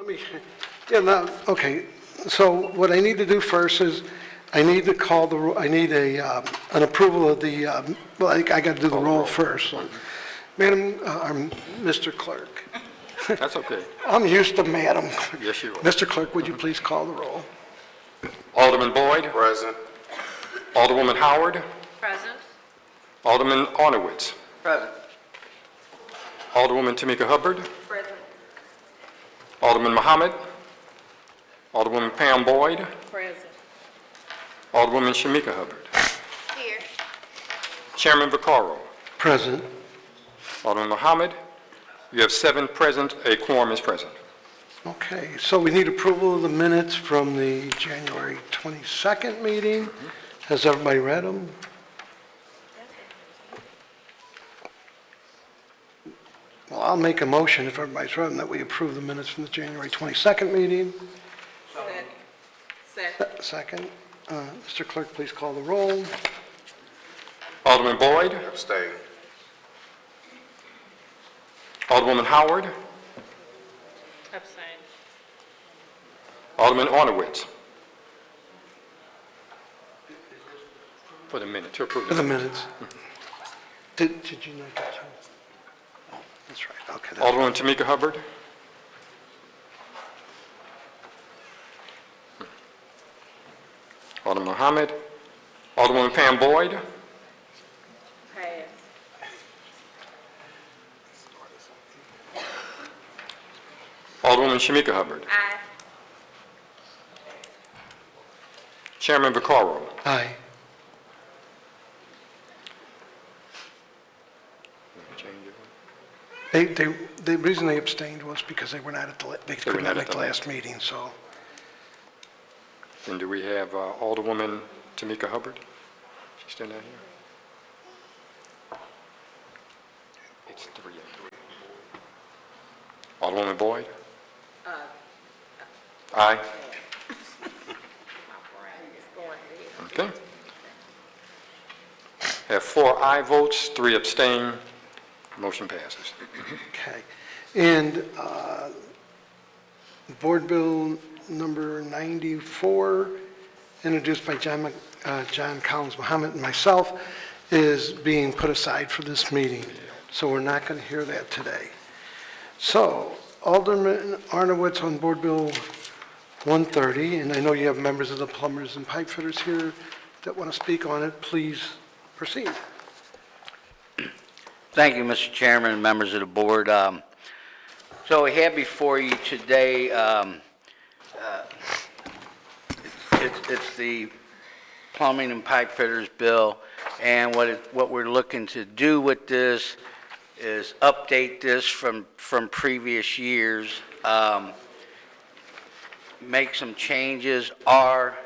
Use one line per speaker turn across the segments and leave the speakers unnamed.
Let me, yeah, no, okay. So what I need to do first is, I need to call the, I need an approval of the, well, I got to do the roll first. So, Madam, Mr. Clerk.
That's okay.
I'm used to Madam.
Yes, you are.
Mr. Clerk, would you please call the roll?
Alderman Boyd.
Present.
Alderwoman Howard.
Present.
Alderman Arnowitz.
Present.
Alderwoman Tamika Hubbard.
Present.
Alderman Muhammad. Alderwoman Pam Boyd.
Present.
Alderwoman Shamika Hubbard.
Here.
Chairman Vaccaro.
Present.
Alderman Muhammad. You have 7 present. A quorum is present.
Okay, so we need approval of the minutes from the January 22nd meeting. Has everybody read them? Well, I'll make a motion if everybody's read them that we approve the minutes from the January 22nd meeting.
Second.
Second. Mr. Clerk, please call the roll.
Alderman Boyd.
Abstain.
Alderwoman Howard.
Abstain.
Alderman Arnowitz. For the minute, to approve
For the
the
minutes. Did you not get through? Oh, that's right, okay.
Alderwoman Tamika Hubbard. Alderman Muhammad. Alderwoman Pam Boyd.
Pass.
Alderwoman Shamika Hubbard.
Aye.
Chairman Vaccaro.
Aye. The reason they abstained was because they were not at the, they could not make the last meeting, so.
And do we have Alderwoman Tamika Hubbard? She's still not here? It's 3 and 3. Alderwoman Boyd? Aye. Okay. Have 4 aye votes, 3 abstain. Motion passes.
Okay. And Board Bill number 94, introduced by John Collins Muhammad and myself, is being put aside for this meeting. So we're not going to hear that today. So Alderman Arnowitz on Board Bill 130, and I know you have members of the plumbers and pipe fitters here that want to speak on it. Please proceed.
Thank you, Mr. Chairman and members of the board. So we have before you today, it's the plumbing and pipe fitters bill, and what we're looking to do with this is update this from previous years, make some changes, or,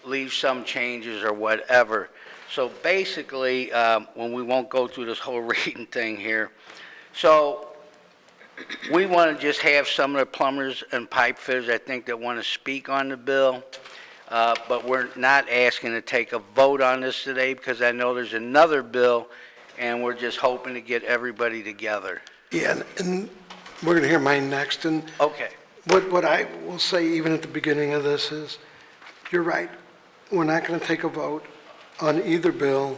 leave some changes or whatever. So basically, when we won't go through this whole reading thing here, so we want to just have some of the plumbers and pipe fitters, I think, that want to speak on the bill, but we're not asking to take a vote on this today because I know there's another bill, and we're just hoping to get everybody together.
Yeah, and we're going to hear mine next. And
Okay.
what I will say even at the beginning of this is, you're right, we're not going to take a vote on either bill,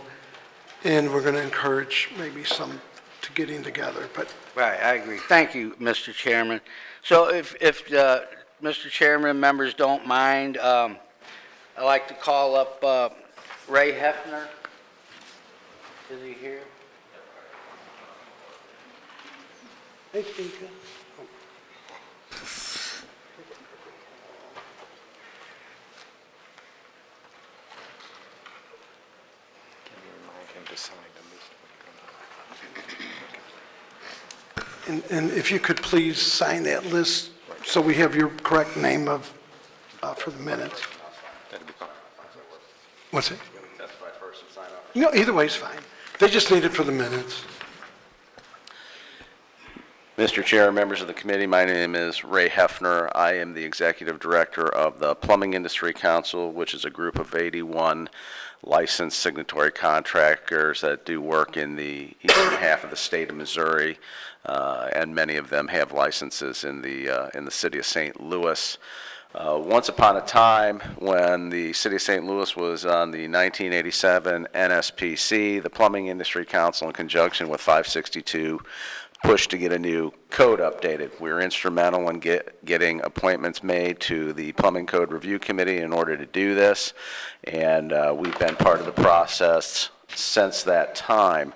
and we're going to encourage maybe some to getting together, but.
Right, I agree. Thank you, Mr. Chairman. So if Mr. Chairman and members don't mind, I'd like to call up Ray Hefner. Is he here?
Hey, Speaker. And if you could please sign that list so we have your correct name for the minutes.
That'd be fine.
What's it?
Testify first and sign off.
No, either way is fine. They just need it for the minutes.
Mr. Chair, members of the committee, my name is Ray Hefner. I am the Executive Director of the Plumbing Industry Council, which is a group of 81 licensed signatory contractors that do work in the eastern half of the state of Missouri, and many of them have licenses in the city of St. Louis. Once upon a time, when the city of St. Louis was on the 1987 NSPC, the Plumbing Industry Council, in conjunction with 562, pushed to get a new code updated. We were instrumental in getting appointments made to the Plumbing Code Review Committee in order to do this, and we've been part of the process since that time.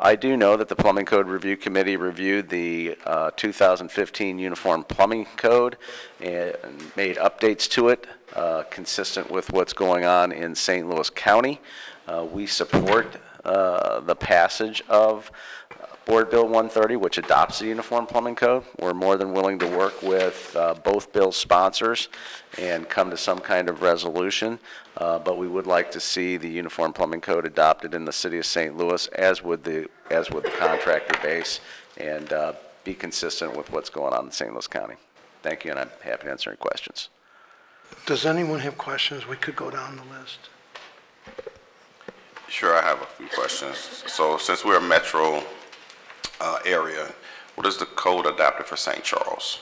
I do know that the Plumbing Code Review Committee reviewed the 2015 Uniform Plumbing Code and made updates to it consistent with what's going on in St. Louis County. We support the passage of Board Bill 130, which adopts the Uniform Plumbing Code. We're more than willing to work with both bill sponsors and come to some kind of resolution, but we would like to see the Uniform Plumbing Code adopted in the city of St. Louis, as would the contractor base, and be consistent with what's going on in St. Louis County. Thank you, and I'm happy to answer any questions.
Does anyone have questions? We could go down the list.
Sure, I have a few questions. So since we're a metro area, what is the code adopted for St. Charles?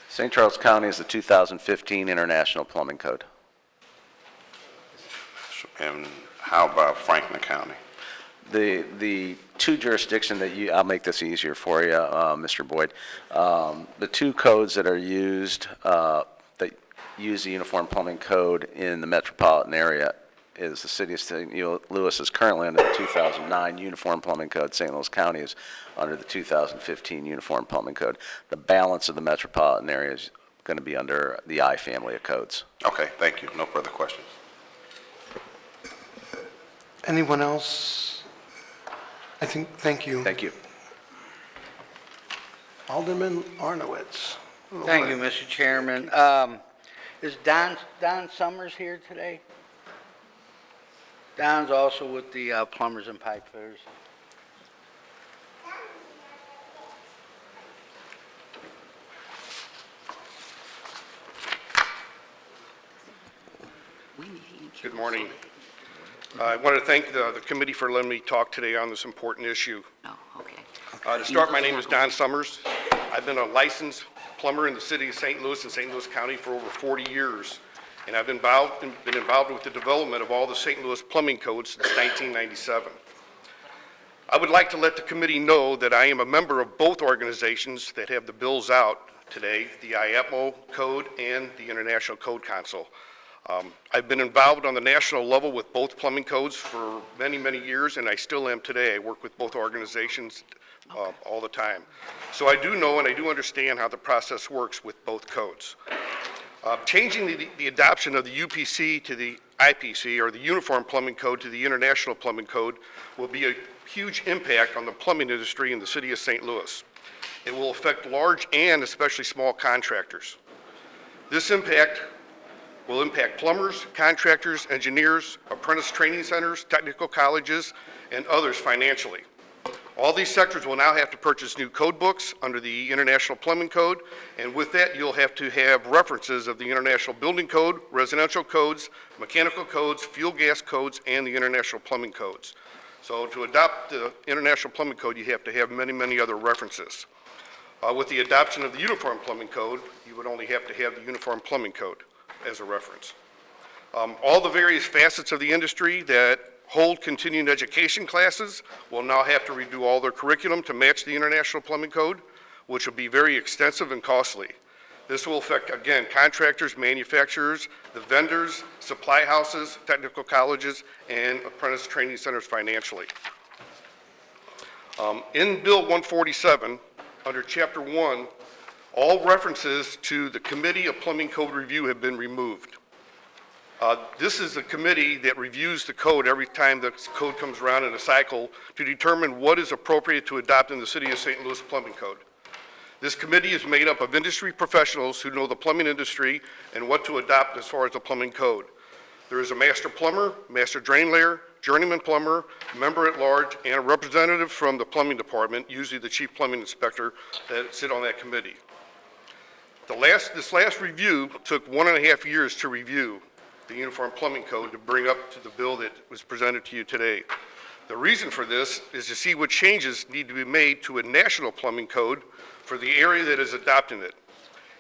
St. Charles County is the 2015 International Plumbing Code.
And how about Franklin County?
The two jurisdictions that I'll make this easier for you, Mr. Boyd. The two codes that are used, that use the Uniform Plumbing Code in the metropolitan area is the city of St. Louis is currently under the 2009 Uniform Plumbing Code. St. Louis County is under the 2015 Uniform Plumbing Code. The balance of the metropolitan area is going to be under the I family of codes.
Okay, thank you. No further questions.
Anyone else? Thank you.
Thank you.
Alderman Arnowitz.
Thank you, Mr. Chairman. Is Don Summers here today? Don's also with the plumbers and pipe fitters.
Good morning. I want to thank the committee for letting me talk today on this important issue.
Oh, okay.
To start, my name is Don Summers. I've been a licensed plumber in the city of St. Louis and St. Louis County for over 40 years. And I've been involved with the development of all the St. Louis plumbing codes since 1997. I would like to let the committee know that I am a member of both organizations that have the bills out today, the IAPMO code and the International Code Council. I've been involved on the national level with both plumbing codes for many, many years, and I still am today. I work with both organizations all the time. So I do know and I do understand how the process works with both codes. Changing the adoption of the UPC to the IPC, or the Uniform Plumbing Code to the International Plumbing Code, will be a huge impact on the plumbing industry in the city of St. Louis. It will affect large and especially small contractors. This impact will impact plumbers, contractors, engineers, apprentice training centers, technical colleges, and others financially. All these sectors will now have to purchase new code books under the International Plumbing Code, and with that, you'll have to have references of the International Building Code, residential codes, mechanical codes, fuel gas codes, and the International Plumbing Codes. So to adopt the International Plumbing Code, you have to have many, many other references. With the adoption of the Uniform Plumbing Code, you would only have to have the Uniform Plumbing Code as a reference. All the various facets of the industry that hold continuing education classes will now have to redo all their curriculum to match the International Plumbing Code, which will be very extensive and costly. This will affect, again, contractors, manufacturers, the vendors, supply houses, technical colleges, and apprentice training centers financially. In Bill 147, under Chapter 1, all references to the Committee of Plumbing Code Review have been removed. This is the committee that reviews the code every time the code comes around in a cycle to determine what is appropriate to adopt in the City of St. Louis Plumbing Code. This committee is made up of industry professionals who know the plumbing industry and what to adopt as far as the plumbing code. There is a master plumber, master drain layer, journeyman plumber, member at large, and a representative from the plumbing department, usually the chief plumbing inspector, that sit on that committee. This last review took 1.5 years to review. the Uniform Plumbing Code to bring up to the bill that was presented to you today. The reason for this is to see what changes need to be made to a national plumbing code for the area that is adopting it.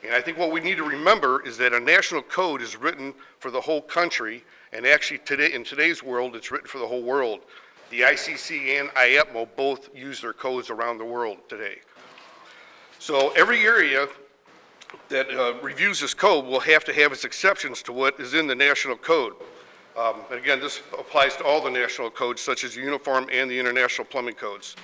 And I think what we need to remember is that a national code is written for the whole country, and actually today, in today's world, it's written for the whole world. The ICC and IEPMO both use their codes around the world today. So every area that reviews this code will have to have its exceptions to what is in the national code. And again, this applies to all the national codes, such as the uniform and the international plumbing codes.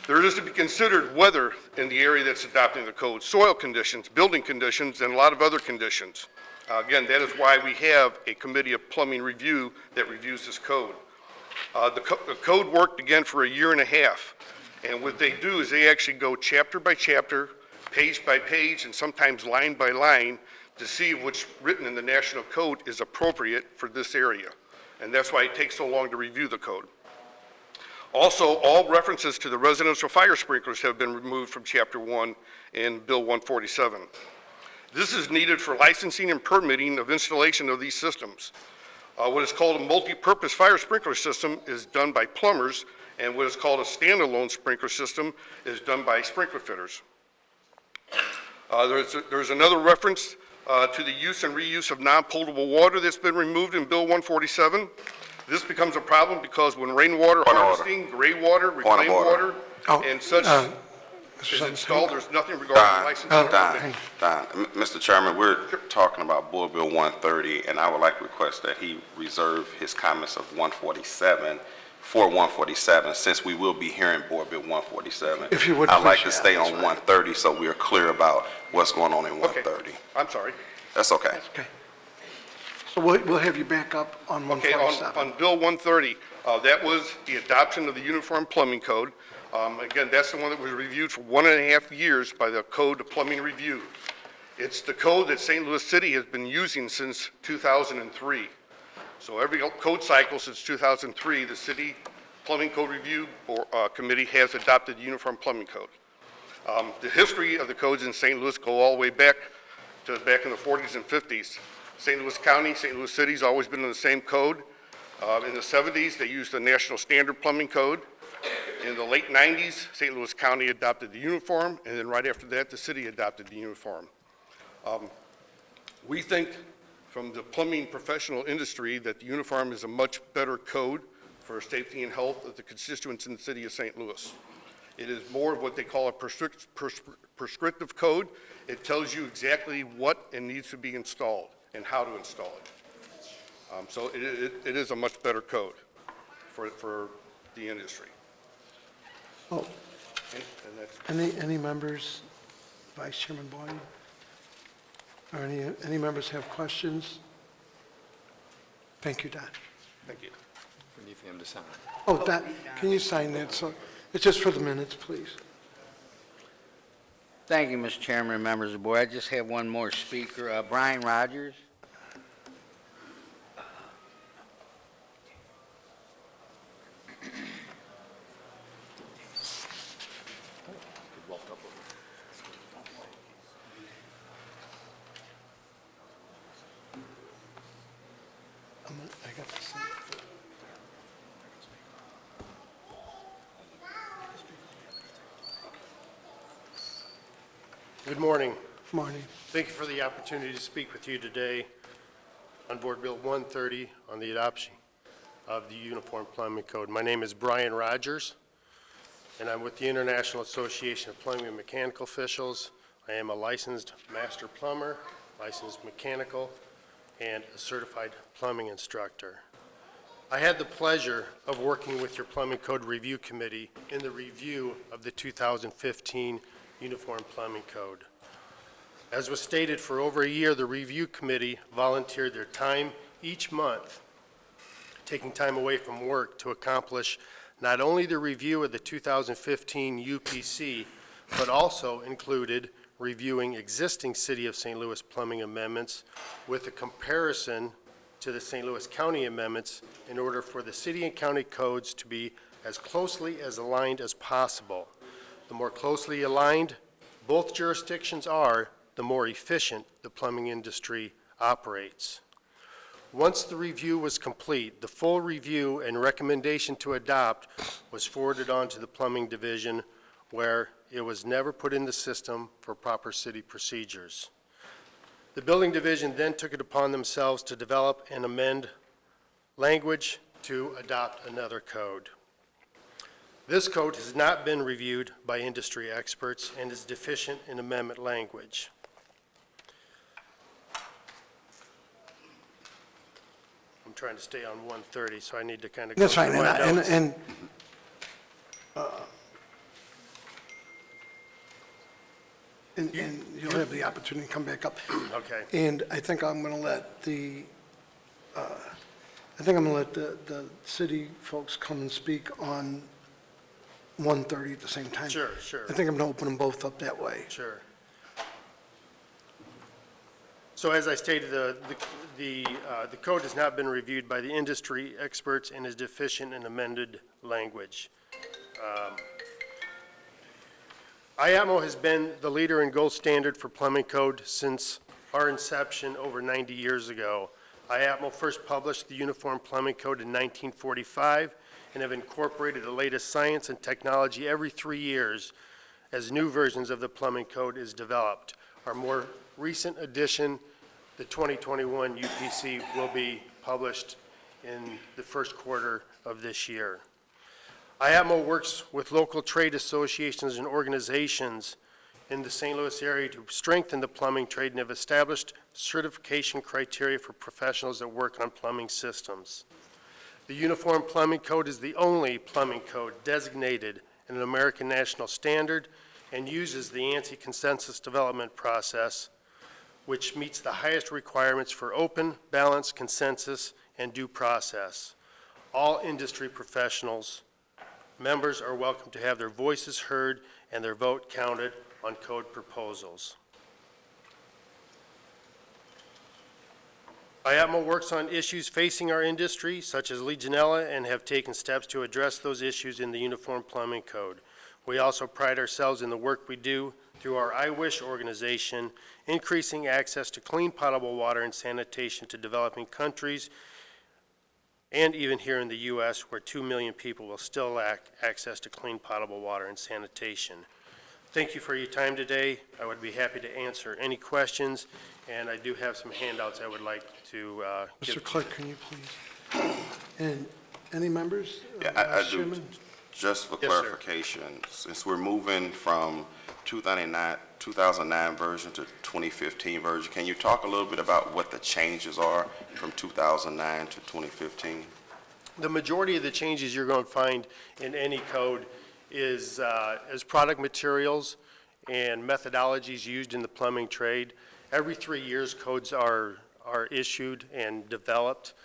There is to be considered weather in the area that's adopting the code, soil conditions, building conditions, and a lot of other conditions. Again, that is why we have a committee of plumbing review that reviews this code. The code worked again for a year and a half, and what they do is they actually go chapter by chapter, page by page, and sometimes line by line to see what's written in the national code is appropriate for this area. And that's why it takes so long to review the code. Also, all references to the residential fire sprinklers have been removed from Chapter 1 in Bill 147. This is needed for licensing and permitting of installation of these systems. What is called a multi-purpose fire sprinkler system is done by plumbers, and what is called a standalone sprinkler system is done by sprinkler fitters. There's another reference to the use and reuse of non-potable water that's been removed in Bill 147. This becomes a problem because when rainwater harvesting, gray water, reclaimed water, and such is installed, there's nothing regarding licensing.
Don, Mr. Chairman, we're talking about Board Bill 130, and I would like to request that he reserve his comments of 147 for 147, since we will be hearing Board Bill 147.
If you would,
I'd like
please,
to stay on 130 so we're clear about what's going on in
Okay,
130.
I'm sorry.
That's okay.
Okay. So we'll have you back up on
Okay,
147.
on Bill 130, that was the adoption of the Uniform Plumbing Code. Again, that's the one that was reviewed for 1.5 years by the Code of Plumbing Review. It's the code that St. Louis City has been using since 2003. So every code cycle since 2003, the City Plumbing Code Review Committee has adopted the Uniform Plumbing Code. The history of the codes in St. Louis go all the way back in the 40s and 50s. St. Louis County, St. Louis City's always been in the same code. In the 70s, they used the National Standard Plumbing Code. In the late 90s, St. Louis County adopted the uniform, and then right after that, the city adopted the uniform. We think from the plumbing professional industry that the uniform is a much better code for safety and health of the constituents in the city of St. Louis. It is more of what they call a prescriptive code. It tells you exactly what and needs to be installed and how to install it. So it is a much better code for the industry.
Oh,
And that's,
any members, Vice Chairman Boyd? Or any members have questions? Thank you, Don.
thank you.
We need for him to sign.
Oh, Don, can you sign that? So it's just for the minutes, please.
Thank you, Mr. Chairman and members of the board. I just have one more speaker, Brian Rogers.
I got this.
Good morning.
Morning.
Thank you for the opportunity to speak with you today on Board Bill 130 on the adoption of the Uniform Plumbing Code. My name is Brian Rogers, and I'm with the International Association of Plumbing and Mechanical Officials. I am a licensed master plumber, licensed mechanical, and a certified plumbing instructor. I had the pleasure of working with your Plumbing Code Review Committee in the review of the 2015 Uniform Plumbing Code. As was stated, for over a year, the Review Committee volunteered their time each month, taking time away from work to accomplish not only the review of the 2015 UPC, but also included reviewing existing City of St. Louis plumbing amendments with a comparison to the St. Louis County amendments in order for the city and county codes to be as closely as aligned as possible. The more closely aligned both jurisdictions are, the more efficient the plumbing industry operates. Once the review was complete, the full review and recommendation to adopt was forwarded on to the Plumbing Division, where it was never put in the system for proper city procedures. The Building Division then took it upon themselves to develop and amend language to adopt another code. This code has not been reviewed by industry experts and is deficient in amendment language. I'm trying to stay on 130, so I need to kind of go
That's
through
fine,
my
and,
notes.
and you'll have the opportunity to come back up.
Okay.
And I think I'm going to let the city folks come and speak on 130 at the same time.
Sure, sure.
I think I'm going to open them both up that way.
Sure. So as I stated, the code has not been reviewed by the industry experts and is deficient in amended language. IATMO has been the leader and gold standard for plumbing code since our inception over 90 years ago. IATMO first published the Uniform Plumbing Code in 1945 and have incorporated the latest science and technology every 3 years as new versions of the plumbing code is developed. Our more recent edition, the 2021 UPC, will be published in the first quarter of this year. IATMO works with local trade associations and organizations in the St. Louis area to strengthen the plumbing trade and have established certification criteria for professionals that work on plumbing systems. The Uniform Plumbing Code is the only plumbing code designated an American national standard and uses the ANSI consensus development process, which meets the highest requirements for open, balanced, consensus, and due process. All industry professionals, members are welcome to have their voices heard and their vote counted on code proposals. IATMO works on issues facing our industry, such as Legionella, and have taken steps to address those issues in the Uniform Plumbing Code. We also pride ourselves in the work we do through our I Wish organization, increasing access to clean potable water and sanitation to developing countries, and even here in the U.S., where 2 million people will still lack access to clean potable water and sanitation. Thank you for your time today. I would be happy to answer any questions, and I do have some handouts I would like to give.
Mr. Clerk, can you please? And any members?
Yeah, I do.
Chairman?
Just for
Yes, sir.
clarification, since we're moving from 2009 version to 2015 version, can you talk a little bit about what the changes are from 2009 to 2015?
The majority of the changes you're going to find in any code is product materials and methodologies used in the plumbing trade. Every 3 years, codes are issued and developed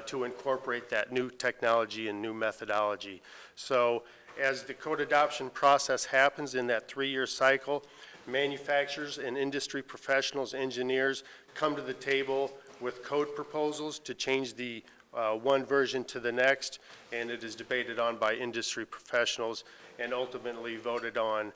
to incorporate that new technology and new methodology. So as the code adoption process happens in that 3-year cycle, manufacturers and industry professionals, engineers come to the table with code proposals to change the one version to the next, and it is debated on by industry professionals and ultimately voted on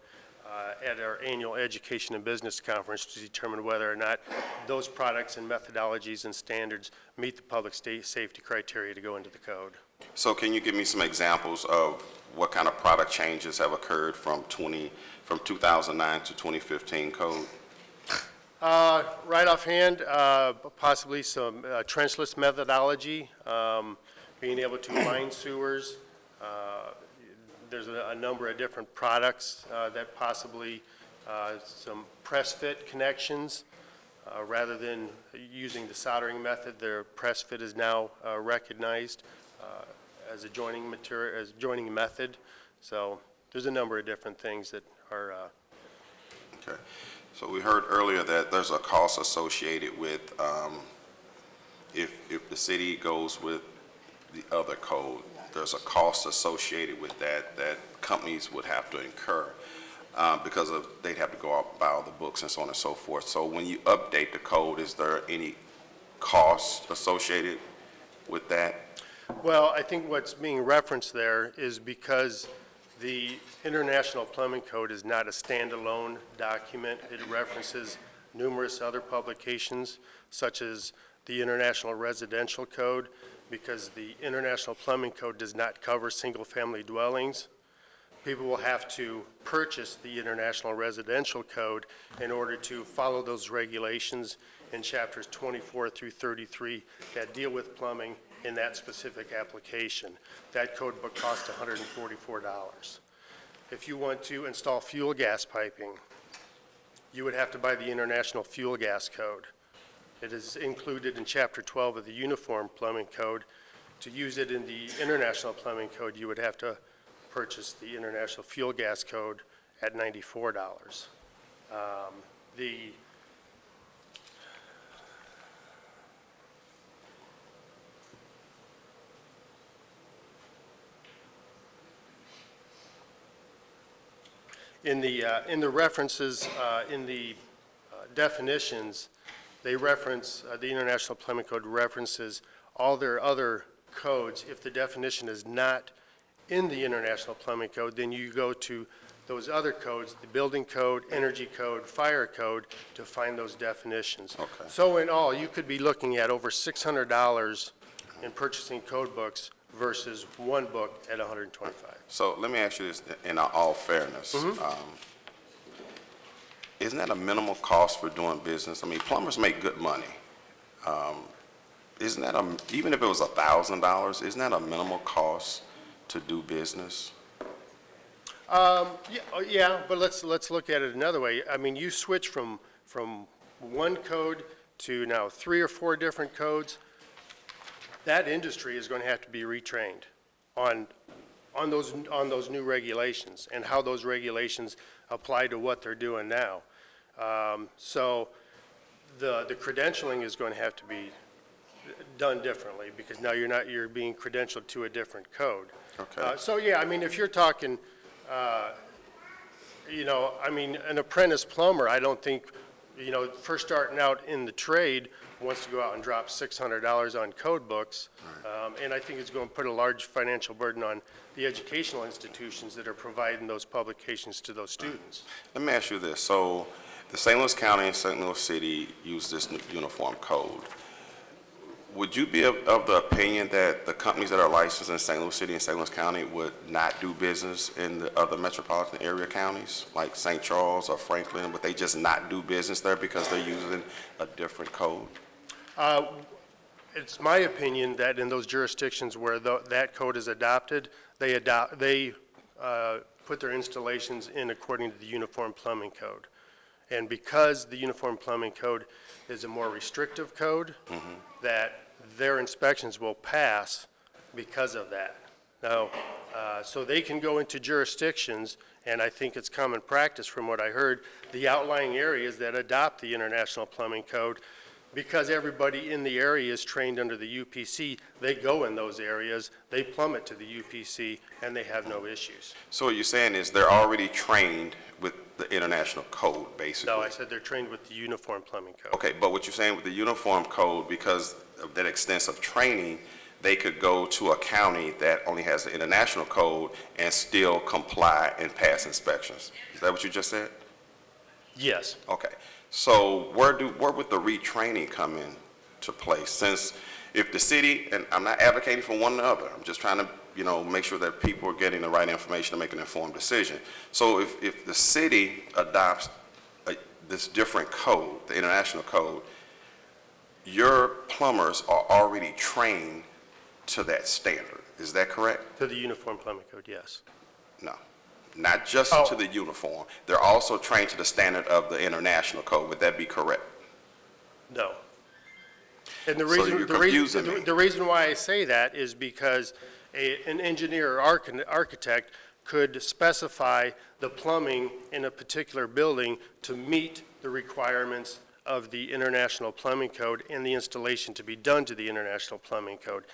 at our annual Education and Business Conference to determine whether or not those products and methodologies and standards meet the public safety criteria to go into the code.
So can you give me some examples of what kind of product changes have occurred from 2009 to 2015 code?
Right offhand, possibly some trenchless methodology, being able to line sewers. There's a number of different products that possibly some press fit connections. Rather than using the soldering method, their press fit is now recognized as a joining material, as joining method. So there's a number of different things that are.
Okay. So we heard earlier that there's a cost associated with if the city goes with the other code, there's a cost associated with that companies would have to incur because they'd have to go out and buy all the books and so on and so forth. So when you update the code, is there any cost associated with that?
Well, I think what's being referenced there is because the International Plumbing Code is not a standalone document. It references numerous other publications, such as the International Residential Code because the International Plumbing Code does not cover single-family dwellings. People will have to purchase the International Residential Code in order to follow those regulations in chapters 24 through 33 that deal with plumbing in that specific application. That code book costs $144. If you want to install fuel gas piping, you would have to buy the International Fuel Gas Code. It is included in Chapter 12 of the Uniform Plumbing Code. To use it in the International Plumbing Code, you would have to purchase the International Fuel Gas Code at $94. In the references, in the definitions, they reference, the International Plumbing Code references all their other codes. If the definition is not in the International Plumbing Code, then you go to those other codes, the Building Code, Energy Code, Fire Code, to find those definitions.
Okay.
So in all, you could be looking at over $600 in purchasing code books versus one book at $125.
So let me ask you this in all fairness. Isn't that a minimal cost for doing business? I mean, plumbers make good money. Isn't that even if it was $1,000, isn't that a minimal cost to do business?
Yeah, but let's look at it another way. I mean, you switch from one code to now 3 or 4 different codes. That industry is going to have to be retrained on those new regulations and how those regulations apply to what they're doing now. So the credentialing is going to have to be done differently because now you're being credentialed to a different code.
Okay.
So yeah, I mean, if you're talking, I mean, an apprentice plumber, I don't think, first starting out in the trade wants to go out and drop $600 on code books. And I think it's going to put a large financial burden on the educational institutions that are providing those publications to those students.
Let me ask you this. So the St. Louis County and St. Louis City use this uniform code. Would you be of the opinion that the companies that are licensed in St. Louis City and St. Louis County would not do business in the other metropolitan area counties, like St. Charles or Franklin? Would they just not do business there because they're using a different code?
It's my opinion that in those jurisdictions where that code is adopted, they put their installations in according to the Uniform Plumbing Code. And because the Uniform Plumbing Code is a more restrictive code, that their inspections will pass because of that. Now, so they can go into jurisdictions, and I think it's common practice from what I heard, the outlying areas that adopt the International Plumbing Code, because everybody in the area is trained under the UPC, they go in those areas, they plummet to the UPC, and they have no issues.
So what you're saying is they're already trained with the international code, basically?
No, I said they're trained with the Uniform Plumbing Code.
Okay, but what you're saying with the uniform code, because of that extensive training, they could go to a county that only has the international code and still comply and pass inspections. Is that what you just said?
Yes.
Okay. So where would the retraining come into place? Since if the city, and I'm not advocating for one or the other, I'm just trying to, make sure that people are getting the right information to make an informed decision. So if the city adopts this different code, the international code, your plumbers are already trained to that standard. Is that correct?
To the Uniform Plumbing Code, yes.
No. Not just to the uniform. They're also trained to the standard of the international code. Would that be correct?
No. And the
So
reason,
you're confusing me.
the reason why I say that is because an engineer or architect could specify the plumbing in a particular building to meet the requirements of the International Plumbing Code and the installation to be done to the International Plumbing Code.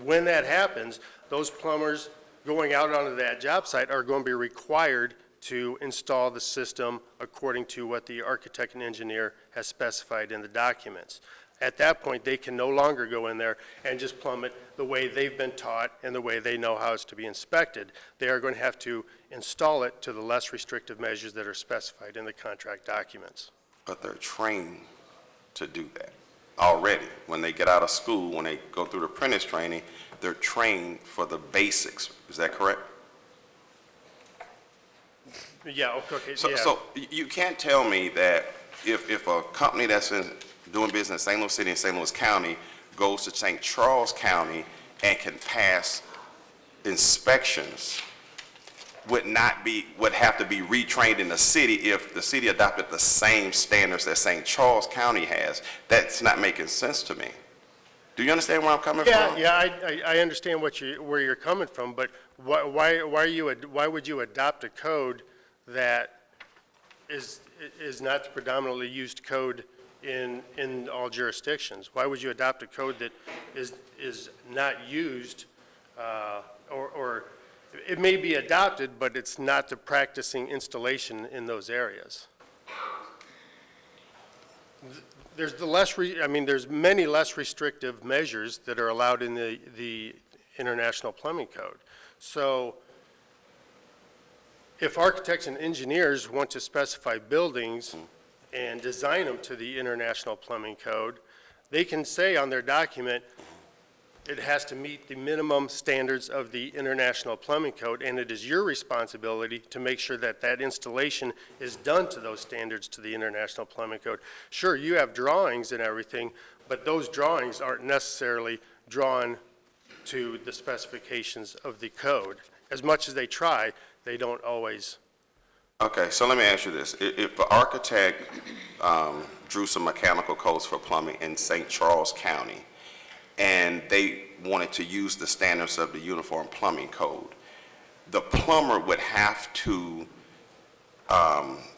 When that happens, those plumbers going out onto that job site are going to be required to install the system according to what the architect and engineer has specified in the documents. At that point, they can no longer go in there and just plumb it the way they've been taught and the way they know how it's to be inspected. They are going to have to install it to the less restrictive measures that are specified in the contract documents.
But they're trained to do that. already. When they get out of school, when they go through the apprentice training, they're trained for the basics. Is that correct?
Yeah, okay,
So,
yeah.
so you can't tell me that if a company that's doing business in St. Louis City and St. Louis County goes to St. Charles County and can pass inspections, would have to be retrained in the city if the city adopted the same standards that St. Charles County has. That's not making sense to me. Do you understand where I'm coming from?
Yeah, I understand where you're coming from, but why would you adopt a code that is not the predominantly used code in all jurisdictions? Why would you adopt a code that is not used, or it may be adopted, but it's not the practicing installation in those areas? There's there's many less restrictive measures that are allowed in the International Plumbing Code. So if architects and engineers want to specify buildings and design them to the International Plumbing Code, they can say on their document, it has to meet the minimum standards of the International Plumbing Code, and it is your responsibility to make sure that that installation is done to those standards to the International Plumbing Code. Sure, you have drawings and everything, but those drawings aren't necessarily drawn to the specifications of the code. As much as they try, they don't always.
Okay, so let me ask you this. If an architect drew some mechanical codes for plumbing in St. Charles County, and they wanted to use the standards of the Uniform Plumbing Code, the plumber would have to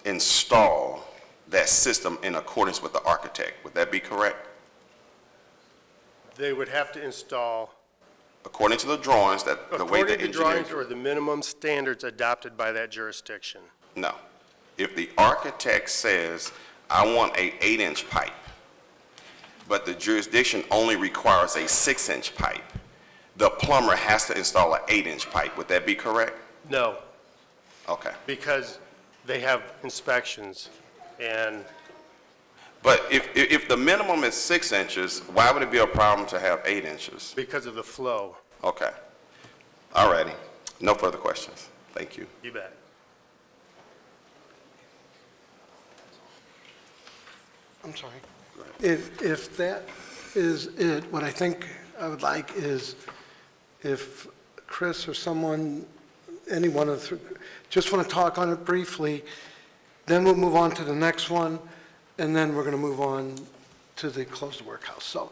install that system in accordance with the architect. Would that be correct?
They would have to install,
According to the drawings, the way
according
the
to
engineer...
drawings or the minimum standards adopted by that jurisdiction.
No. If the architect says, I want a 8-inch pipe, but the jurisdiction only requires a 6-inch pipe, the plumber has to install an 8-inch pipe. Would that be correct?
No,
Okay.
because they have inspections, and
But if the minimum is 6 inches, why would it be a problem to have 8 inches?
because of the flow,
Okay. All righty. No further questions. Thank you.
you bet.
I'm sorry. If that is it, what I think I would like is if Chris or someone, any one of the, just want to talk on it briefly, then we'll move on to the next one, and then we're going to move on to the close the workhouse. So,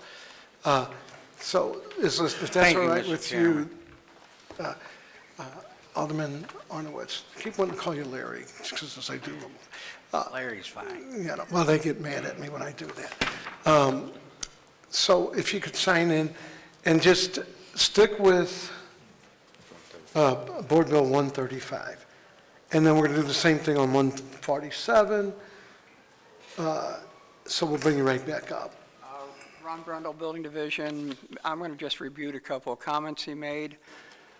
if that's
Thank
all
you,
right
Mr.
with
Chairman.
you, Alderman Arnowitz. I keep wanting to call you Larry, just as I do.
Larry's fine.
Yeah, well, they get mad at me when I do that. So if you could sign in and just stick with Board Bill 135. And then we're going to do the same thing on 147. So we'll bring you right back up.
Ron Brundle, Building Division. I'm going to just rebuke a couple of comments he made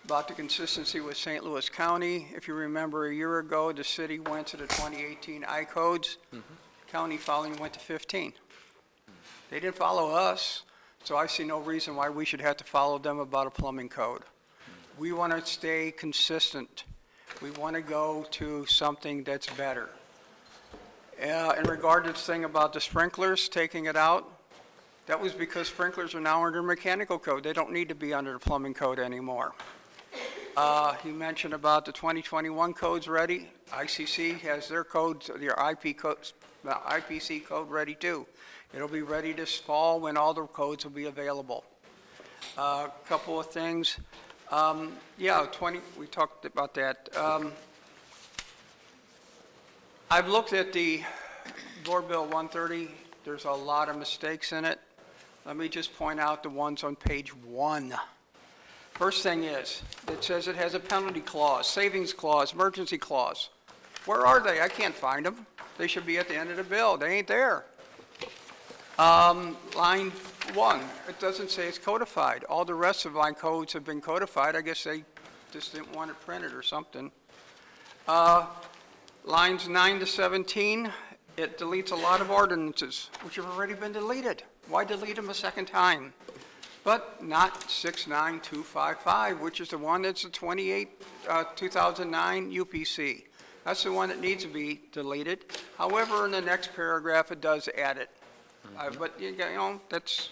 about the consistency with St. Louis County. If you remember, a year ago, the city went to the 2018 I-codes. County following went to 15. They didn't follow us, so I see no reason why we should have to follow them about a plumbing code. We want to stay consistent. We want to go to something that's better. In regard to this thing about the sprinklers, taking it out, that was because sprinklers are now under mechanical code. They don't need to be under the plumbing code anymore. He mentioned about the 2021 codes ready. ICC has their codes, their IPC code ready too. It'll be ready this fall when all the codes will be available. Couple of things. We talked about that. I've looked at the Board Bill 130. There's a lot of mistakes in it. Let me just point out the ones on page 1. First thing is, it says it has a penalty clause, savings clause, emergency clause. Where are they? I can't find them. They should be at the end of the bill. They ain't there. Line 1, it doesn't say it's codified. All the rest of line codes have been codified. I guess they just didn't want it printed or something. Lines 9 to 17, it deletes a lot of ordinances, which have already been deleted. Why delete them a second time? But not 69255, which is the one that's the 2009 UPC. That's the one that needs to be deleted. However, in the next paragraph, it does add it. But, you know, that's,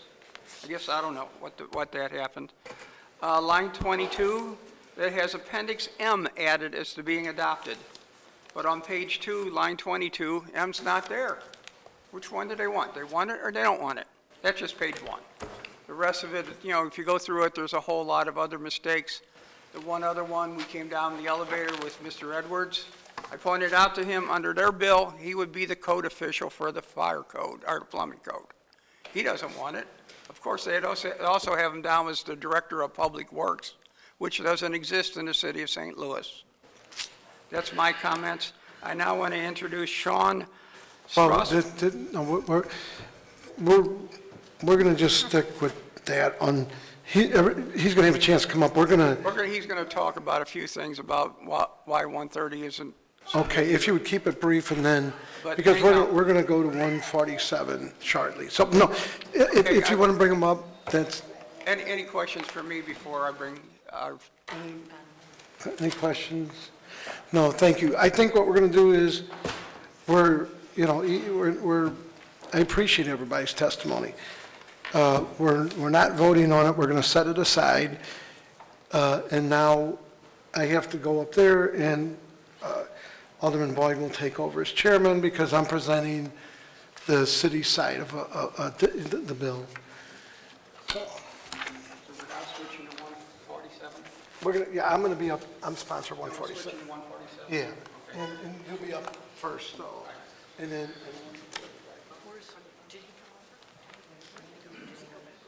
I guess I don't know what that happened. Line 22, that has Appendix M added as to being adopted. But on page 2, line 22, M's not there. Which one do they want? They want it or they don't want it? That's just page 1. The rest of it, you know, if you go through it, there's a whole lot of other mistakes. The one other one, we came down the elevator with Mr. Edwards. I pointed out to him, under their bill, he would be the code official for the fire code, or the plumbing code. He doesn't want it. Of course, they also have him down as the Director of Public Works, which doesn't exist in the city of St. Louis. That's my comments. I now want to introduce Sean
Well,
Struss.
no, we're going to just stick with that on, he's going to have a chance to come up.
He's going to talk about a few things about why 130 isn't.
Okay, if you would keep it brief and then,
But
because
hang on.
we're going to go to 147 shortly. So, no, if you want to bring them up, that's,
Any questions for me before I bring,
any questions? No, thank you. I think what we're going to do is, I appreciate everybody's testimony. We're not voting on it, we're going to set it aside. And now I have to go up there and Alderman Boyd will take over as chairman because I'm presenting the city side of the bill.
so we're now switching to 147?
I'm going to be up, I'm sponsor 147.
Switching to 147?
Yeah, and you'll be up first, so, and then,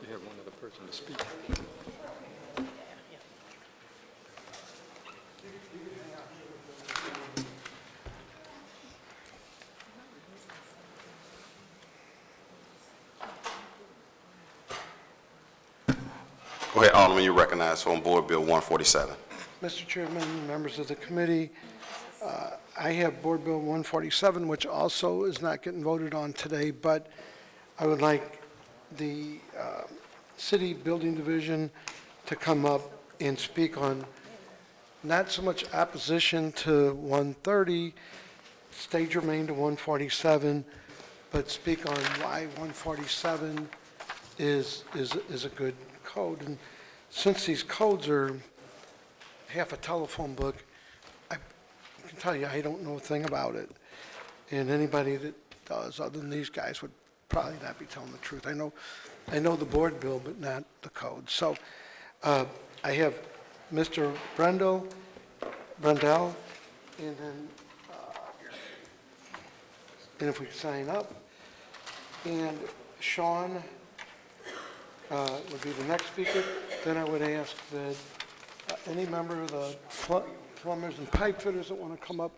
You have one other person to speak.
Go ahead, Alderman, you recognize on Board Bill 147.
Mr. Chairman, members of the committee, I have Board Bill 147, which also is not getting voted on today, but I would like the City Building Division to come up and speak on not so much opposition to 130, stay germane to 147, but speak on why 147 is a good code. And since these codes are half a telephone book, I can tell you I don't know a thing about it. And anybody that does, other than these guys, would probably not be telling the truth. I know the board bill, but not the code. So I have Mr. Brendel, and then if we sign up, and Sean would be the next speaker. Then I would ask that any member of the plumbers and pipe fitters that want to come up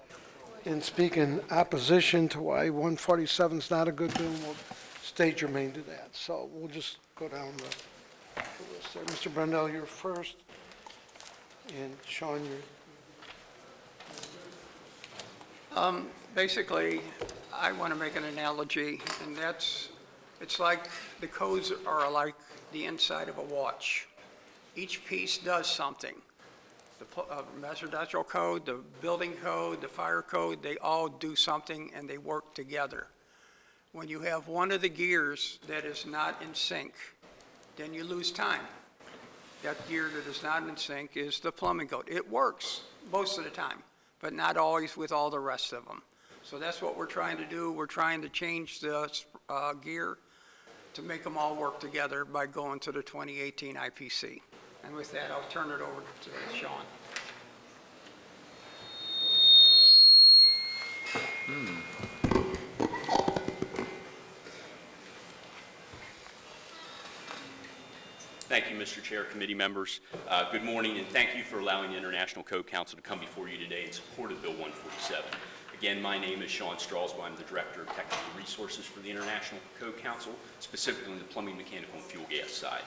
and speak in opposition to why 147 is not a good bill, will stay germane to that. So we'll just go down the list there. Mr. Brendel, you're first, and Sean, you're...
Basically, I want to make an analogy, and it's like the codes are like the inside of a watch. Each piece does something. The residential code, the building code, the fire code, they all do something and they work together. When you have one of the gears that is not in sync, then you lose time. That gear that is not in sync is the plumbing code. It works most of the time, but not always with all the rest of them. So that's what we're trying to do. We're trying to change the gear to make them all work together by going to the 2018 IPC. And with that, I'll turn it over to Sean.
Thank you, Mr. Chair, committee members. Good morning, and thank you for allowing the International Code Council to come before you today in support of Bill 147. Again, my name is Sean Strasbaugh. I'm the Director of Technical Resources for the International Code Council, specifically on the plumbing, mechanical, and fuel gas side.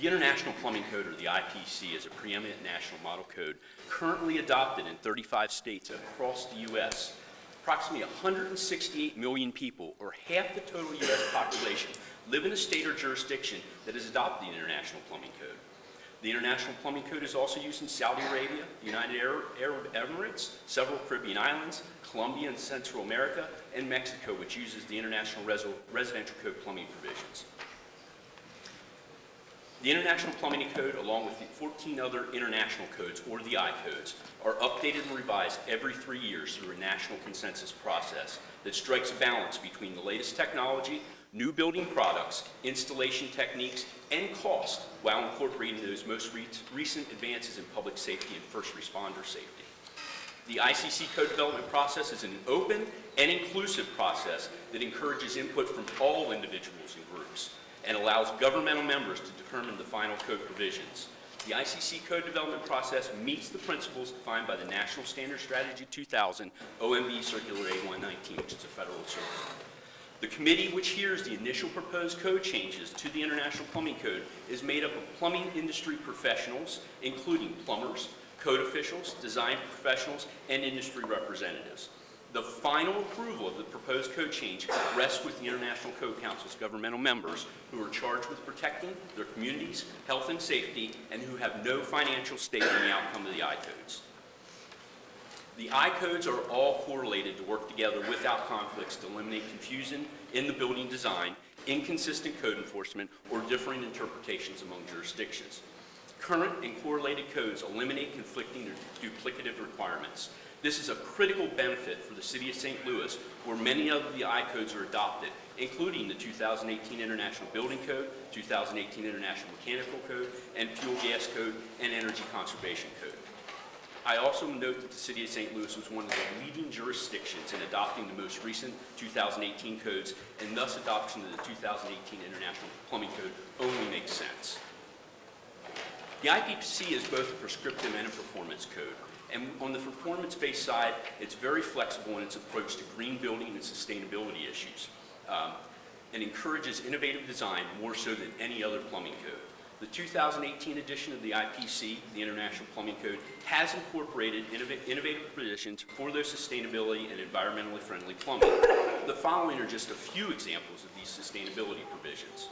The International Plumbing Code, or the IPC, is a preeminent national model code currently adopted in 35 states across the U.S. approximately 168 million people, or half the total U.S. population, live in a state or jurisdiction that has adopted the International Plumbing Code. The International Plumbing Code is also used in Saudi Arabia, the United Arab Emirates, several Caribbean islands, Colombia and Central America, and Mexico, which uses the International Residential Code plumbing provisions. The International Plumbing Code, along with the 14 other international codes, or the I-codes, are updated and revised every 3 years through a national consensus process that strikes a balance between the latest technology, new building products, installation techniques, and cost, while incorporating those most recent advances in public safety and first responder safety. The ICC code development process is an open and inclusive process that encourages input from all individuals and groups and allows governmental members to determine the final code provisions. The ICC code development process meets the principles defined by the National Standard Strategy 2000 OMB Circular A119, which is a federal circular. The committee which hears the initial proposed code changes to the International Plumbing Code is made up of plumbing industry professionals, including plumbers, code officials, design professionals, and industry representatives. The final approval of the proposed code change rests with the International Code Council's governmental members, who are charged with protecting their communities' health and safety, and who have no financial stake in the outcome of the I-codes. The I-codes are all correlated to work together without conflicts to eliminate confusion in the building design, inconsistent code enforcement, or differing interpretations among jurisdictions. Current and correlated codes eliminate conflicting or duplicative requirements. This is a critical benefit for the City of St. Louis, where many of the I-codes are adopted, including the 2018 International Building Code, 2018 International Mechanical Code, and Fuel Gas Code, and Energy Conservation Code. I also note that the City of St. Louis was one of the leading jurisdictions in adopting the most recent 2018 codes, and thus adoption of the 2018 International Plumbing Code only makes sense. The IPC is both a prescriptive and a performance code. And on the performance-based side, it's very flexible in its approach to green building and sustainability issues, and encourages innovative design more so than any other plumbing code. The 2018 edition of the IPC, the International Plumbing Code, has incorporated innovative provisions for their sustainability and environmentally friendly plumbing. The following are just a few examples of these sustainability provisions.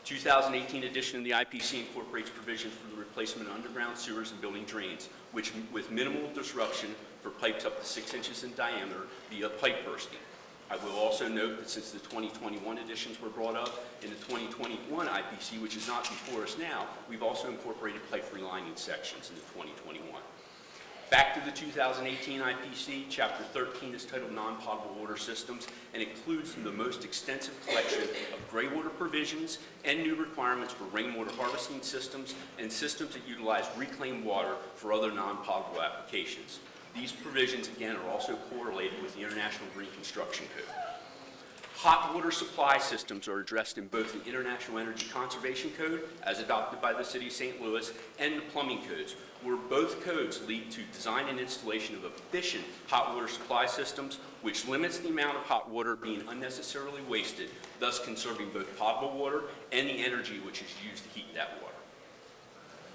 2018 edition of the IPC incorporates provisions for the replacement of underground sewers and building drains, which with minimal disruption for pipes up to 6 inches in diameter via pipe bursting. I will also note that since the 2021 editions were brought up, in the 2021 IPC, which is not before us now, we've also incorporated pipe relining sections in the 2021. Back to the 2018 IPC, Chapter 13 is titled Non-Potable Water Systems and includes the most extensive collection of gray water provisions and new requirements for rainwater harvesting systems and systems that utilize reclaimed water for other non-potable applications. These provisions, again, are also correlated with the International Green Construction Code. Hot water supply systems are addressed in both the International Energy Conservation Code, as adopted by the City of St. Louis, and the plumbing codes, where both codes lead to design and installation of efficient hot water supply systems, which limits the amount of hot water being unnecessarily wasted, thus conserving both potable water and the energy which is used to heat that water.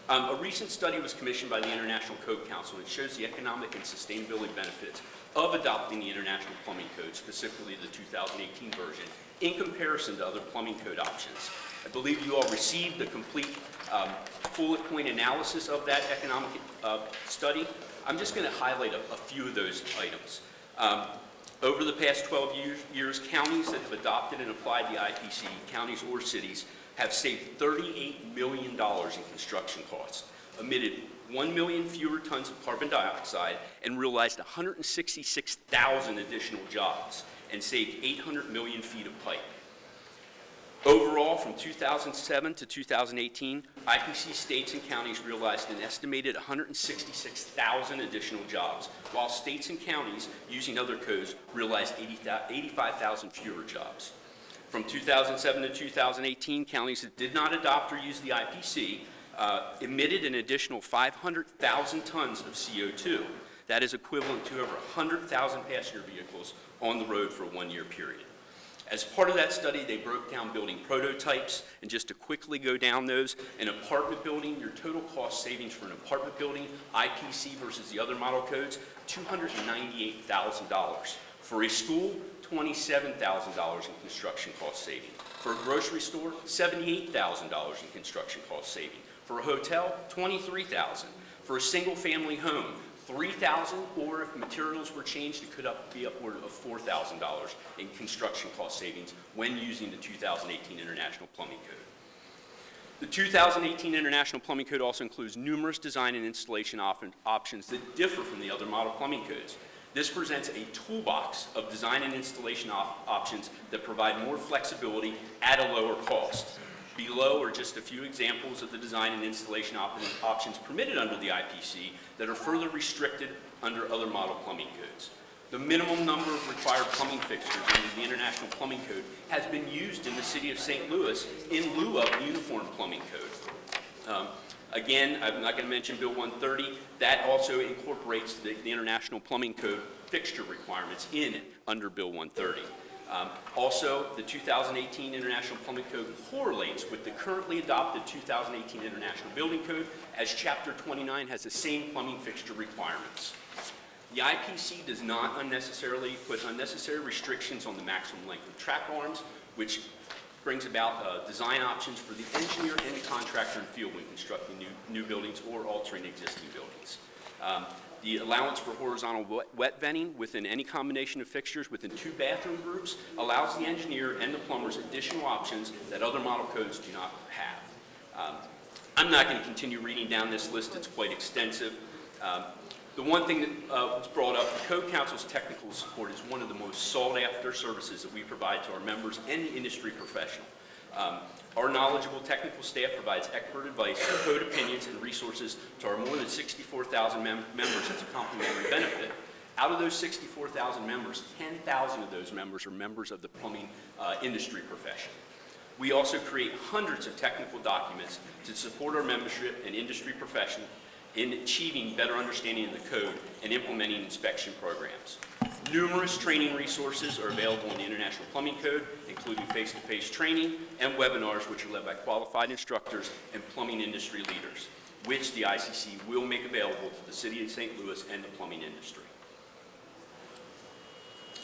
A recent study was commissioned by the International Code Council that shows the economic and sustainability benefits of adopting the International Plumbing Code, specifically the 2018 version, in comparison to other plumbing code options. I believe you all received the complete bullet point analysis of that economic study. I'm just going to highlight a few of those items. Over the past 12 years, counties that have adopted and applied the IPC, counties or cities, have saved $38 million in construction costs, emitted 1 million fewer tons of carbon dioxide, and realized 166,000 additional jobs, and saved 800 million feet of pipe. Overall, from 2007 to 2018, IPC states and counties realized an estimated 166,000 additional jobs, while states and counties using other codes realized 85,000 fewer jobs. From 2007 to 2018, counties that did not adopt or use the IPC emitted an additional 500,000 tons of CO2. That is equivalent to over 100,000 passenger vehicles on the road for a one-year period. As part of that study, they broke down building prototypes, and just to quickly go down those, an apartment building, your total cost savings for an apartment building, IPC versus the other model codes, $298,000. For a school, $27,000 in construction cost saving. For a grocery store, $78,000 in construction cost saving. For a hotel, $23,000. For a single-family home, $3,000, or if materials were changed, it could be upward of $4,000 in construction cost savings when using the 2018 International Plumbing Code. The 2018 International Plumbing Code also includes numerous design and installation options that differ from the other model plumbing codes. This presents a toolbox of design and installation options that provide more flexibility at a lower cost. Below are just a few examples of the design and installation options permitted under the IPC that are further restricted under other model plumbing codes. The minimum number of required plumbing fixtures under the International Plumbing Code has been used in the city of St. Louis in lieu of the Uniform Plumbing Code. Again, I'm not going to mention Bill 130. That also incorporates the International Plumbing Code fixture requirements in it under Bill 130. Also, the 2018 International Plumbing Code correlates with the currently adopted 2018 International Building Code, as Chapter 29 has the same plumbing fixture requirements. The IPC does not put unnecessary restrictions on the maximum length of track arms, which brings about design options for the engineer and the contractor in the field when constructing new buildings or altering existing buildings. The allowance for horizontal wet venting within any combination of fixtures within 2 bathroom groups allows the engineer and the plumbers additional options that other model codes do not have. I'm not going to continue reading down this list. It's quite extensive. The one thing that was brought up, the Code Council's technical support is one of the most sought-after services that we provide to our members and the industry professional. Our knowledgeable technical staff provides expert advice, code opinions, and resources to our more than 64,000 members as a complimentary benefit. Out of those 64,000 members, 10,000 of those members are members of the plumbing industry profession. We also create hundreds of technical documents to support our membership and industry profession in achieving better understanding of the code and implementing inspection programs. Numerous training resources are available in the International Plumbing Code, including face-to-face training and webinars which are led by qualified instructors and plumbing industry leaders, which the ICC will make available to the City of St. Louis and the plumbing industry.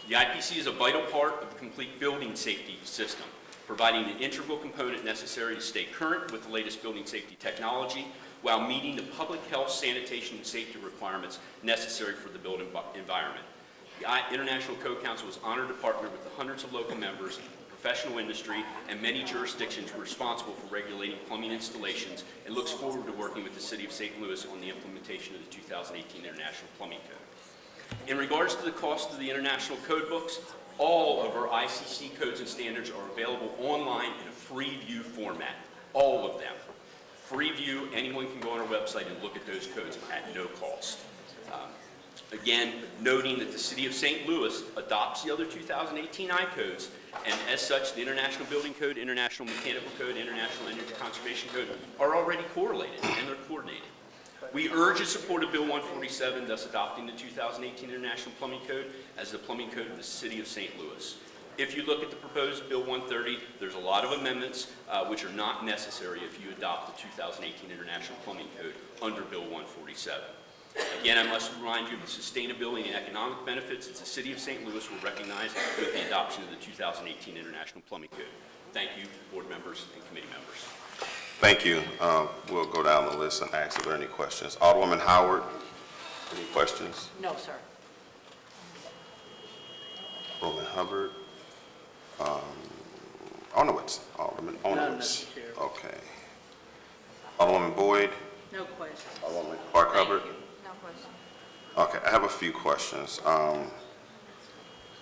The IPC is a vital part of the complete building safety system, providing the integral component necessary to stay current with the latest building safety technology while meeting the public health, sanitation, and safety requirements necessary for the built environment. The International Code Council is honored to partner with the hundreds of local members, professional industry, and many jurisdictions responsible for regulating plumbing installations, and looks forward to working with the City of St. Louis on the implementation of the 2018 International Plumbing Code. In regards to the cost of the International Code books, all of our ICC codes and standards are available online in a free view format, all of them. Free view, anyone can go on our website and look at those codes at no cost. Again, noting that the City of St. Louis adopts the other 2018 I-codes, and as such, the International Building Code, International Mechanical Code, International Energy Conservation Code are already correlated and they're coordinated. We urge and support of Bill 147, thus adopting the 2018 International Plumbing Code as the plumbing code of the City of St. Louis. If you look at the proposed Bill 130, there's a lot of amendments which are not necessary if you adopt the 2018 International Plumbing Code under Bill 147. Again, I must remind you of the sustainability and economic benefits that the City of St. Louis will recognize with the adoption of the 2018 International Plumbing Code. Thank you, board members and committee members.
Thank you. We'll go down the list and ask if there are any questions. Alderwoman Howard, any questions?
No, sir.
Alderman Hubbard. Arnowitz. Alderman Arnowitz.
Mr. Chair.
Okay. Alderwoman Boyd.
No questions.
Alderwoman Clark Hubbard.
No questions.
Okay, I have a few questions. So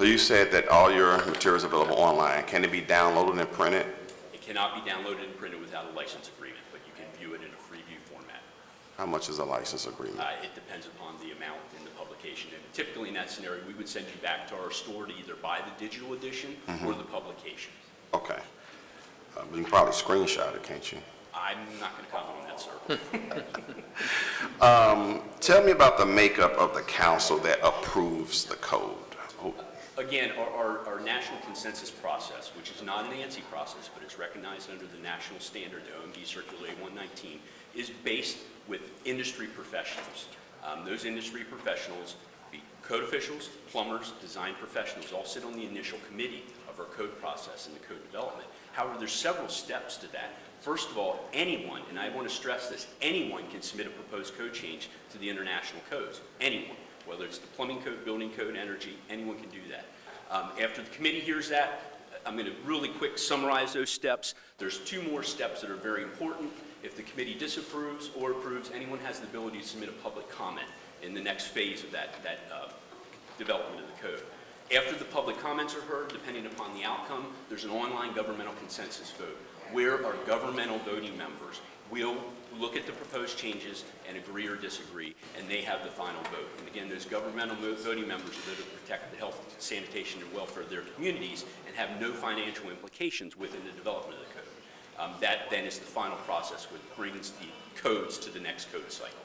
you said that all your materials are available online. Can it be downloaded and printed?
It cannot be downloaded and printed without a license agreement, but you can view it in a free view format.
How much is a license agreement?
It depends upon the amount in the publication. And typically in that scenario, we would send you back to our store to either buy the digital edition or the publication.
Okay. But you can probably screenshot it, can't you?
I'm not going to comment on that, sir.
Tell me about the makeup of the council that approves the code.
Again, our national consensus process, which is not an ANSI process, but it's recognized under the national standard, OMB Circular 119, is based with industry professionals. Those industry professionals, Code officials, plumbers, design professionals all sit on the initial committee of our code process and the code development. However, there's several steps to that. First of all, anyone, and I want to stress this, anyone can submit a proposed code change to the international codes. Anyone, whether it's the plumbing code, building code, energy, anyone can do that. After the committee hears that, I'm going to really quick summarize those steps. There's 2 more steps that are very important. If the committee disapproves or approves, anyone has the ability to submit a public comment in the next phase of that development of the code. After the public comments are heard, depending upon the outcome, there's an online governmental consensus vote where our governmental voting members will look at the proposed changes and agree or disagree, and they have the final vote. And again, those governmental voting members are there to protect the health, sanitation, and welfare of their communities and have no financial implications within the development of the code. That then is the final process, which brings the codes to the next code cycle.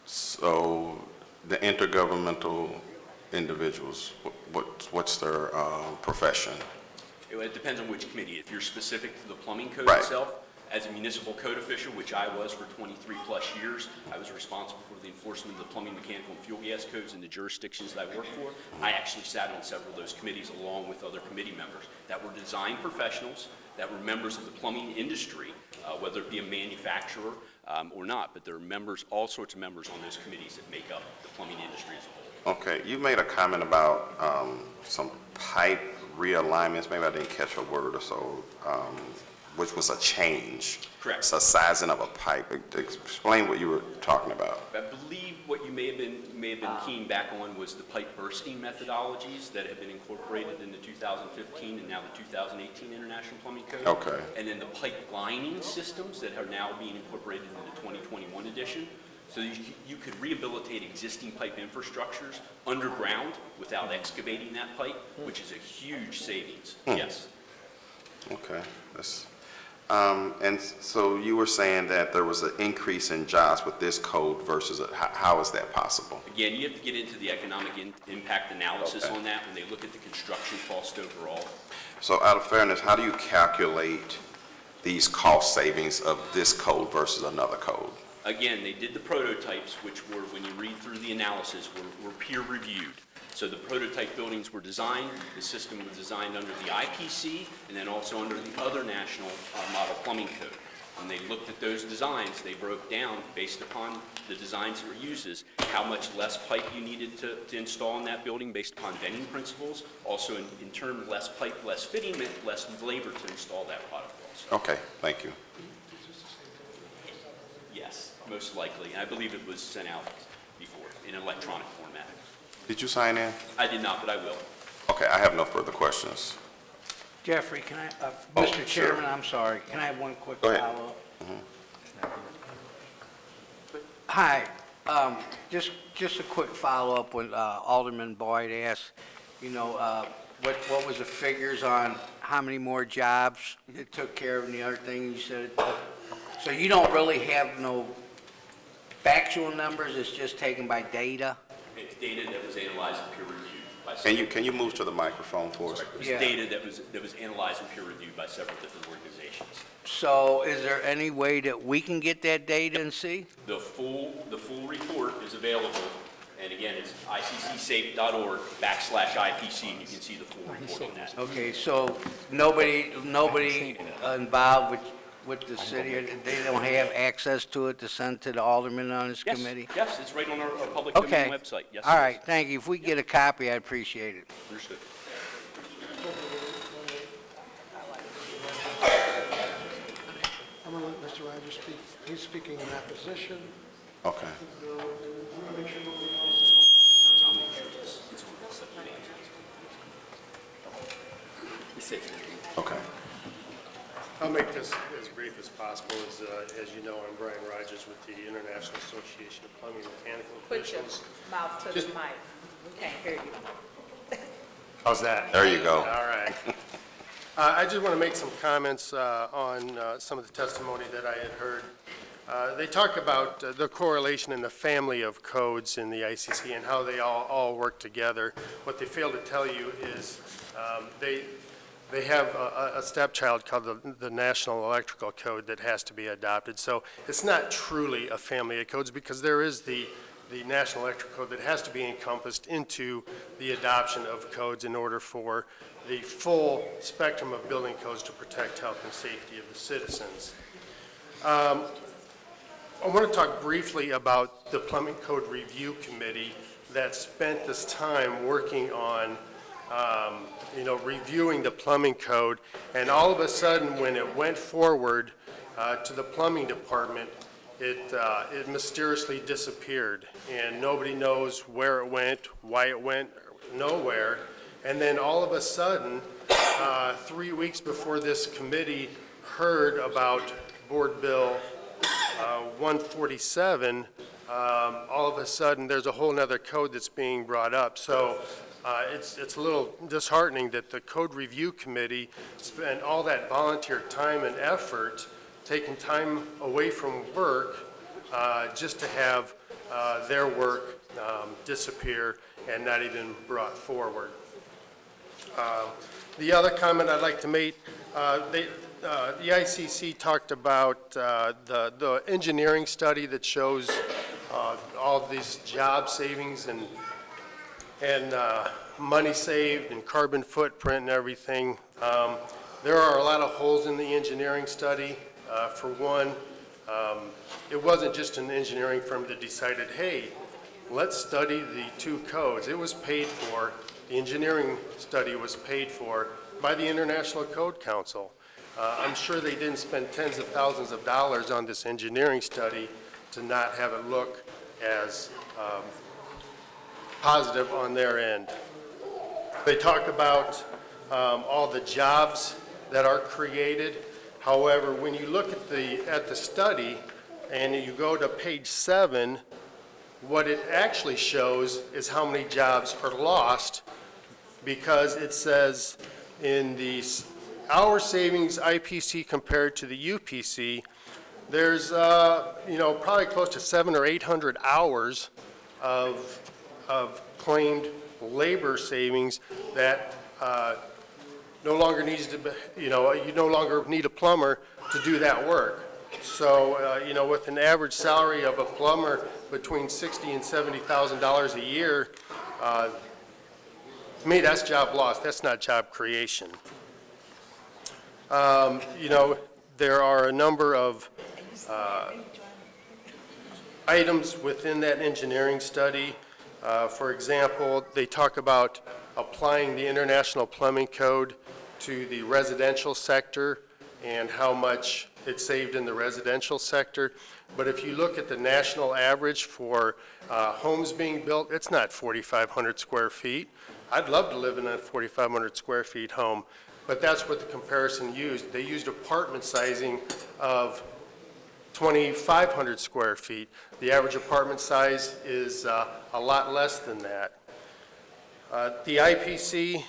So the intergovernmental individuals, what's their profession?
It depends on which committee. If you're specific to the plumbing code
Right.
itself, as a municipal code official, which I was for 23-plus years, I was responsible for the enforcement of the plumbing, mechanical, and fuel gas codes in the jurisdictions that I worked for. I actually sat on several of those committees along with other committee members that were design professionals, that were members of the plumbing industry, whether it be a manufacturer or not, but there are members, all sorts of members on those committees that make up the plumbing industry as a whole.
Okay, you made a comment about some pipe realignments, maybe I didn't catch a word or so, which was a change.
Correct.
It's a sizing of a pipe. Explain what you were talking about.
I believe what you may have been keen back on was the pipe bursting methodologies that have been incorporated in the 2015 and now the 2018 International Plumbing Code.
Okay.
And then the pipe lining systems that are now being incorporated in the 2021 edition. So you could rehabilitate existing pipe infrastructures underground without excavating that pipe, which is a huge savings. Yes.
Okay. And so you were saying that there was an increase in jobs with this code versus, how is that possible?
Again, you have to get into the economic impact analysis on that when they look at the construction cost overall.
So out of fairness, how do you calculate these cost savings of this code versus another code?
Again, they did the prototypes, which were, when you read through the analysis, were peer reviewed. So the prototype buildings were designed, the system was designed under the IPC, and then also under the other national model plumbing code. When they looked at those designs, they broke down, based upon the designs that were used, how much less pipe you needed to install in that building based upon venting principles. Also, in turn, less pipe, less fitting meant less labor to install that product also.
Okay, thank you.
Yes, most likely. And I believe it was sent out before in electronic format.
Did you sign in?
I did not, but I will.
Okay, I have no further questions.
Jeffrey, can I,
Oh,
Mr.
sure.
Chairman, I'm sorry, can I have one quick
Go ahead.
follow-up? Hi, just a quick follow-up when Alderman Boyd asked, what was the figures on how many more jobs it took care of and the other thing you said? So you don't really have no factual numbers, it's just taken by data?
It's data that was analyzed and peer reviewed by several.
Can you move to the microphone for us?
It was
Yeah.
data that was analyzed and peer reviewed by several different organizations.
So is there any way that we can get that data and see?
The full report is available, and again, it's iccsafe.org/IPC, and you can see the full report on that.
Okay, so nobody involved with the city, they don't have access to it to send to the alderman on this
Yes,
committee?
yes, it's right on our public
Okay.
domain website. Yes,
All
it is.
right, thank you. If we get a copy, I'd appreciate it.
Understood.
I'm going to let Mr. Rogers speak. He's speaking in opposition.
Okay.
Make sure nobody else.
Okay.
I'll make this as brief as possible. As you know, I'm Brian Rogers with the International Association of Plumbing and Mechanical
Put your
Officials.
mouth to the
Just-
mic. We can't hear you.
How's that?
There you go.
All right. I just want to make some comments on some of the testimony that I had heard. They talk about the correlation in the family of codes in the ICC and how they all work together. What they fail to tell you is they have a stepchild called the National Electrical Code that has to be adopted. So it's not truly a family of codes because there is the the National Electrical Code that has to be encompassed into the adoption of codes in order for the full spectrum of building codes to protect health and safety of the citizens. I want to talk briefly about the Plumbing Code Review Committee that spent this time working on, reviewing the plumbing code, and all of a sudden, when it went forward to the plumbing department, it mysteriously disappeared, and nobody knows where it went, why it went nowhere. And then all of a sudden, 3 weeks before this committee heard about Board Bill 147, all of a sudden, there's a whole nother code that's being brought up. So it's a little disheartening that the Code Review Committee spent all that volunteer time and effort, taking time away from work, just to have their work disappear and not even brought forward. The other comment I'd like to make, the ICC talked about the engineering study that shows all these job savings and money saved and carbon footprint and everything. There are a lot of holes in the engineering study. For one, it wasn't just an engineering firm that decided, hey, let's study the two codes. It was paid for, the engineering study was paid for by the International Code Council. I'm sure they didn't spend tens of thousands of dollars on this engineering study to not have it look as positive on their end. They talk about all the jobs that are created. However, when you look at the study and you go to page 7, what it actually shows is how many jobs are lost, because it says in the hour savings IPC compared to the UPC, there's probably close to 700 or 800 hours of claimed labor savings that no longer needs to be, you no longer need a plumber to do that work. So, with an average salary of a plumber between $60,000 and $70,000 a year, to me, that's job loss. That's not job creation. There are a number of items within that engineering study. For example, they talk about applying the International Plumbing Code to the residential sector and how much it saved in the residential sector. But if you look at the national average for homes being built, it's not 4,500 square feet. I'd love to live in a 4,500 square feet home, but that's what the comparison used. They used apartment sizing of 2,500 square feet. The average apartment size is a lot less than that. The IPC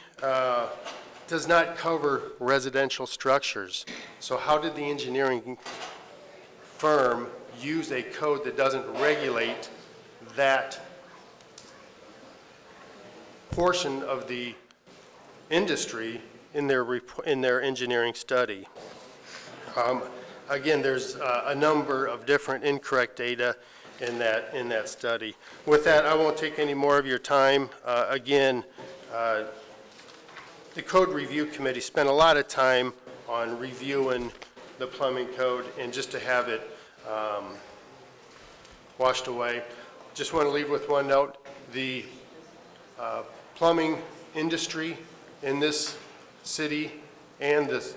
does not cover residential structures. So how did the engineering firm use a code that doesn't regulate that portion of the industry in their engineering study? Again, there's a number of different incorrect data in that study. With that, I won't take any more of your time. Again, the Code Review Committee spent a lot of time on reviewing the plumbing code, and just to have it washed away. Just want to leave with one note. The plumbing industry in this city and this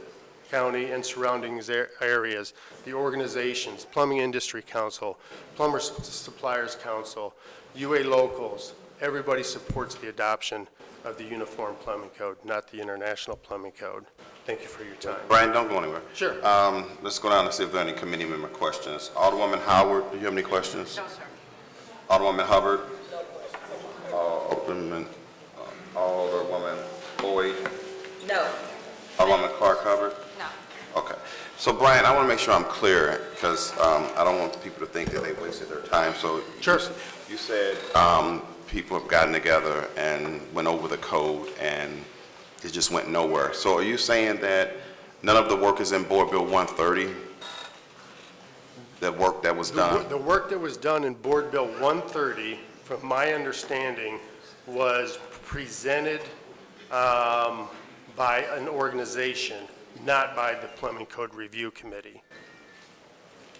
county and surrounding areas, the organizations, Plumbing Industry Council, Plumber Suppliers Council, UA Locals, everybody supports the adoption of the Uniform Plumbing Code, not the International Plumbing Code. Thank you for your time.
Brian, don't go anywhere.
Sure.
Let's go down and see if there are any committee member questions. Alderwoman Howard, do you have any questions?
No, sir.
Alderwoman Hubbard? Alderman, Alderwoman Boyd?
No.
Alderwoman Clark Hubbard?
No.
Okay. So Brian, I want to make sure I'm clear, because I don't want people to think that they wasted their time. So
Sure.
You said people have gotten together and went over the code and it just went nowhere. So are you saying that none of the work is in Board Bill 130? the work that was done?
The work that was done in Board Bill 130, from my understanding, was presented by an organization, not by the Plumbing Code Review Committee.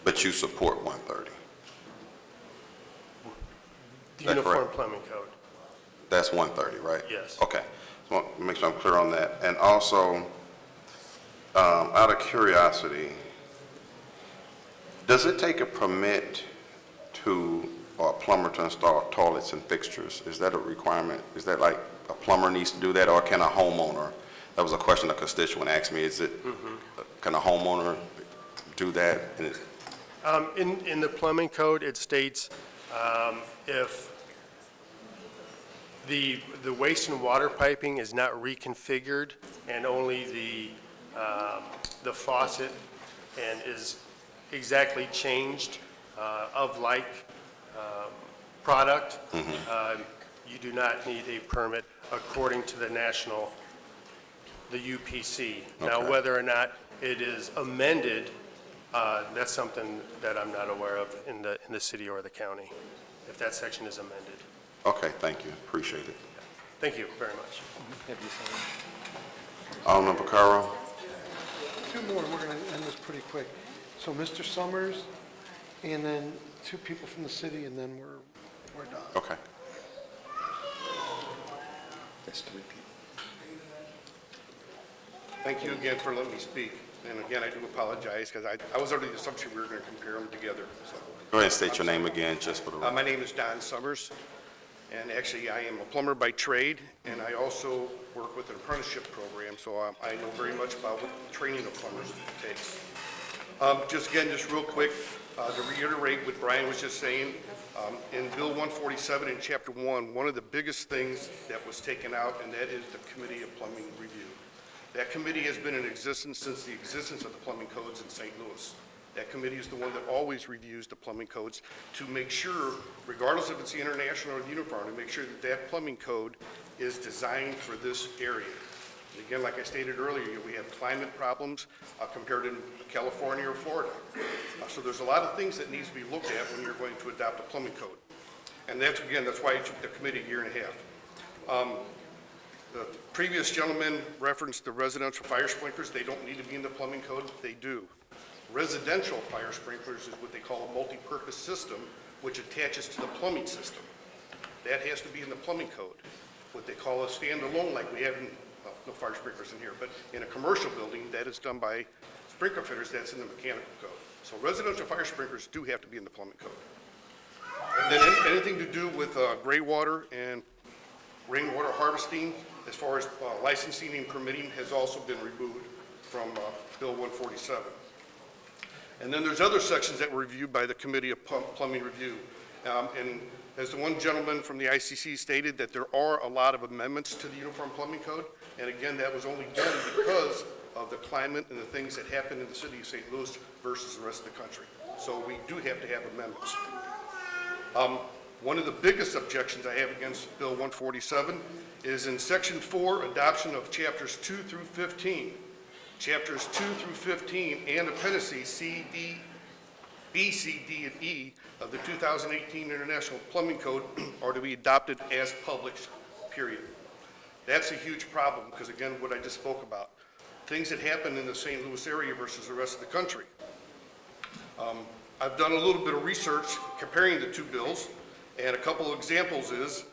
But you support 130?
The
That's
Uniform
correct.
Plumbing Code.
That's 130, right?
Yes.
Okay. So I want to make sure I'm clear on that. And also, out of curiosity, does it take a permit or a plumber to install toilets and fixtures? Is that a requirement? Is that like a plumber needs to do that, or can a homeowner? That was a question a constituent asked me. Can a homeowner do that?
In the plumbing code, it states if the waste and water piping is not reconfigured and only the faucet and is exactly changed of like product, you do not need a permit according to the UPC. Now,
Okay.
whether or not it is amended, that's something that I'm not aware of in the city or the county, if that section is amended.
Okay, thank you. Appreciate it.
Thank you very much.
Alderman Vaccaro?
Two more, we're going to end this pretty quick. So Mr. Summers, and then two people from the city, and then we're done.
Okay.
Thank you again for letting me speak. And again, I do apologize because I was under the assumption we were going to compare them together. So,
Go ahead and state your name again, just for the record.
my name is Don Summers, and actually I am a plumber by trade, and I also work with an apprenticeship program, so I know very much about what the training of plumbers takes. Just real quick, to reiterate what Brian was just saying, in Bill 147 in Chapter 1, one of the biggest things that was taken out, and that is the Committee of Plumbing Review. That committee has been in existence since the existence of the plumbing codes in St. Louis. That committee is the one that always reviews the plumbing codes to make sure, regardless if it's the international or the uniform, to make sure that that plumbing code is designed for this area. And again, like I stated earlier, we have climate problems compared to California or Florida. So there's a lot of things that needs to be looked at when you're going to adopt a plumbing code. And that's why it took the committee a year and a half. The previous gentleman referenced the residential fire sprinklers. They don't need to be in the plumbing code. They do. Residential fire sprinklers is what they call a multi-purpose system, which attaches to the plumbing system. That has to be in the plumbing code. What they call a standalone, like we have in, no fire sprinklers in here, but in a commercial building, that is done by sprinkler fitters, that's in the mechanical code. So residential fire sprinklers do have to be in the plumbing code. And then anything to do with gray water and rainwater harvesting, as far as licensing and permitting, has also been removed from Bill 147. And then there's other sections that were reviewed by the Committee of Plumbing Review. And as the one gentleman from the ICC stated, that there are a lot of amendments to the Uniform Plumbing Code. And again, that was only done because of the climate and the things that happened in the city of St. Louis versus the rest of the country. So we do have to have amendments. One of the biggest objections I have against Bill 147 is in Section 4, adoption of Chapters 2 through 15. Chapters 2 through 15 and Appendices C, D, B, C, D, and E of the 2018 International Plumbing Code are to be adopted as published, period. That's a huge problem because, again, what I just spoke about, things that happen in the St. Louis area versus the rest of the country. I've done a little bit of research comparing the two bills, and a couple of examples is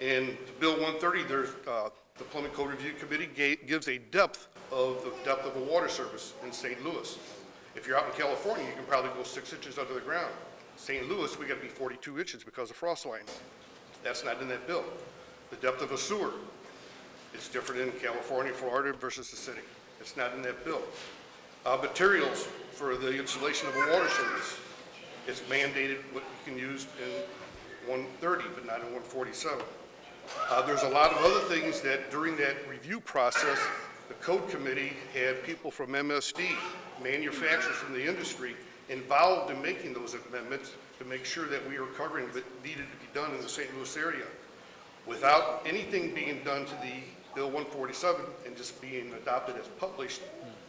in Bill 130, there's the Plumbing Code Review Committee gives a depth of a water service in St. Louis. If you're out in California, you can probably go 6 inches under the ground. St. Louis, we got to be 42 inches because of frost line. That's not in that bill. The depth of a sewer, it's different in California, Florida versus the city. It's not in that bill. Materials for the installation of a water service, it's mandated what you can use in 130, but not in 147. There's a lot of other things that during that review process, the Code Committee had people from MSD, manufacturers from the industry, involved in making those amendments to make sure that we are covering what needed to be done in the St. Louis area. Without anything being done to the Bill 147 and just being adopted as published,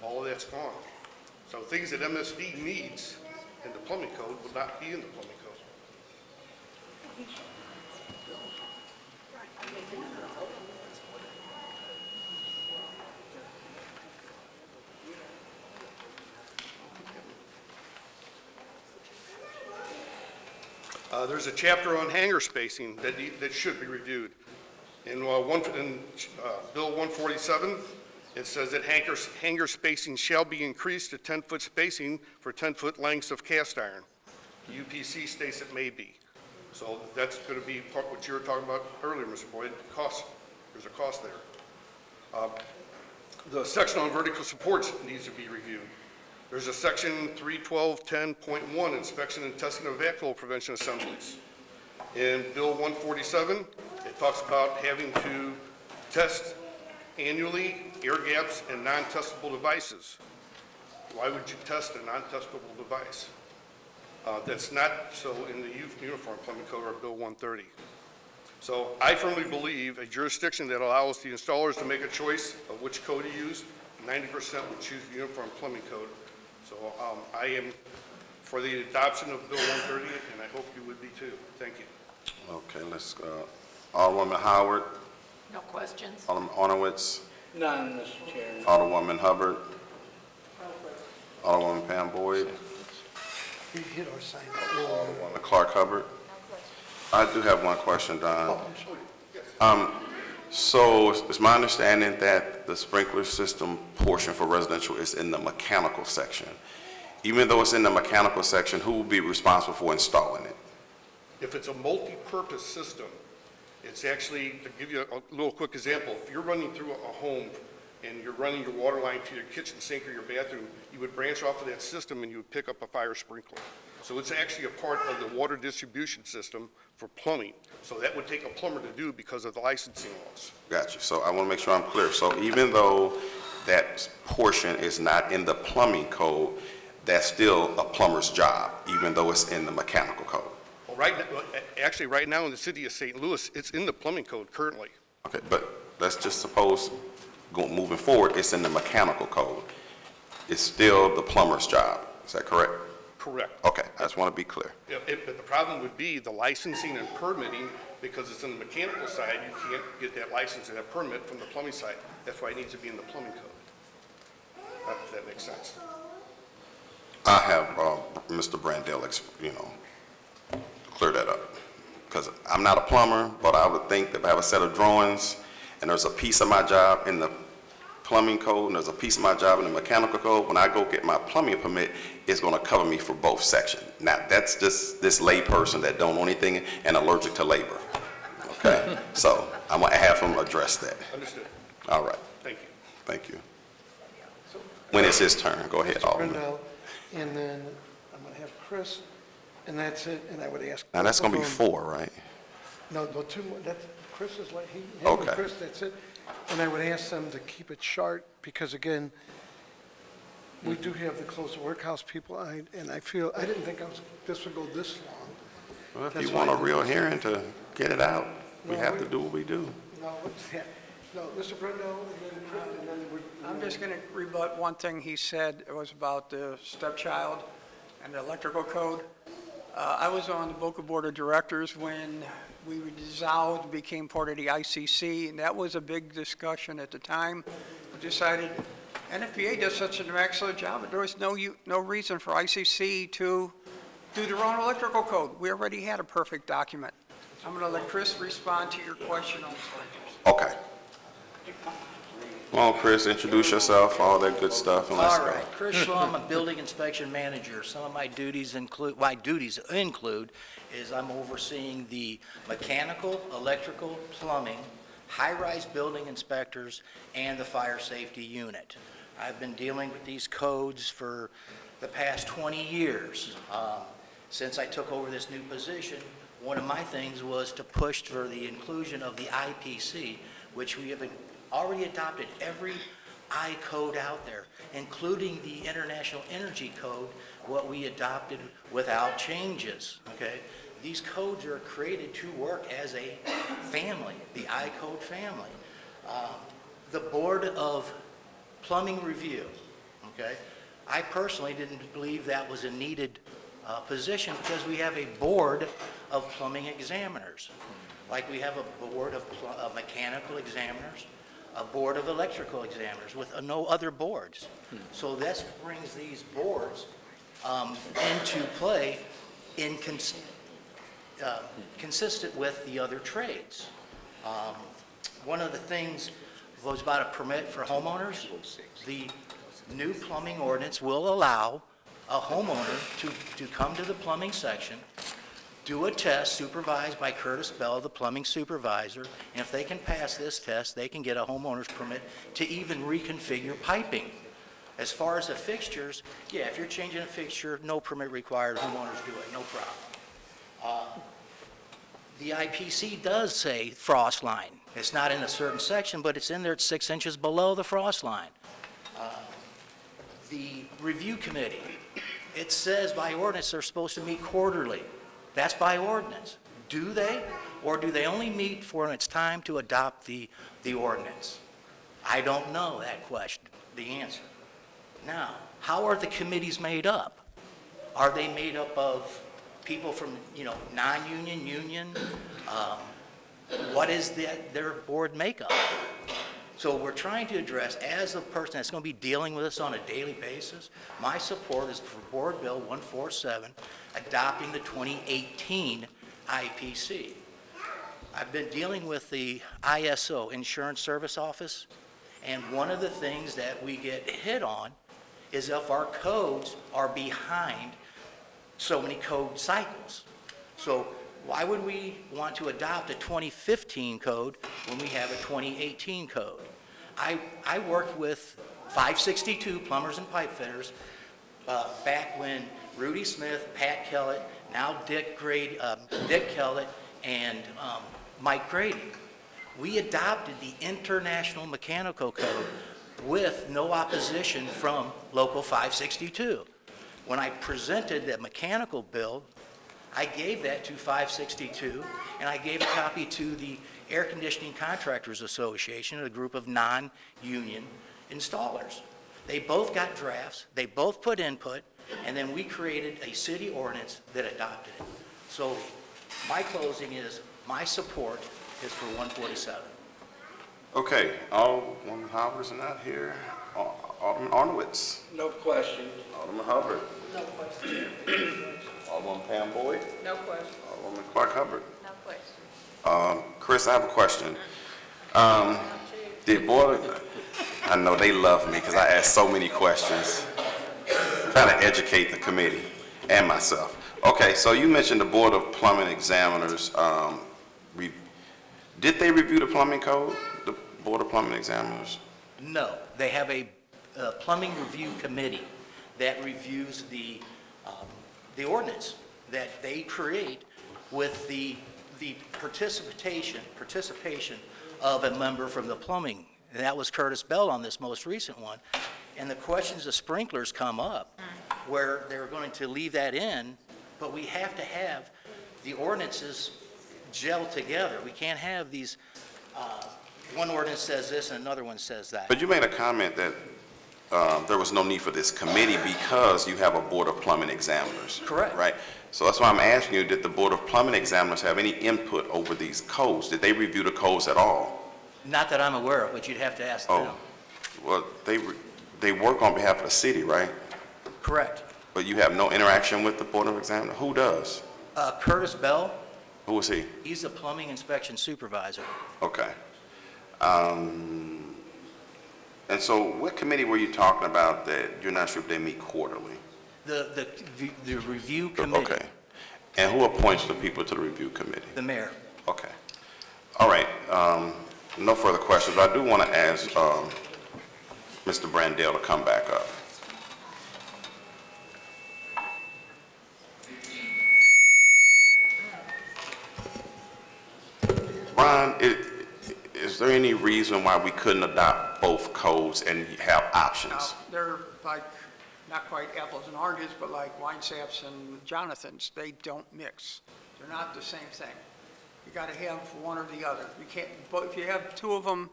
all of that's gone. So things that MSD needs in the plumbing code would not be in the plumbing code. There's a chapter on hangar spacing that should be reviewed. In Bill 147, it says that hangar spacing shall be increased to 10-foot spacing for 10-foot lengths of cast iron. The UPC states it may be. So that's going to be part what you were talking about earlier, Mr. Boyd, cost. There's a cost there. The section on vertical supports needs to be reviewed. There's a section 31210.1, inspection and testing of backflow prevention assemblies. In Bill 147, it talks about having to test annually air gaps and non-testable devices. Why would you test a non-testable device? That's not so in the Uniform Plumbing Code or Bill 130. So I firmly believe a jurisdiction that allows the installers to make a choice of which code to use, 90% would choose the Uniform Plumbing Code. So I am for the adoption of Bill 130, and I hope you would be too. Thank you.
Okay, let's go. Alderwoman Howard,
No questions?
Alderman Arnowitz,
None, Mr. Chairman.
Alderwoman Hubbard, Alderwoman Pam Boyd,
We hit our sign.
Alderwoman Clark Hubbard. I do have one question, Don.
Oh, I'm sorry.
So it's my understanding that the sprinkler system portion for residential is in the mechanical section. Even though it's in the mechanical section, who will be responsible for installing it?
If it's a multi-purpose system, it's actually, to give you a little quick example, if you're running through a home and you're running your water line to your kitchen sink or your bathroom, you would branch off of that system and you would pick up a fire sprinkler. So it's actually a part of the water distribution system for plumbing. So that would take a plumber to do because of the licensing laws.
Gotcha. So I want to make sure I'm clear. So even though that portion is not in the plumbing code, that's still a plumber's job, even though it's in the mechanical code?
Well, actually, right now in the city of St. Louis, it's in the plumbing code currently.
Okay, but let's just suppose, moving forward, it's in the mechanical code. It's still the plumber's job. Is that correct?
Correct.
Okay, I just want to be clear.
Yeah, but the problem would be the licensing and permitting, because it's in the mechanical side, you can't get that license and that permit from the plumbing side. That's why it needs to be in the plumbing code. If that makes sense.
I have Mr. Brandell, clear that up. Because I'm not a plumber, but I would think that if I have a set of drawings and there's a piece of my job in the plumbing code and there's a piece of my job in the mechanical code, when I go get my plumbing permit, it's going to cover me for both sections. Now, that's just this lay person that don't know anything and allergic to labor. Okay? So I'm going to have him address that.
Understood.
All right.
Thank you.
Thank you. When it's his turn, go ahead, Alderman.
Brendel, and then I'm going to have Chris, and that's it, and I would ask.
Now, that's going to be
both of them-
4, right?
No, two more, that's, Chris is like, him and
Okay.
Chris, that's it. And I would ask them to keep it short, because again, we do have the close workhouse people, and I feel, I didn't think this would go this long.
Well, if
That's
you want a
why-
real hearing to get it out, we
No,
have to
we-
do what we do.
No, no, Mr. Brendel, and then Chris, and then we're.
I'm just going to rebut one thing he said. It was about the stepchild and the electrical code. I was on the Boca Board of Directors when we were dissolved, became part of the ICC, and that was a big discussion at the time. We decided NFPA does such an excellent job, there was no reason for ICC to do their own electrical code. We already had a perfect document. I'm going to let Chris respond to your question on sprinklers.
Okay. Come on, Chris, introduce yourself, all that good stuff, and let's
All
go.
right, Chris Shaw, I'm a building inspection manager. Some of my duties include is I'm overseeing the mechanical, electrical, plumbing, high-rise building inspectors, and the fire safety unit. I've been dealing with these codes for the past 20 years. Since I took over this new position, one of my things was to push for the inclusion of the IPC, which we have already adopted every I code out there, including the International Energy Code, what we adopted without changes, okay? These codes are created to work as a family, the I code family. The Board of Plumbing Review, okay? I personally didn't believe that was a needed position because we have a board of plumbing examiners. Like we have a board of mechanical examiners, a board of electrical examiners with no other boards. So this brings these boards into play consistent with the other trades. One of the things was about a permit for homeowners. The new plumbing ordinance will allow a homeowner to come to the plumbing section, do a test supervised by Curtis Bell, the plumbing supervisor, and if they can pass this test, they can get a homeowner's permit to even reconfigure piping. As far as the fixtures, yeah, if you're changing a fixture, no permit required, homeowners do it, no problem. The IPC does say frost line. It's not in a certain section, but it's in there, it's 6 inches below the frost line. The review committee, it says by ordinance they're supposed to meet quarterly. That's by ordinance. Do they? Or do they only meet when it's time to adopt the ordinance? I don't know that question, the answer. Now, how are the committees made up? Are they made up of people from, non-union, union? What is their board makeup? So we're trying to address, as a person that's going to be dealing with this on a daily basis, my support is for Board Bill 147, adopting the 2018 IPC. I've been dealing with the ISO, Insurance Service Office, and one of the things that we get hit on is if our codes are behind so many code cycles. So why would we want to adopt a 2015 code when we have a 2018 code? I worked with 562 plumbers and pipe fitters back when Rudy Smith, Pat Kellett, now Dick Kellett, and Mike Grady. We adopted the International Mechanical Code with no opposition from Local 562. When I presented the mechanical bill, I gave that to 562, and I gave a copy to the Air Conditioning Contractors Association, a group of non-union installers. They both got drafts, they both put input, and then we created a city ordinance that adopted it. So my closing is, my support is for 147.
Okay, Alderman Howard is not here. Alderman Arnowitz.
No question.
Alderman Hubbard.
No question.
Alderman Pam Boyd.
No question.
Alderman Clark Hubbard.
No question.
Chris, I have a question. The board, I know they love me because I ask so many questions. Trying to educate the committee and myself. Okay, so you mentioned the Board of Plumbing Examiners. Did they review the plumbing code, the Board of Plumbing Examiners?
No, they have a plumbing review committee that reviews the ordinance that they create with the participation of a member from the plumbing. And that was Curtis Bell on this most recent one. And the questions of sprinklers come up where they're going to leave that in, but we have to have the ordinances gel together. We can't have these, one ordinance says this and another one says that.
But you made a comment that there was no need for this committee because you have a Board of Plumbing Examiners.
Correct.
Right? So that's why I'm asking you, did the Board of Plumbing Examiners have any input over these codes? Did they review the codes at all?
Not that I'm aware of, but you'd have to ask them.
Oh, well, they work on behalf of the city, right?
Correct.
But you have no interaction with the Board of Examiners? Who does?
Curtis Bell,
Who is he?
he's the plumbing inspection supervisor.
Okay. And so what committee were you talking about that you're not sure if they meet quarterly?
The review committee.
Okay. And who appoints the people to the review committee?
The mayor.
Okay. All right. No further questions. I do want to ask Mr. Brandell to come back up. Ron, is there any reason why we couldn't adopt both codes and have options?
They're like, not quite apples and oranges, but like Winesaps and Jonathan's, they don't mix. They're not the same thing. You got to have one or the other. You can't, but if you have two of them,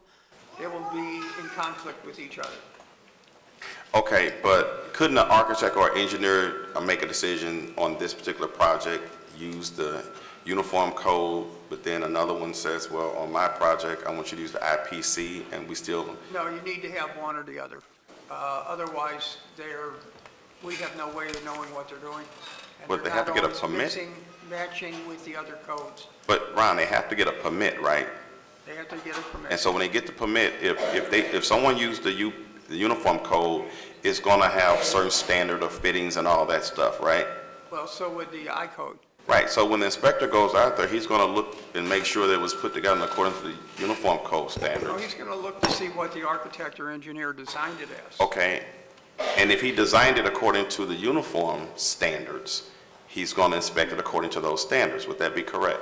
they will be in conflict with each other.
Okay, but couldn't an architect or engineer make a decision on this particular project, use the uniform code, but then another one says, well, on my project, I want you to use the IPC, and we still,
No, you need to have one or the other. Otherwise, we have no way of knowing what they're doing. And
But
they're
they have
not
to get a
always
permit?
matching with the other codes.
but Ron, they have to get a permit, right?
They have to get a permit.
And so when they get the permit, if someone used the uniform code, it's gonna have certain standard of fittings and all that stuff, right?
Well, so would the I code.
Right, so when the inspector goes out there, he's gonna look and make sure that it was put together in accordance to the uniform code
No,
standards.
he's going to look to see what the architect or engineer designed it as.
Okay, and if he designed it according to the uniform standards, he's gonna inspect it according to those standards, would that be correct?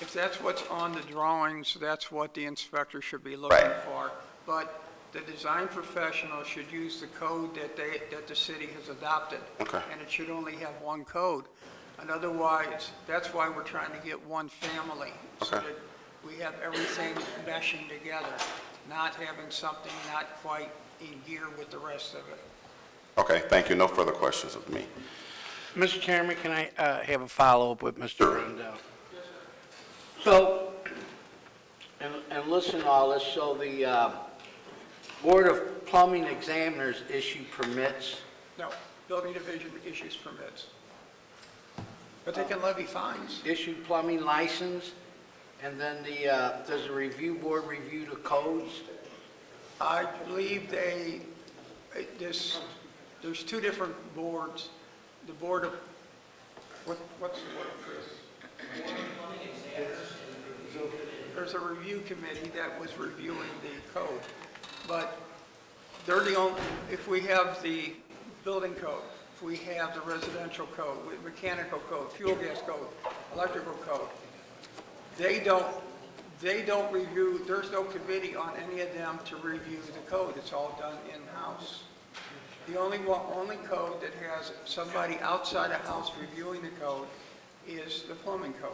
If that's what's on the drawings, that's what the inspector should be looking
Right.
for. But the design professional should use the code that the city has adopted.
Okay.
And it should only have one code. And otherwise, that's why we're trying to get one family. So
Okay.
that we have everything meshing together, not having something not quite in gear with the rest of it.
Okay, thank you, no further questions of me.
Mr. Chairman, can I have a follow-up with Mr. Rendell? So, and listen to all this, so the Board of Plumbing Examiners issue permits.
No, building division issues permits. But they can levy fines.
Issued plumbing license, and then does the review board review the codes?
I believe there's two different boards. The board of, what's the word, Chris? There's a review committee that was reviewing the code. But they're the only, if we have the building code, if we have the residential code, mechanical code, fuel gas code, electrical code, they don't review, there's no committee on any of them to review the code. It's all done in-house. The only code that has somebody outside a house reviewing the code is the plumbing code.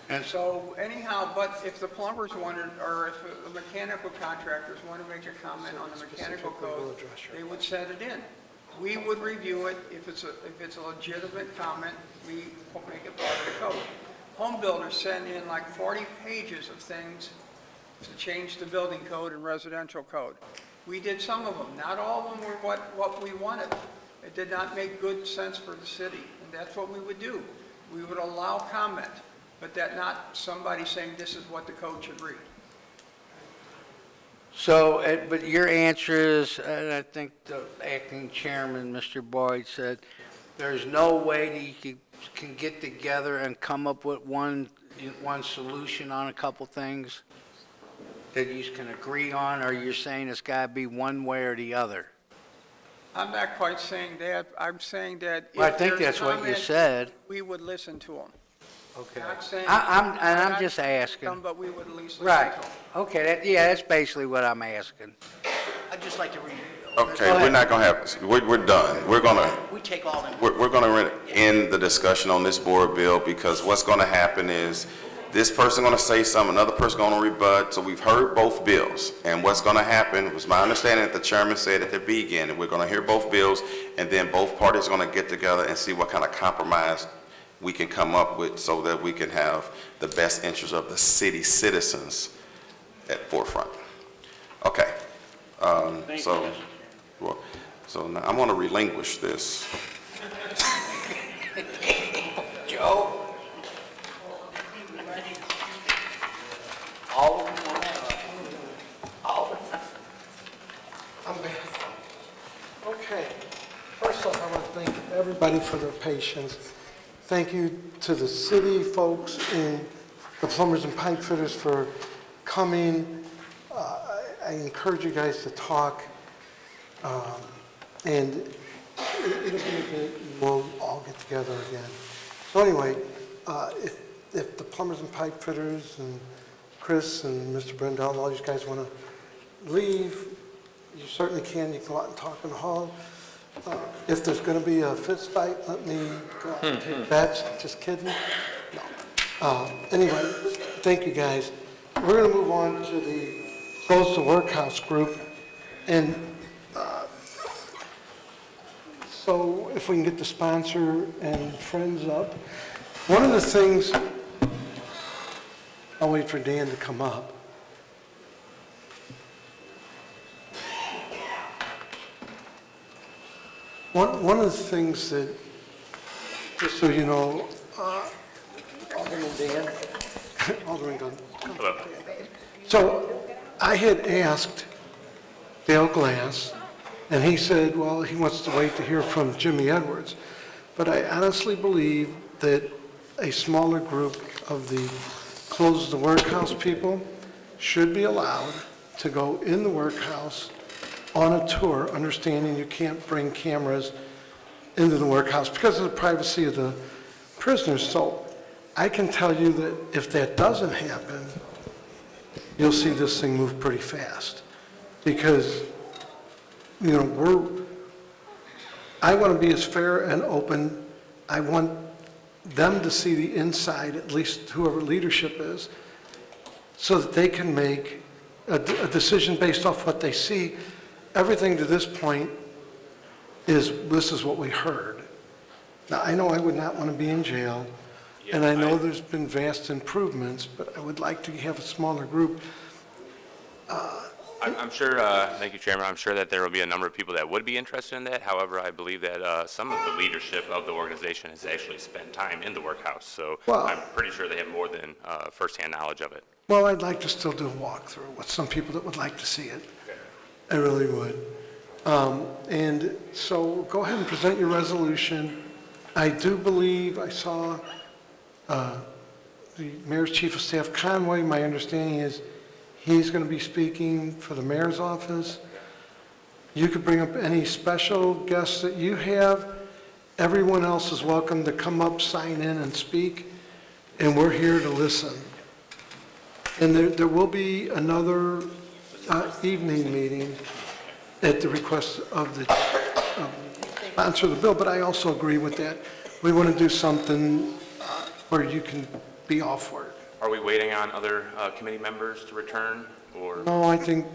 And so anyhow, but if the plumbers wanted, or if the mechanical contractors want to make a comment on the mechanical code, they would send it in. We would review it. If it's a legitimate comment, we make it part of the code. Home builders send in like 40 pages of things to change the building code and residential code. We did some of them. Not all of them were what we wanted. It did not make good sense for the city, and that's what we would do. We would allow comment, but that not somebody saying this is what the code should read.
So, but your answer is, and I think the acting chairman, Mr. Boyd, said, there's no way that you can get together and come up with one solution on a couple things that you can agree on, or you're saying it's got to be one way or the other?
I'm not quite saying that. I'm saying that
Well, I
if
think
there's
that's what you
comment,
said.
we would listen to them.
Okay.
Not saying.
I'm just asking.
But we would at least listen
Right.
to them.
Okay, that's basically what I'm asking.
I'd just like to read.
Okay, we're not gonna have, we're done. We're gonna,
We take all them.
we're gonna end the discussion on this board bill, because what's gonna happen is this person gonna say something, another person gonna rebut, so we've heard both bills. And what's gonna happen, was my understanding that the chairman said at the beginning, we're gonna hear both bills, and then both parties are gonna get together and see what kind of compromise we can come up with so that we can have the best interest of the city citizens at forefront. Okay. So now I'm gonna relinquish this.
Joe? All of them?
I'm back. Okay. First off, I want to thank everybody for their patience. Thank you to the city folks and the plumbers and pipe fitters for coming. I encourage you guys to talk. And it'll be a bit, we'll all get together again. So anyway, if the plumbers and pipe fitters and Chris and Mr. Brendel, all you guys want to leave, you certainly can. You can go out and talk in the hall. If there's going to be a fist fight, let me go out and take bets. Just kidding. No. Anyway, thank you guys. We're going to move on to the Goes to Workhouse group. And So if we can get the sponsor and friends up. One of the things, I'll wait for Dan to come up. One of the things that, just so you know, Alderman Dan, Alderman Gunn. So I had asked Dale Glass, and he said, well, he wants to wait to hear from Jimmy Edwards. But I honestly believe that a smaller group of the close the workhouse people should be allowed to go in the workhouse on a tour, understanding you can't bring cameras into the workhouse because of the privacy of the prisoners. So I can tell you that if that doesn't happen, you'll see this thing move pretty fast. Because, you know, I want to be as fair and open. I want them to see the inside, at least whoever leadership is, so that they can make a decision based off what they see. Everything to this point is, this is what we heard. Now, I know I would not want to be in jail, and I know there's been vast improvements, but I would like to have a smaller group.
I'm sure, thank you, Chairman, I'm sure that there will be a number of people that would be interested in that. However, I believe that some of the leadership of the organization has actually spent time in the workhouse, so I'm pretty sure they have more than firsthand knowledge of it.
Well, I'd like to still do a walkthrough with some people that would like to see it. I really would. And so go ahead and present your resolution. I do believe I saw the Mayor's Chief of Staff Conway. My understanding is he's going to be speaking for the mayor's office. You could bring up any special guests that you have. Everyone else is welcome to come up, sign in, and speak, and we're here to listen. And there will be another evening meeting at the request of the sponsor of the bill, but I also agree with that. We want to do something where you can be off work.
Are we waiting on other committee members to return, or?
No, I think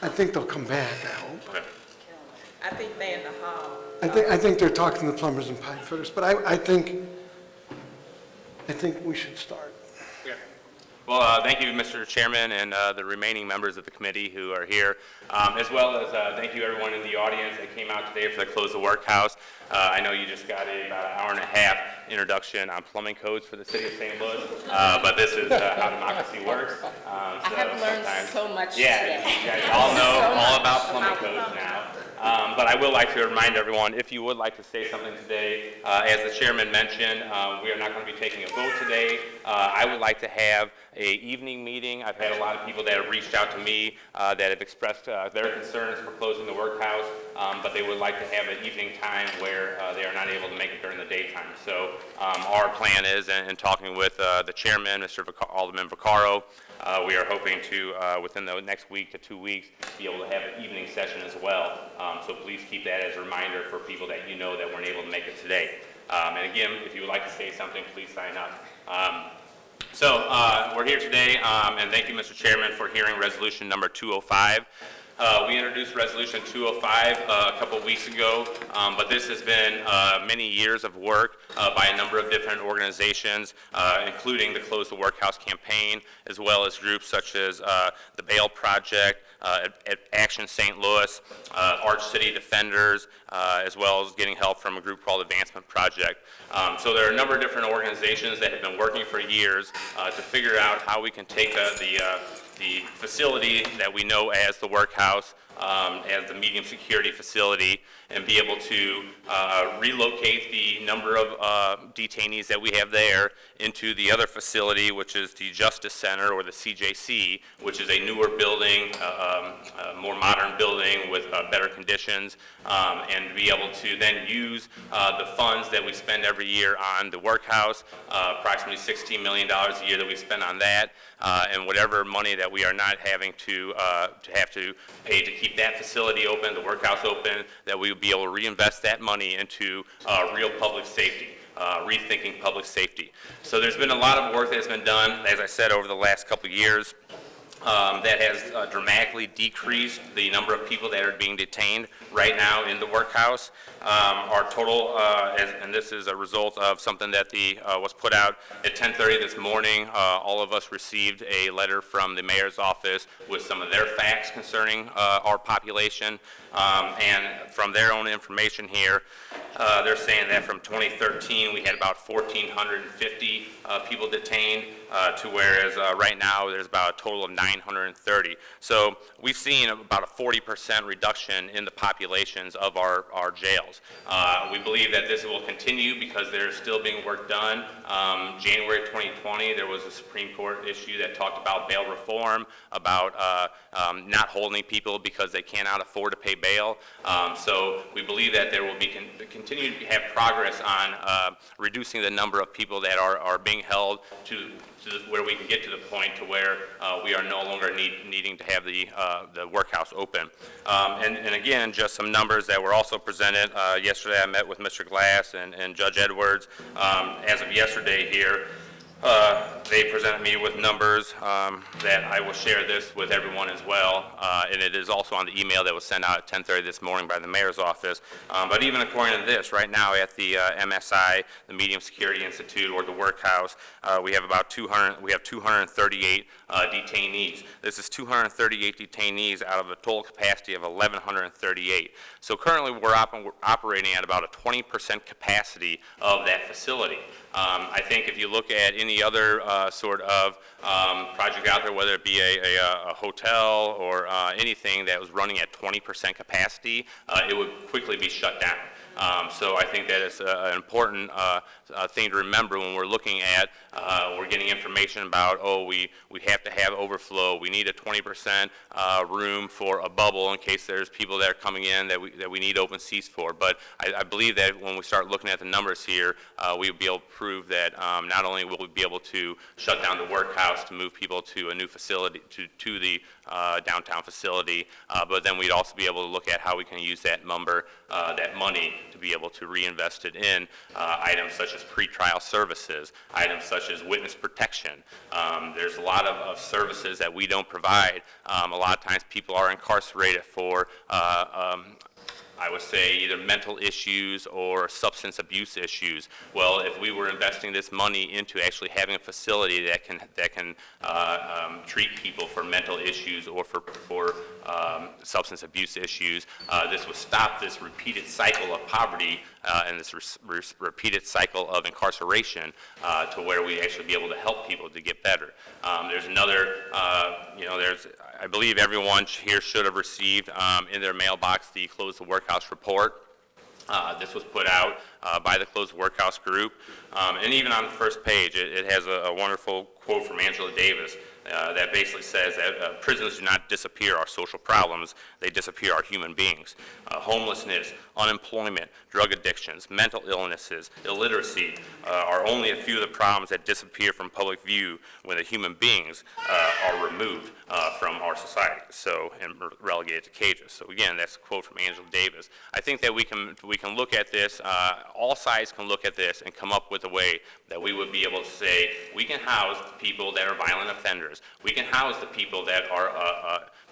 they'll come back, I hope.
Okay.
I think they're in the hall.
I think they're talking to plumbers and pipe fitters, but I think we should start.
Well, thank you, Mr. Chairman, and the remaining members of the committee who are here, as well as thank you everyone in the audience that came out today for the Close the Workhouse. I know you just got about an hour and a half introduction on plumbing codes for the city of St. Louis, but this is how democracy works.
I have learned so much
today. Yeah, you guys all know all about plumbing codes now. But I will like to remind everyone, if you would like to say something today, as the chairman mentioned, we are not going to be taking a vote today. I would like to have an evening meeting. I've had a lot of people that have reached out to me that have expressed their concerns for closing the workhouse, but they would like to have an evening time where they are not able to make it during the daytime. So our plan is, and talking with the chairman, Mr. Alderman Vaccaro, we are hoping to, within the next week to 2 weeks, be able to have an evening session as well. So please keep that as a reminder for people that you know that weren't able to make it today. And again, if you would like to say something, please sign up. So we're here today, and thank you, Mr. Chairman, for hearing resolution number 205. We introduced Resolution 205 a couple weeks ago, but this has been many years of work by a number of different organizations, including the Close the Workhouse campaign, as well as groups such as the Bail Project, Action St. Louis, Arch City Defenders, as well as getting help from a group called Advancement Project. So there are a number of different organizations that have been working for years to figure out how we can take the facility that we know as the workhouse, as the medium security facility, and be able to relocate the number of detainees that we have there into the other facility, which is the Justice Center, or the CJC, which is a newer building, a more modern building with better conditions, and be able to then use the funds that we spend every year on the workhouse, approximately $16 million a year that we spend on that, and whatever money that we are not having to have to pay to keep that facility open, the workhouse open, that we will be able to reinvest that money into real public safety, rethinking public safety. So there's been a lot of work that has been done, as I said, over the last couple of years. that has dramatically decreased the number of people that are being detained right now in the workhouse. Our total, and this is a result of something that was put out at 10:30 this morning. All of us received a letter from the mayor's office with some of their facts concerning our population. And from their own information here, they're saying that from 2013, we had about 1,450 people detained, to whereas right now there's about a total of 930. So we've seen about a 40% reduction in the populations of our jails. We believe that this will continue because there's still being work done. January 2020, there was a Supreme Court issue that talked about bail reform, about not holding people because they cannot afford to pay bail. So we believe that there will be continue to have progress on reducing the number of people that are being held to where we can get to the point to where we are no longer needing to have the workhouse open. And again, just some numbers that were also presented. Yesterday I met with Mr. Glass and Judge Edwards. As of yesterday here, they presented me with numbers that I will share this with everyone as well, and it is also on the email that was sent out at 10:30 this morning by the mayor's office. But even according to this, right now at the MSI, the Medium Security Institute, or the workhouse, we have about 238 detainees. This is 238 detainees out of a total capacity of 1,138. So currently we're operating at about a 20% capacity of that facility. I think if you look at any other sort of project out there, whether it be a hotel or anything that was running at 20% capacity, it would quickly be shut down. So I think that is an important thing to remember when we're looking at, we're getting information about, oh, we have to have overflow. We need a 20% room for a bubble in case there's people that are coming in that we need open seats for. But I believe that when we start looking at the numbers here, we will be able to prove that not only will we be able to shut down the workhouse to move people to a new facility, to the downtown facility, but then we'd also be able to look at how we can use that money to be able to reinvest it in items such as pretrial services, items such as witness protection. There's a lot of services that we don't provide. A lot of times people are incarcerated for I would say either mental issues or substance abuse issues. Well, if we were investing this money into actually having a facility that can treat people for mental issues or for substance abuse issues, this would stop this repeated cycle of poverty and this repeated cycle of incarceration to where we actually be able to help people to get better. There's another, I believe everyone here should have received in their mailbox the Close the Workhouse report. This was put out by the Close the Workhouse group. And even on the first page, it has a wonderful quote from Angela Davis that basically says that prisons do not disappear our social problems, they disappear our human beings. Homelessness, unemployment, drug addictions, mental illnesses, illiteracy are only a few of the problems that disappear from public view when the human beings are removed from our society, and relegated to cages. So again, that's a quote from Angela Davis. I think that we can look at this, all sides can look at this and come up with a way that we would be able to say, we can house the people that are violent offenders. We can house the people that are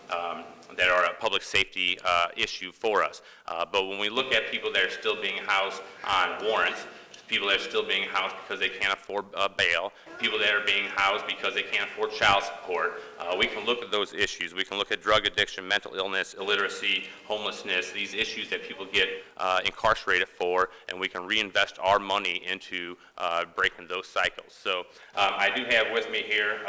a public safety issue for us. But when we look at people that are still being housed on warrants, people that are still being housed because they can't afford bail, people that are being housed because they can't afford child support, we can look at those issues. We can look at drug addiction, mental illness, illiteracy, homelessness, these issues that people get incarcerated for, and we can reinvest our money into breaking those cycles. So I do have with me here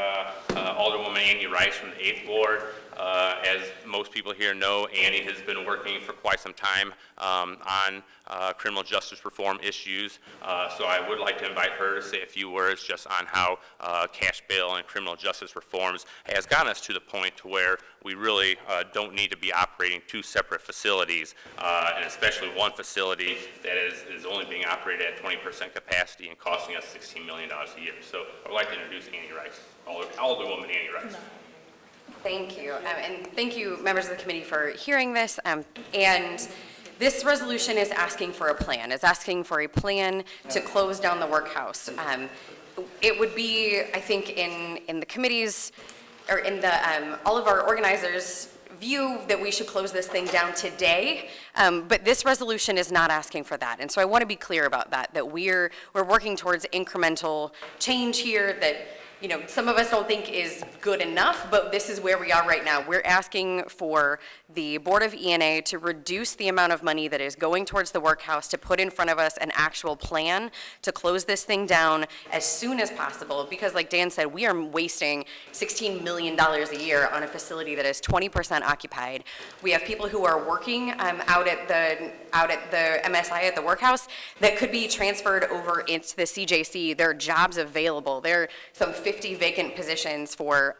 Alderwoman Annie Rice from the 8th Ward. As most people here know, Annie has been working for quite some time on criminal justice reform issues. So I would like to invite her to say a few words just on how cash bail and criminal justice reforms has gotten us to the point to where we really don't need to be operating two separate facilities, and especially one facility that is only being operated at 20% capacity and costing us $16 million a year. So I would like to introduce Annie Rice, Alderwoman Annie Rice.
Thank you, and thank you, members of the committee, for hearing this. And this resolution is asking for a plan. It's asking for a plan to close down the workhouse. It would be, I think, in the committee's or in the, all of our organizers view that we should close this thing down today, but this resolution is not asking for that. And so I want to be clear about that, that we're working towards incremental change here that, you know, some of us don't think is good enough, but this is where we are right now. We're asking for the Board of E&A to reduce the amount of money that is going towards the workhouse, to put in front of us an actual plan to close this thing down as soon as possible, because like Dan said, we are wasting $16 million a year on a facility that is 20% occupied. We have people who are working out at the MSI at the workhouse that could be transferred over into the CJC. There are jobs available. There are some 50 vacant positions for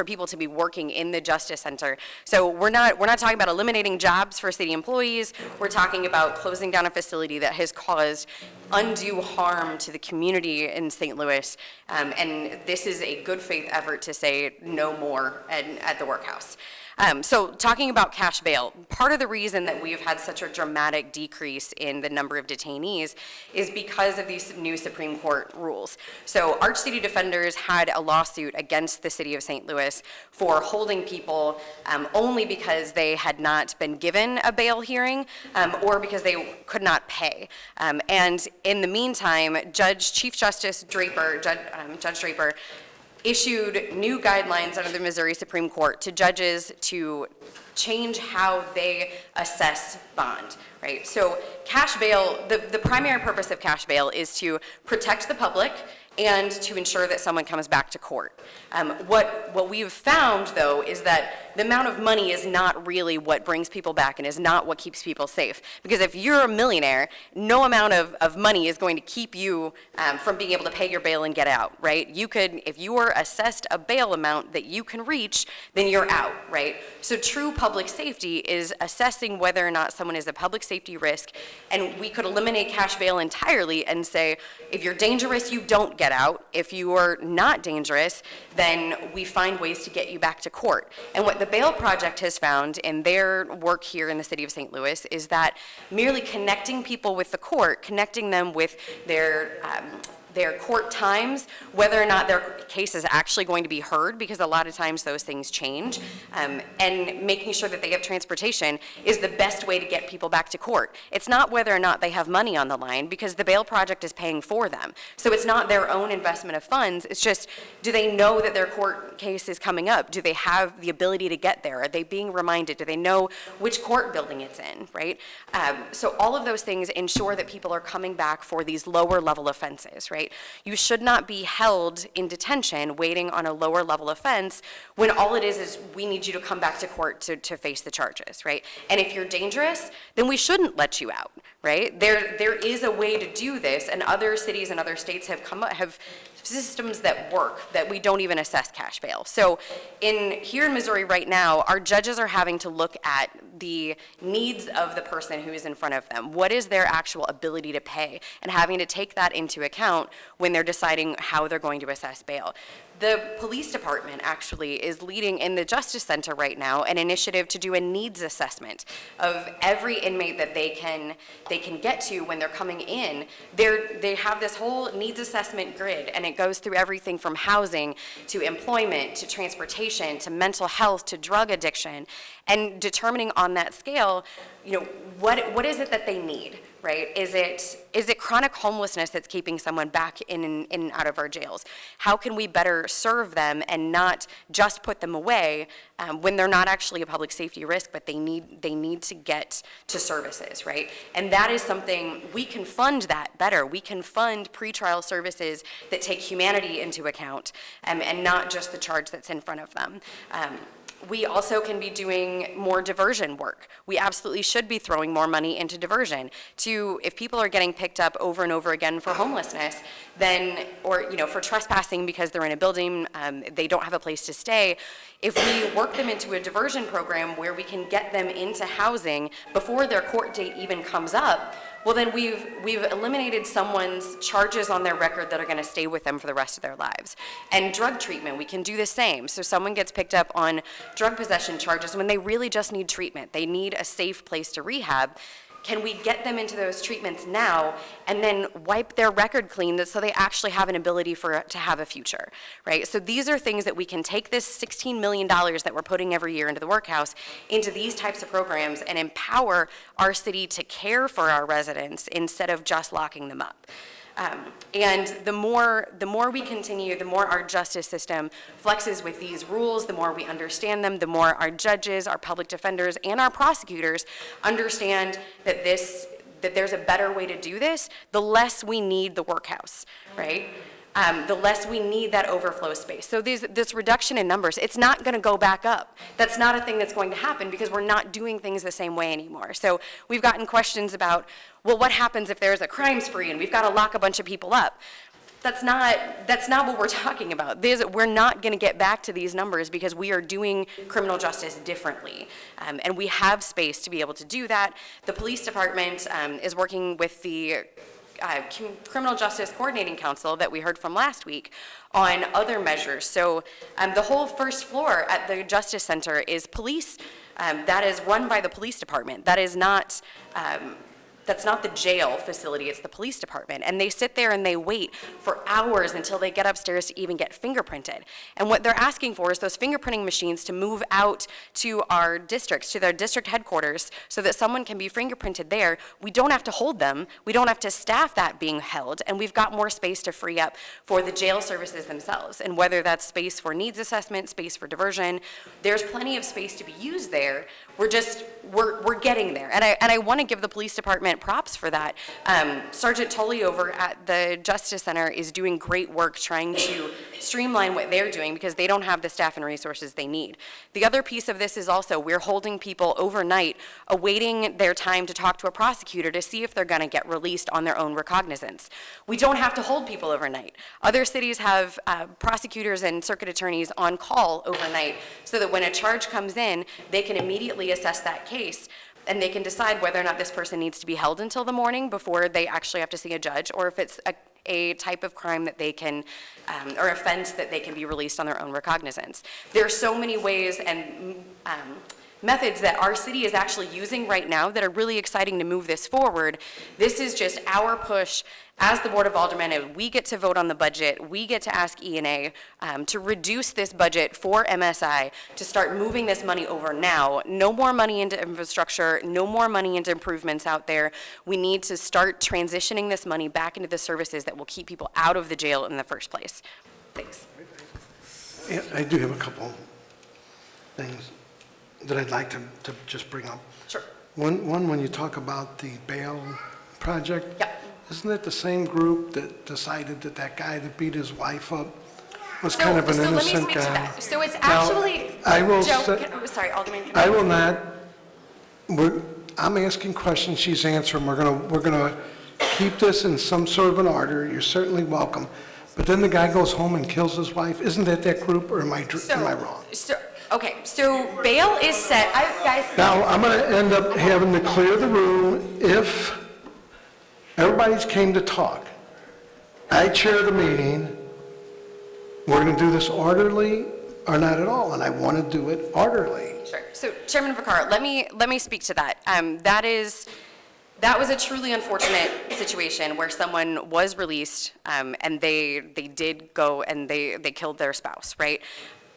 people to be working in the Justice Center. So we're not talking about eliminating jobs for city employees. We're talking about closing down a facility that has caused undue harm to the community in St. Louis. And this is a good faith effort to say no more at the workhouse. So talking about cash bail, part of the reason that we've had such a dramatic decrease in the number of detainees is because of these new Supreme Court rules. So Arch City Defenders had a lawsuit against the city of St. Louis for holding people only because they had not been given a bail hearing or because they could not pay. And in the meantime, Chief Justice Draper, Judge Draper, issued new guidelines under the Missouri Supreme Court to judges to change how they assess bond, right? So cash bail, the primary purpose of cash bail is to protect the public and to ensure that someone comes back to court. What we've found, though, is that the amount of money is not really what brings people back and is not what keeps people safe. Because if you're a millionaire, no amount of money is going to keep you from being able to pay your bail and get out, right? You could, if you are assessed a bail amount that you can reach, then you're out, right? So true public safety is assessing whether or not someone is a public safety risk, and we could eliminate cash bail entirely and say, if you're dangerous, you don't get out. If you are not dangerous, then we find ways to get you back to court. And what the Bail Project has found in their work here in the city of St. Louis is that merely connecting people with the court, connecting them with their court times, whether or not their case is actually going to be heard, because a lot of times those things change, and making sure that they have transportation is the best way to get people back to court. It's not whether or not they have money on the line, because the Bail Project is paying for them. So it's not their own investment of funds, it's just, do they know that their court case is coming up? Do they have the ability to get there? Are they being reminded? Do they know which court building it's in, right? So all of those things ensure that people are coming back for these lower level offenses, right? You should not be held in detention waiting on a lower level offense when all it is we need you to come back to court to face the charges, right? And if you're dangerous, then we shouldn't let you out, right? There is a way to do this, and other cities and other states have systems that work, that we don't even assess cash bail. So here in Missouri right now, our judges are having to look at the needs of the person who is in front of them. What is their actual ability to pay? And having to take that into account when they're deciding how they're going to assess bail. The police department actually is leading in the Justice Center right now an initiative to do a needs assessment of every inmate that they can get to when they're coming in. They have this whole needs assessment grid, and it goes through everything from housing to employment to transportation to mental health to drug addiction, and determining on that scale, what is it that they need, right? Is it chronic homelessness that's keeping someone back in and out of our jails? How can we better serve them and not just put them away when they're not actually a public safety risk, but they need to get to services, right? And that is something, we can fund that better. We can fund pretrial services that take humanity into account and not just the charge that's in front of them. We also can be doing more diversion work. We absolutely should be throwing more money into diversion. If people are getting picked up over and over again for homelessness, or for trespassing because they're in a building, they don't have a place to stay, if we work them into a diversion program where we can get them into housing before their court date even comes up, well then we've eliminated someone's charges on their record that are going to stay with them for the rest of their lives. And drug treatment, we can do the same. So someone gets picked up on drug possession charges when they really just need treatment. They need a safe place to rehab. Can we get them into those treatments now and then wipe their record clean so they actually have an ability to have a future, right? So these are things that we can take this $16 million that we're putting every year into the workhouse into these types of programs and empower our city to care for our residents instead of just locking them up. And the more we continue, the more our justice system flexes with these rules, the more we understand them, the more our judges, our public defenders, and our prosecutors understand that there's a better way to do this, the less we need the workhouse, right? The less we need that overflow space. So this reduction in numbers, it's not going to go back up. That's not a thing that's going to happen because we're not doing things the same way anymore. So we've gotten questions about, well, what happens if there's a crime spree and we've got to lock a bunch of people up? That's not what we're talking about. We're not going to get back to these numbers because we are doing criminal justice differently. And we have space to be able to do that. The police department is working with the Criminal Justice Coordinating Council that we heard from last week on other measures. So the whole first floor at the Justice Center is police. That is run by the police department. That is not That's not the jail facility, it's the police department. And they sit there and they wait for hours until they get upstairs to even get fingerprinted. And what they're asking for is those fingerprinting machines to move out to our districts, to their district headquarters, so that someone can be fingerprinted there. We don't have to hold them. We don't have to staff that being held. And we've got more space to free up for the jail services themselves. And whether that's space for needs assessment, space for diversion, there's plenty of space to be used there. We're getting there. And I want to give the police department props for that. Sergeant Tully over at the Justice Center is doing great work trying to streamline what they're doing because they don't have the staff and resources they need. The other piece of this is also we're holding people overnight awaiting their time to talk to a prosecutor to see if they're going to get released on their own recognizance. We don't have to hold people overnight. Other cities have prosecutors and circuit attorneys on call overnight so that when a charge comes in, they can immediately assess that case and they can decide whether or not this person needs to be held until the morning before they actually have to see a judge, or if it's a type of crime that they can, or offense that they can be released on their own recognizance. There are so many ways and methods that our city is actually using right now that are really exciting to move this forward. This is just our push as the Board of Aldermen, and we get to vote on the budget. We get to ask E&A to reduce this budget for MSI to start moving this money over now. No more money into infrastructure, no more money into improvements out there. We need to start transitioning this money back into the services that will keep people out of the jail in the first place. Thanks.
Yeah, I do have a couple things that I'd like to just bring up.
Sure.
One, when you talk about the bail project,
Yep.
Isn't it the same group that decided that that guy that beat his wife up was kind of an
let me
innocent
speak to
guy?
that. So it's
Now,
actually,
I will
Joe,
say-
sorry, Alderman.
I will not, I'm asking questions, she's answering. We're gonna keep this in some sort of an order. You're certainly welcome. But then the guy goes home and kills his wife. Isn't that group, or am I wrong?
Okay, so bail is set, guys.
Now, I'm going to end up having to clear the room if everybody's came to talk. I chair the meeting. We're going to do this orderly or not at all, and I want to do it orderly.
Sure. So Chairman Vaccaro, let me speak to that. That was a truly unfortunate situation where someone was released and they did go and they killed their spouse, right?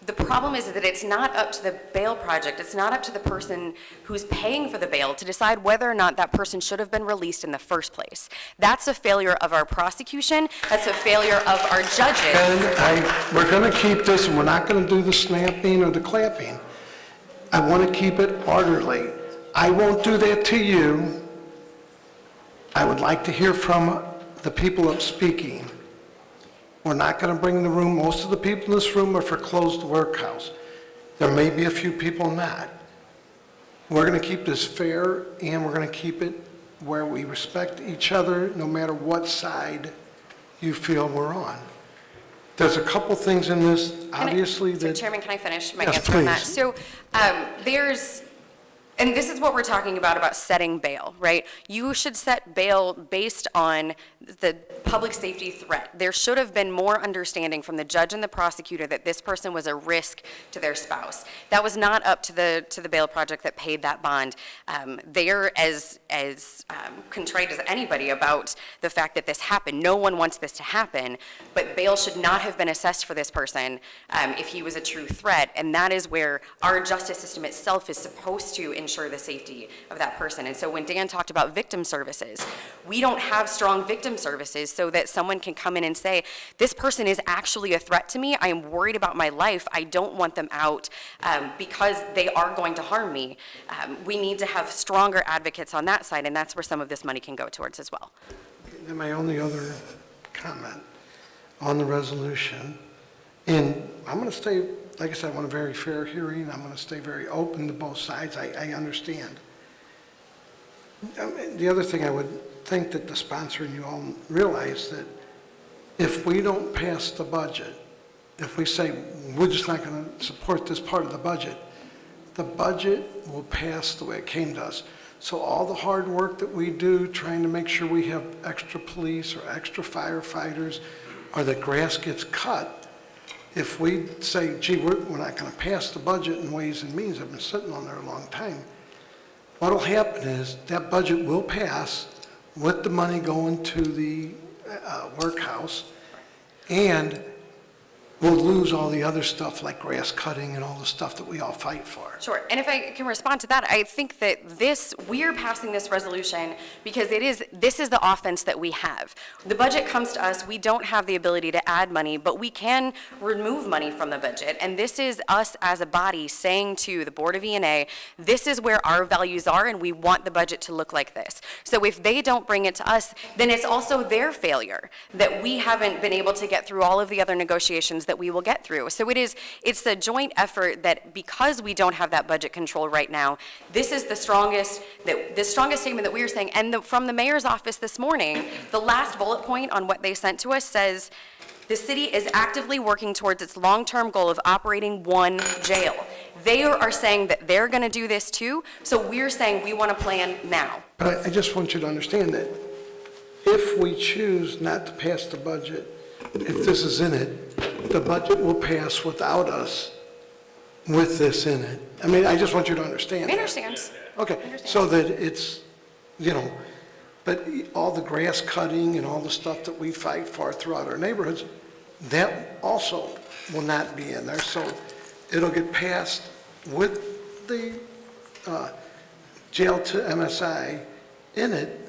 The problem is that it's not up to the bail project, it's not up to the person who's paying for the bail to decide whether or not that person should have been released in the first place. That's a failure of our prosecution, that's a failure of our judges.
And we're going to keep this, and we're not going to do the snapping or the clapping. I want to keep it orderly. I won't do that to you. I would like to hear from the people up speaking. We're not going to bring the room, most of the people in this room are for closed workhouse. There may be a few people not. We're going to keep this fair, and we're going to keep it where we respect each other, no matter what side you feel we're on. There's a couple things in this, obviously,
So
that...
Chairman, can I finish my
Yes,
answer on that?
please.
So And this is what we're talking about setting bail, right? You should set bail based on the public safety threat. There should have been more understanding from the judge and the prosecutor that this person was a risk to their spouse. That was not up to the bail project that paid that bond. They're as contrite as anybody about the fact that this happened. No one wants this to happen, but bail should not have been assessed for this person if he was a true threat, and that is where our justice system itself is supposed to ensure the safety of that person. And so when Dan talked about victim services, we don't have strong victim services so that someone can come in and say, this person is actually a threat to me, I am worried about my life, I don't want them out because they are going to harm me. We need to have stronger advocates on that side, and that's where some of this money can go towards as well.
And my only other comment on the resolution, and I'm going to stay, like I said, I want a very fair hearing. I'm going to stay very open to both sides. I understand. The other thing I would think that the sponsor and you all realize that if we don't pass the budget, if we say we're just not going to support this part of the budget will pass the way it came to us. So all the hard work that we do trying to make sure we have extra police or extra firefighters or the grass gets cut, if we say, gee, we're not going to pass the budget in Ways and Means, I've been sitting on there a long time, what will happen is that budget will pass with the money going to the workhouse, and we'll lose all the other stuff like grass cutting and all the stuff that we all fight for.
Sure, and if I can respond to that, I think that we're passing this resolution because this is the offense that we have. The budget comes to us, we don't have the ability to add money, but we can remove money from the budget, and this is us as a body saying to the Board of E&A, this is where our values are, and we want the budget to look like this. So if they don't bring it to us, then it's also their failure that we haven't been able to get through all of the other negotiations that we will get through. So it's a joint effort that because we don't have that budget control right now, this is the strongest statement that we are saying. And from the mayor's office this morning, the last bullet point on what they sent to us says, the city is actively working towards its long-term goal of operating one jail. They are saying that they're going to do this too, so we're saying we want to plan now.
But I just want you to understand that if we choose not to pass the budget, if this is in it, the budget will pass without us with this in it. I mean, I just want you to understand
I
that.
understand.
Okay, so that it's, but all the grass cutting and all the stuff that we fight for throughout our neighborhoods, that also will not be in there. So it'll get passed with the jail to MSI in it,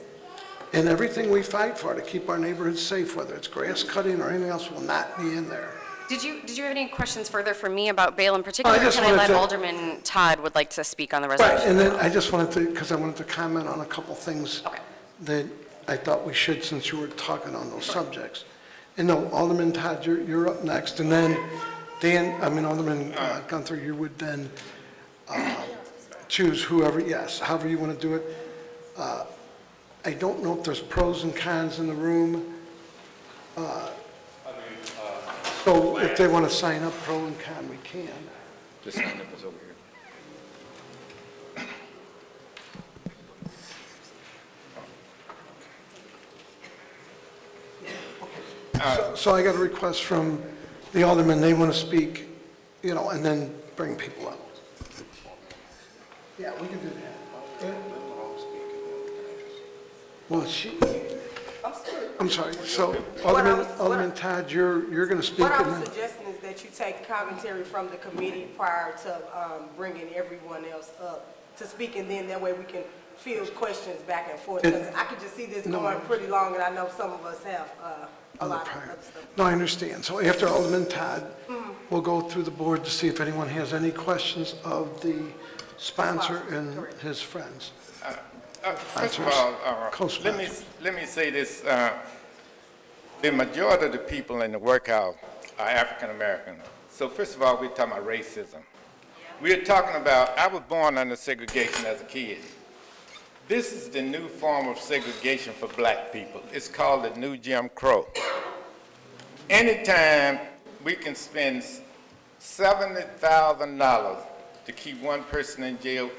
and everything we fight for to keep our neighborhoods safe, whether it's grass cutting or anything else, will not be in there.
Did you have any questions further for me about bail in particular?
I just
Can I let
wanted to-
Alderman Todd would like to speak on the
Right,
resolution?
and then I just wanted to, because I wanted to comment on a couple things
Okay.
that I thought we should, since you were talking on those subjects. And no, Alderman Todd, you're up next, and then Alderman Gunther, you would then choose however you want to do it. I don't know if there's pros and cons in the room. So if they want to sign up pro and con, we can.
Just sign up us over here.
So I got a request from the aldermen, they want to speak, and then bring people up. Yeah, we can do that. Well, I'm sorry, so Alderman Todd, you're going to speak.
What
and
I'm
then-
suggesting is that you take commentary from the committee prior to bringing everyone else up to speak, and then that way we can field questions back and forth. Because I could just see this going pretty long, and I know some of us have a lot of other stuff.
No, I understand. So after Alderman Todd, we'll go through the board to see if anyone has any questions of the sponsor and his friends.
First of all, let me say this. The majority of the people in the workhouse are African American. So first of all, we're talking about racism. We're talking about, I was born under segregation as a kid. This is the new form of segregation for black people. It's called the new Jim Crow. Anytime we can spend $70,000 to keep one person in jail,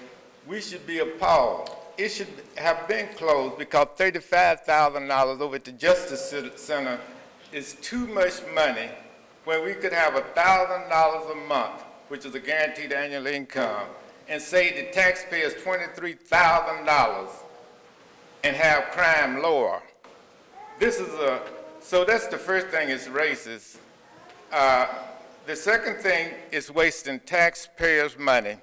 we should be appalled. It should have been closed because $35,000 over at the Justice Center is too much money when we could have $1,000 a month, which is a guaranteed annual income, and save the taxpayers $23,000 and have crime lower. So that's the first thing, is racist. The second thing is wasting taxpayers' money.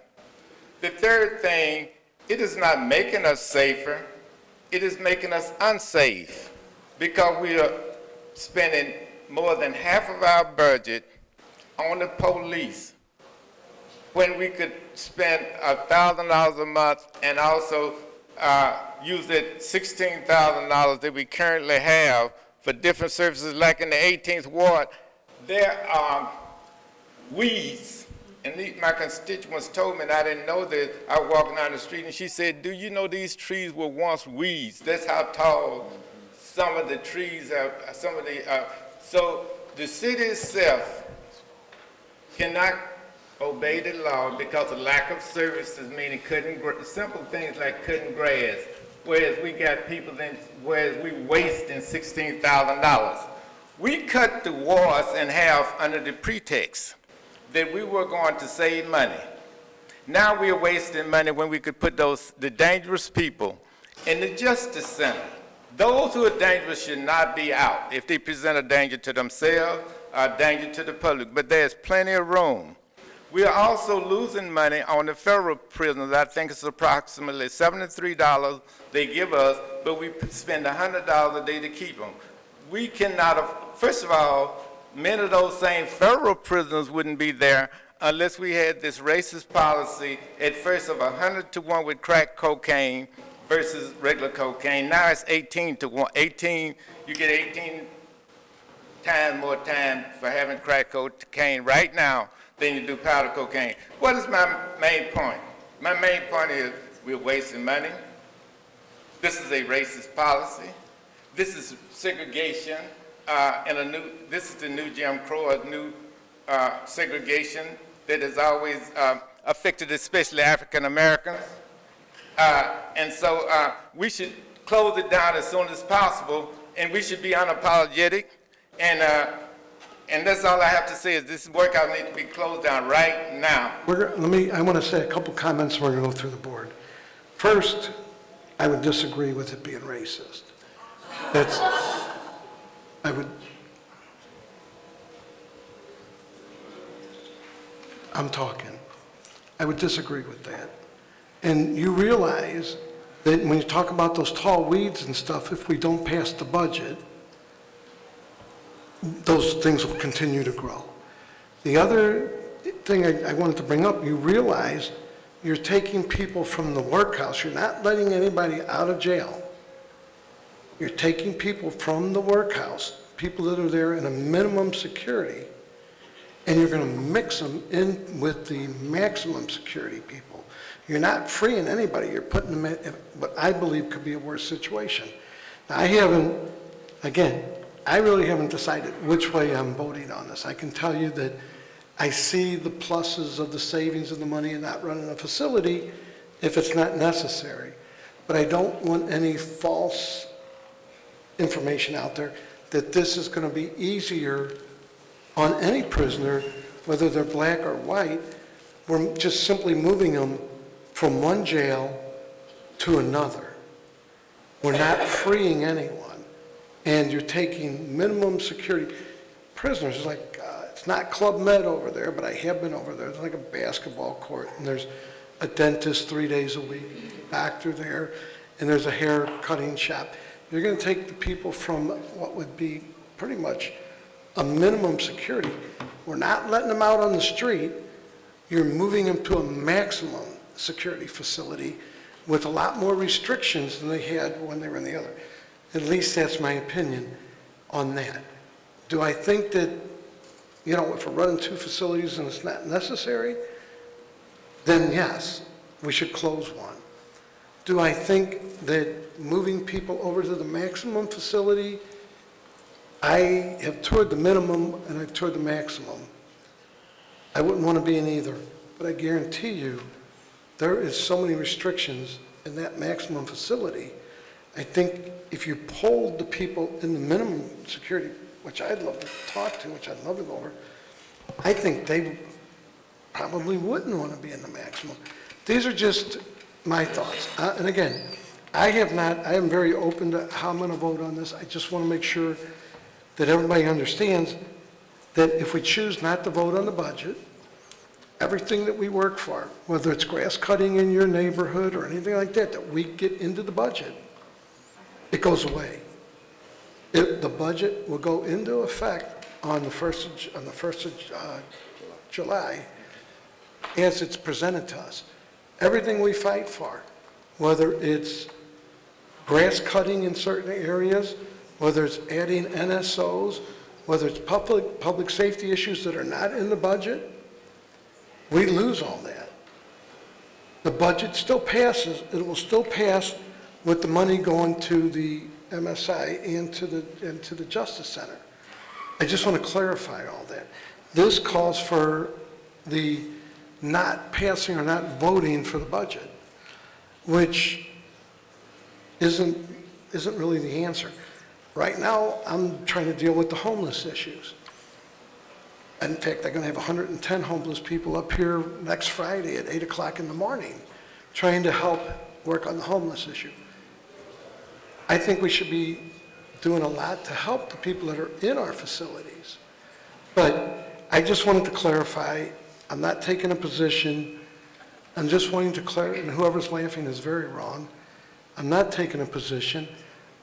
The third thing, it is not making us safer, it is making us unsafe, because we are spending more than half of our budget on the police when we could spend $1,000 a month and also use that $16,000 that we currently have for different services. Like in the 18th Ward, there are weeds, and my constituents told me, and I didn't know this. I was walking down the street, and she said, do you know these trees were once weeds? That's how tall some of the trees are, so the city itself cannot obey the law because of lack of services, meaning simple things like cutting grass, whereas we got people whereas we wasting $16,000. We cut the wards in half under the pretext that we were going to save money. Now we are wasting money when we could put the dangerous people in the Justice Center. Those who are dangerous should not be out if they present a danger to themselves or a danger to the public, but there's plenty of room. We are also losing money on the federal prisoners. I think it's approximately $73 they give us, but we spend $100 a day to keep them. We cannot, first of all, many of those same federal prisoners wouldn't be there unless we had this racist policy at first of 100 to 1 with crack cocaine versus regular cocaine. Now it's 18 to 1. 18, you get 18 times more time for having crack cocaine right now than you do powder cocaine. What is my main point? My main point is we're wasting money. This is a racist policy. This is segregation, this is the new Jim Crow, a new segregation that has always affected especially African Americans. And so we should close it down as soon as possible, and we should be unapologetic. And that's all I have to say, is this workout needs to be closed down right now.
I want to say a couple comments, and we're going to go through the board. First, I would disagree with it being racist. I'm talking. I would disagree with that. And you realize that when you talk about those tall weeds and stuff, if we don't pass the budget, those things will continue to grow. The other thing I wanted to bring up, you realize you're taking people from the workhouse. You're not letting anybody out of jail. You're taking people from the workhouse, people that are there in a minimum security, and you're going to mix them in with the maximum security people. You're not freeing anybody. You're putting them in what I believe could be a worse situation. Now, I really haven't decided which way I'm voting on this. I can tell you that I see the pluses of the savings of the money and not running a facility if it's not necessary. But I don't want any false information out there that this is going to be easier on any prisoner, whether they're black or white. We're just simply moving them from one jail to another. We're not freeing anyone. And you're taking minimum security prisoners. It's not Club Med over there, but I have been over there. It's like a basketball court, and there's a dentist 3 days a week, doctor there, and there's a hair cutting shop. You're going to take the people from what would be pretty much a minimum security. We're not letting them out on the street. You're moving them to a maximum security facility with a lot more restrictions than they had when they were in the other. At least that's my opinion on that. Do I think that, if we're running two facilities and it's not necessary, then yes, we should close one. Do I think that moving people over to the maximum facility, I have toured the minimum and I've toured the maximum. I wouldn't want to be in either, but I guarantee you, there is so many restrictions in that maximum facility. I think if you polled the people in the minimum security, which I'd love to talk to, which I'd love to go over, I think they probably wouldn't want to be in the maximum. These are just my thoughts. And again, I am very open to how I'm going to vote on this. I just want to make sure that everybody understands that if we choose not to vote on the budget, everything that we work for, whether it's grass cutting in your neighborhood or anything like that, that we get into the budget, it goes away. The budget will go into effect on the 1st of July as it's presented to us. Everything we fight for, whether it's grass cutting in certain areas, whether it's adding NSOs, whether it's public safety issues that are not in the budget, we lose all that. The budget still passes. It will still pass with the money going to the MSI and to the Justice Center. I just want to clarify all that. This calls for the not passing or not voting for the budget, which isn't really the answer. Right now, I'm trying to deal with the homeless issues. In fact, they're going to have 110 homeless people up here next Friday at 8 o'clock in the morning trying to help work on the homeless issue. I think we should be doing a lot to help the people that are in our facilities. But I just wanted to clarify, I'm not taking a position. I'm just wanting to clarify, and whoever's laughing is very wrong. I'm not taking a position.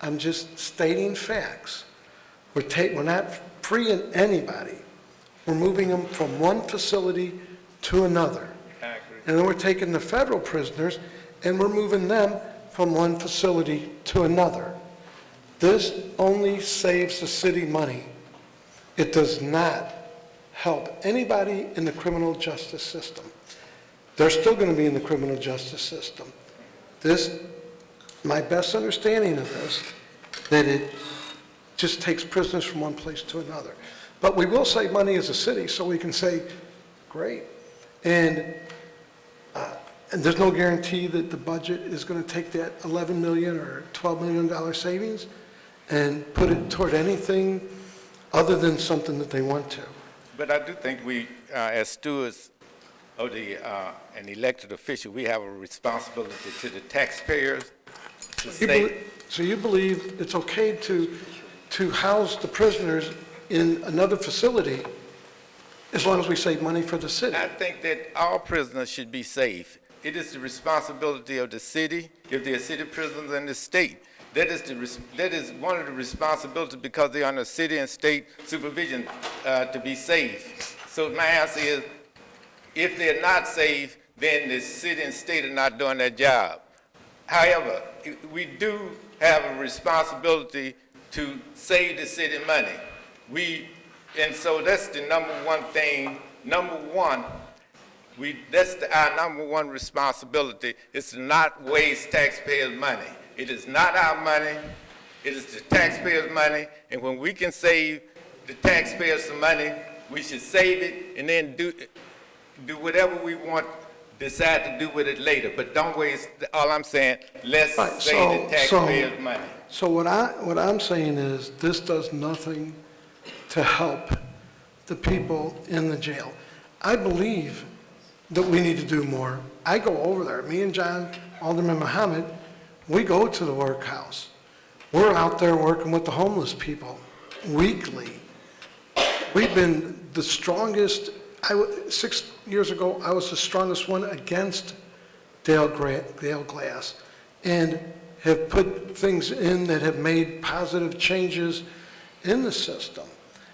I'm just stating facts. We're not freeing anybody. We're moving them from one facility to another. And then we're taking the federal prisoners and we're moving them from one facility to another. This only saves the city money. It does not help anybody in the criminal justice system. They're still going to be in the criminal justice system. My best understanding of this, that it just takes prisoners from one place to another. But we will save money as a city, so we can say, great. And there's no guarantee that the budget is going to take that $11 million or $12 million savings and put it toward anything other than something that they want to.
But I do think we, as stewards of an elected official, we have a responsibility to the taxpayers.
So you believe it's okay to house the prisoners in another facility as long as we save money for the city?
I think that all prisoners should be safe. It is the responsibility of the city, if there are city prisoners in the state. That is one of the responsibilities because they are under city and state supervision to be safe. So my answer is, if they're not safe, then the city and state are not doing their job. However, we do have a responsibility to save the city money. And so that's the number one thing. Number one, that's our number one responsibility is to not waste taxpayers' money. It is not our money. It is the taxpayers' money. And when we can save the taxpayers some money, we should save it and then do whatever we want, decide to do with it later. But don't waste, all I'm saying, let's save the taxpayers' money.
So what I'm saying is this does nothing to help the people in the jail. I believe that we need to do more. I go over there. Me and John, Alderman Muhammad, we go to the workhouse. We're out there working with the homeless people weekly. We've been the strongest. 6 years ago, I was the strongest one against Dale Glass and have put things in that have made positive changes in the system.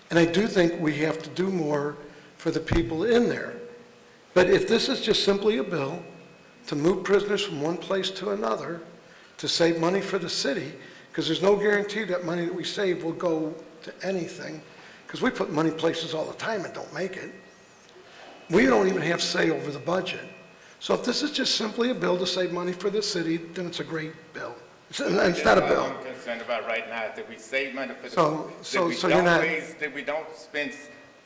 And I do think we have to do more for the people in there. But if this is just simply a bill to move prisoners from one place to another to save money for the city, because there's no guarantee that money that we save will go to anything, because we put money places all the time and don't make it. We don't even have say over the budget. So if this is just simply a bill to save money for the city, then it's a great bill. It's not a bill.
What I'm concerned about right now is that we save money for
that we don't spend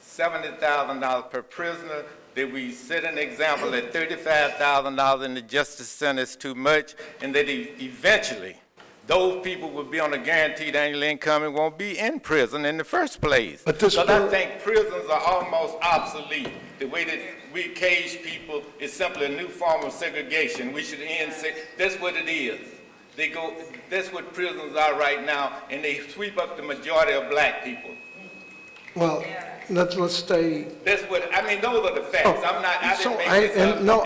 $70,000 per prisoner that we set an example that $35,000 in the Justice Center is too much, and that eventually those people will be on a guaranteed annual income and won't be in prison in the first place. Because I think prisons are almost obsolete. The way that we cage people is simply a new form of segregation. We should end, that's what it is. That's what prisons are right now, and they sweep up the majority of black people.
Well, let's stay.
That's what, I mean, those are the facts. I didn't make this up.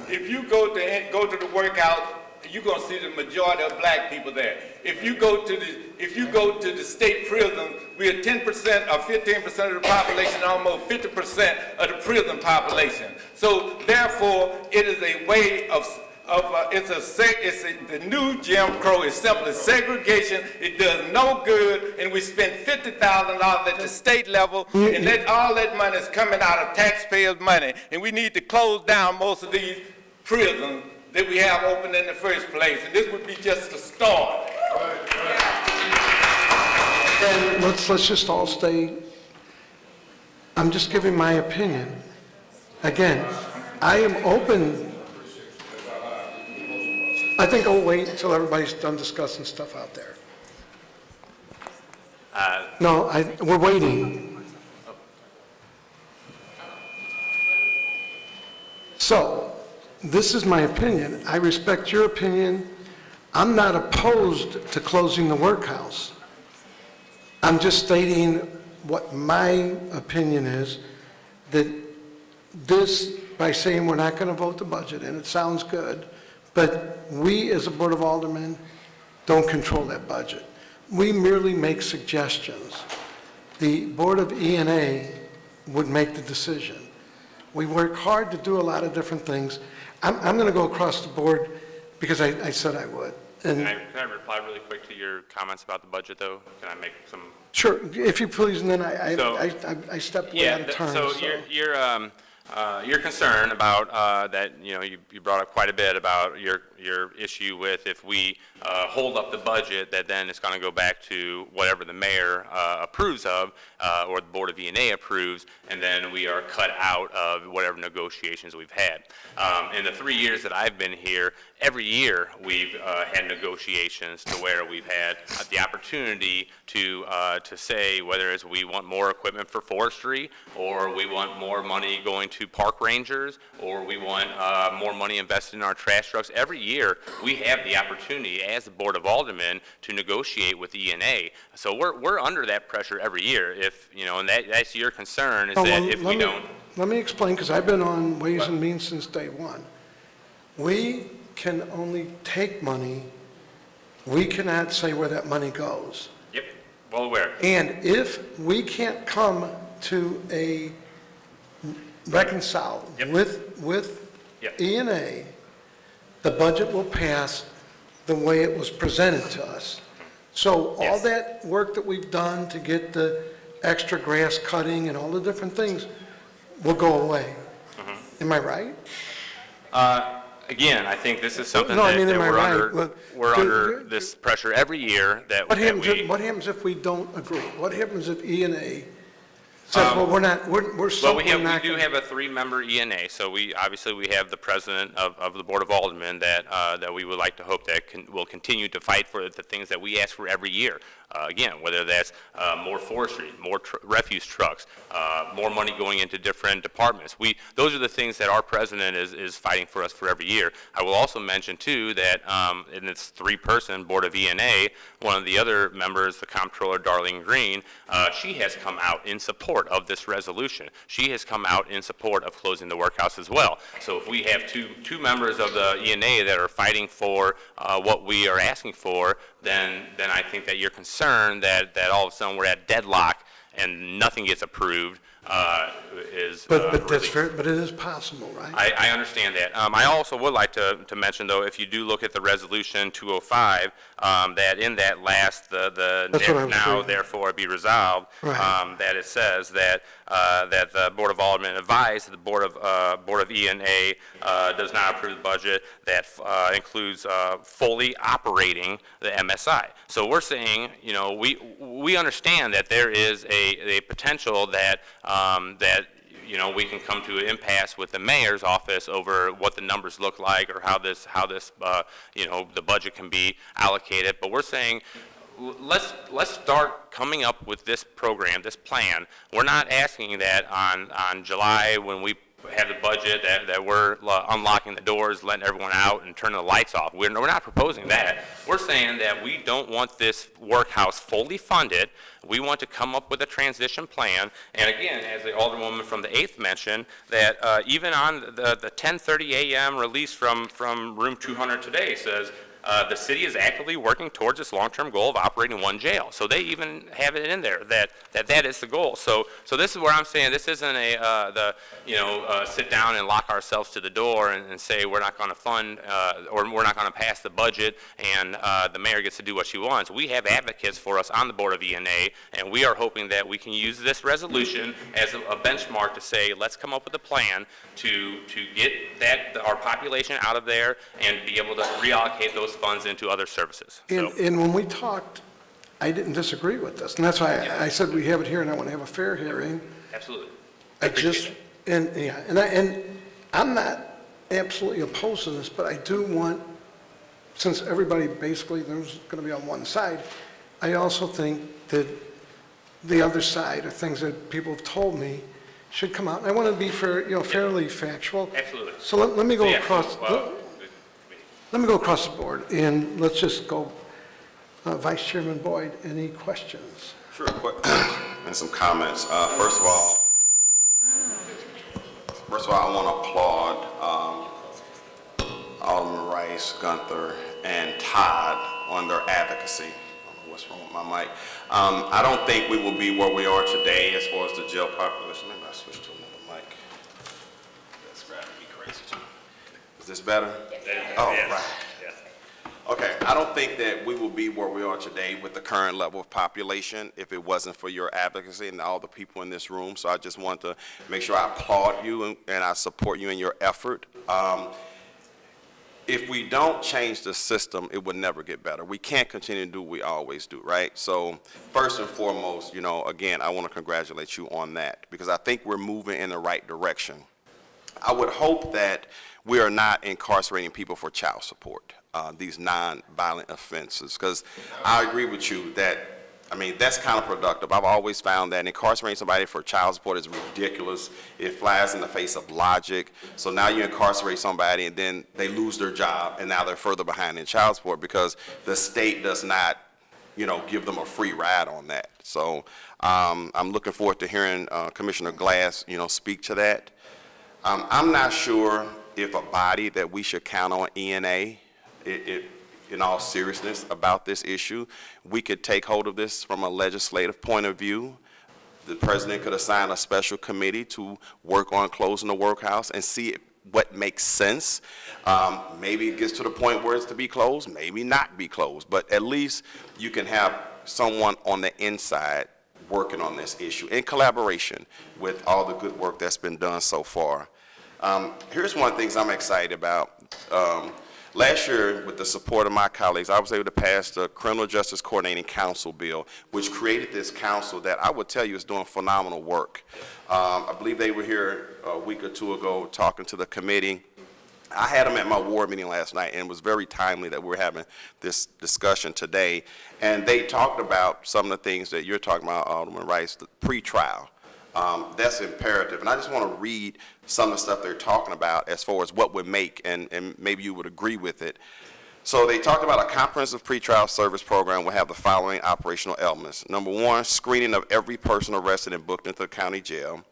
If you go to the workout, you're gonna see the majority of black people there. If you go to the state prison, we are 10% or 15% of the population, almost 50% of the prison population. So therefore, it is a way of the new Jim Crow is simply segregation. It does no good, and we spend $50,000 at the state level, and all that money is coming out of taxpayers' money. And we need to close down most of these prisons that we have open in the first place, and this would be just a start.
And let's just all stay. I'm just giving my opinion. Again, I am open. I think I'll wait until everybody's done discussing stuff out there. No, we're waiting. So, this is my opinion. I respect your opinion. I'm not opposed to closing the workhouse. I'm just stating what my opinion is, that this, by saying we're not going to vote the budget, and it sounds good, but we as a Board of Aldermen don't control that budget. We merely make suggestions. The Board of E&A would make the decision. We work hard to do a lot of different things. I'm going to go across the board because I said I would. And
Can I reply really quick to your comments about the budget, though? Can I make some?
Sure, if you please, and then I stepped way out of turn.
So your concern about that, you brought up quite a bit about your issue with if we hold up the budget, that then it's going to go back to whatever the mayor approves of, or the Board of E&A approves, and then we are cut out of whatever negotiations we've had. In the 3 years that I've been here, every year we've had negotiations to where we've had the opportunity to say whether it's we want more equipment for forestry, or we want more money going to park rangers, or we want more money invested in our trash trucks. Every year we have the opportunity as the Board of Aldermen to negotiate with E&A. So we're under that pressure every year. If and that's your concern is that if we don't.
Let me explain, because I've been on Ways and Means since day one. We can only take money. We cannot say where that money goes.
Yep, well aware.
And if we can't come to a reconcile with E&A, the budget will pass the way it was presented to us. So all that work that we've done to get the extra grass cutting and all the different things will go away. Am I right?
Again, I think this is something that we're under this pressure every year.
What happens if we don't agree? What happens if E&A says, well, we
do have a 3-member E&A, so we have the president of the Board of Aldermen that we would like to hope that will continue to fight for the things that we ask for every year. Again, whether that's more forestry, more refuse trucks, more money going into different departments. Those are the things that our president is fighting for us for every year. I will also mention, too, that in this 3-person Board of E&A, one of the other members, the Comptroller Darlene Green, she has come out in support of this resolution. She has come out in support of closing the workhouse as well. So if we have two members of the E&A that are fighting for what we are asking for, then I think that your concern that all of a sudden we're at deadlock and nothing gets approved is
but that's fair, but it is possible, right?
I understand that. I also would like to mention, though, if you do look at the resolution 205, that in that last now therefore be resolved, that it says that the Board of Aldermen advised that the Board of E&A does not approve the budget that includes fully operating the MSI. So we're saying, we understand that there is a potential that we can come to an impasse with the mayor's office over what the numbers look like or how this, the budget can be allocated. But we're saying, let's start coming up with this program, this plan. We're not asking that on July when we have the budget that we're unlocking the doors, letting everyone out and turning the lights off. We're not proposing that. We're saying that we don't want this workhouse fully funded. We want to come up with a transition plan. And again, as the Alderwoman from the 8th mentioned, that even on the 10:30 a.m. release from room 200 today says, the city is actively working towards this long-term goal of operating one jail. So they even have it in there that is the goal. So this is where I'm saying this isn't sit down and lock ourselves to the door and say we're not going to fund or we're not going to pass the budget and the mayor gets to do what she wants. We have advocates for us on the Board of E&A, and we are hoping that we can use this resolution as a benchmark to say let's come up with a plan to get our population out of there and be able to reallocate those funds into other services.
And when we talked, I didn't disagree with this, and that's why I said we have it here and I want to have a fair hearing.
Absolutely.
And I'm not absolutely opposed to this, but I do want, since everybody basically there's going to be on one side, I also think that the other side of things that people have told me should come out. And I want to be fairly factual.
Absolutely.
So let me go across. Let me go across the board, and let's just go, Vice Chairman Boyd, any questions?
Sure, and some comments. First of all, I want to applaud Alderman Rice, Gunther, and Todd on their advocacy. I don't know what's wrong with my mic. I don't think we will be where we are today as far as the jail population. Maybe I switch to another mic. That's driving me crazy too. Is this better? Oh, yes. Right. Yes. Okay, I don't think that we will be where we are today with the current level of population if it wasn't for your advocacy and all the people in this room. So I just want to make sure I applaud you and I support you in your effort. If we don't change the system, it would never get better. We can't continue to do what we always do, right? So first and foremost, again, I want to congratulate you on that because I think we're moving in the right direction. I would hope that we are not incarcerating people for child support, these non-violent offenses, because I agree with you that, that's counterproductive. I've always found that incarcerating somebody for child support is ridiculous. It flies in the face of logic. So now you incarcerate somebody and then they lose their job and now they're further behind in child support because the state does not give them a free ride on that. So I'm looking forward to hearing Commissioner Glass, speak to that. I'm not sure if a body that we should count on E&A, in all seriousness about this issue, we could take hold of this from a legislative point of view. The president could assign a special committee to work on closing the workhouse and see what makes sense. Maybe it gets to the point where it's to be closed, maybe not be closed, but at least you can have someone on the inside working on this issue in collaboration with all the good work that's been done so far. Here's one of the things I'm excited about. Last year, with the support of my colleagues, I was able to pass the Criminal Justice Coordinating Council bill, which created this council that I would tell you is doing phenomenal work. I believe they were here a week or two ago talking to the committee. I had them at my ward meeting last night, and it was very timely that we're having this discussion today. And they talked about some of the things that you're talking about, Alderman Rice, the pre-trial. That's imperative. And I just want to read some of the stuff they're talking about as far as what would make, and maybe you would agree with it. So they talked about a comprehensive pretrial service program will have the following operational elements. Number one, screening of every person arrested and booked into the county jail.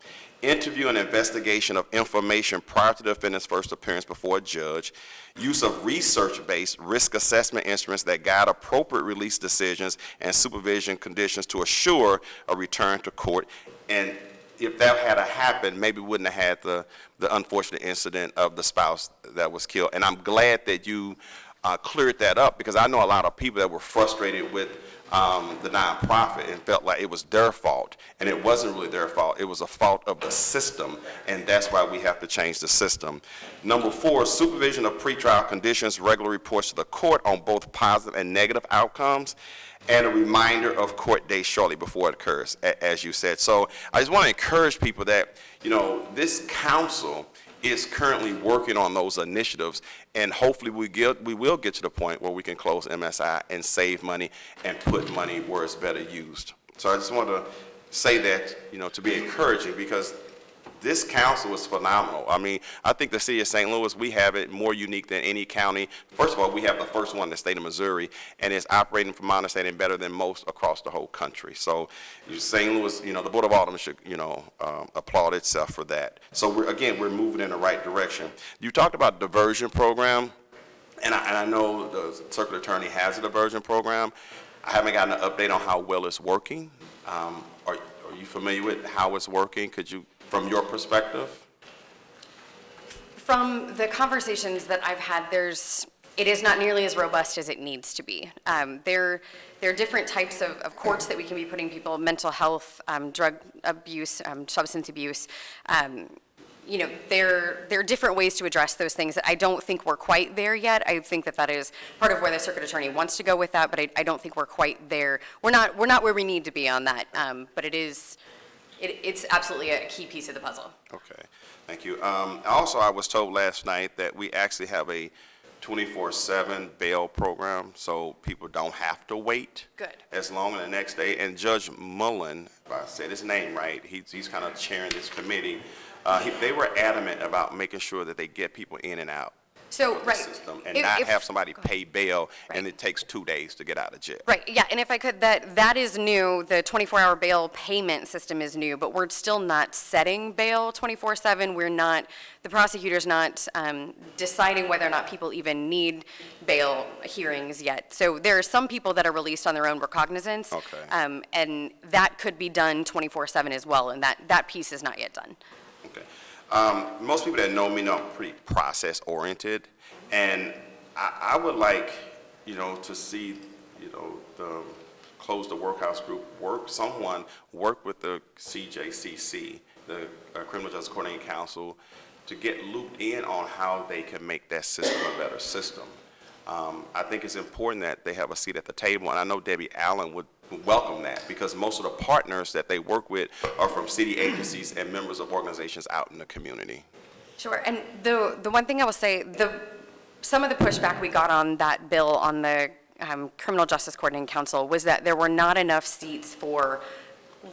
Interview and investigation of information prior to the defendant's first appearance before a judge. Use of research-based risk assessment instruments that guide appropriate release decisions and supervision conditions to assure a return to court. And if that had happened, maybe we wouldn't have had the unfortunate incident of the spouse that was killed. And I'm glad that you cleared that up, because I know a lot of people that were frustrated with the nonprofit and felt like it was their fault, and it wasn't really their fault. It was a fault of the system, and that's why we have to change the system. Number 4, supervision of pretrial conditions, regular reports to the court on both positive and negative outcomes, and a reminder of court days shortly before it occurs, as you said. So I just want to encourage people that, you know, this council is currently working on those initiatives, and hopefully we will get to the point where we can close MSI and save money and put money where it's better used. So I just want to say that, you know, to be encouraging, because this council is phenomenal. I mean, I think the city of St. Louis, we have it more unique than any county. First of all, we have the first one in the state of Missouri, and it's operating, from my understanding, better than most across the whole country. So St. Louis, you know, the Board of Aldermen should, you know, applaud itself for that. So we're moving in the right direction. You talked about diversion program, and I know the circuit attorney has a diversion program. I haven't gotten an update on how well it's working. Are you familiar with how it's working? Could you, from your perspective?
From the conversations that I've had, it is not nearly as robust as it needs to be. There are different types of courts that we can be putting people, mental health, drug abuse, substance abuse. You know, there are different ways to address those things. I don't think we're quite there yet. I think that is part of where the circuit attorney wants to go with that, but I don't think we're quite there. We're not where we need to be on that, but it's absolutely a key piece of the puzzle.
Okay, thank you. Also, I was told last night that we actually have a 24/7 bail program, so people don't have to wait.
Good.
As long as the next day. And Judge Mullen, if I said his name right, he's kind of chairing this committee. They were adamant about making sure that they get people in and out
So,
of the
right.
system, and not have somebody pay bail, and it takes 2 days to get out of jail.
Right, yeah, and if I could, that is new. The 24-hour bail payment system is new, but we're still not setting bail 24/7. We're not, the prosecutor's not deciding whether or not people even need bail hearings yet. So there are some people that are released on their own recognizance.
Okay.
And that could be done 24/7 as well, and that piece is not yet done.
Okay. Most people that know me know I'm pretty process-oriented, and I would like, you know, to see, you know, the Close the Workhouse group someone work with the CJCC, the Criminal Justice Coordinating Council, to get looped in on how they can make that system a better system. I think it's important that they have a seat at the table, and I know Debbie Allen would welcome that, because most of the partners that they work with are from city agencies and members of organizations out in the community.
Sure, and the one thing I will say, some of the pushback we got on that bill on the Criminal Justice Coordinating Council was that there were not enough seats for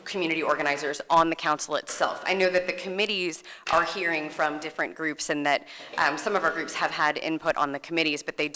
community organizers on the council itself. I know that the committees are hearing from different groups, and that some of our groups have had input on the committees, but they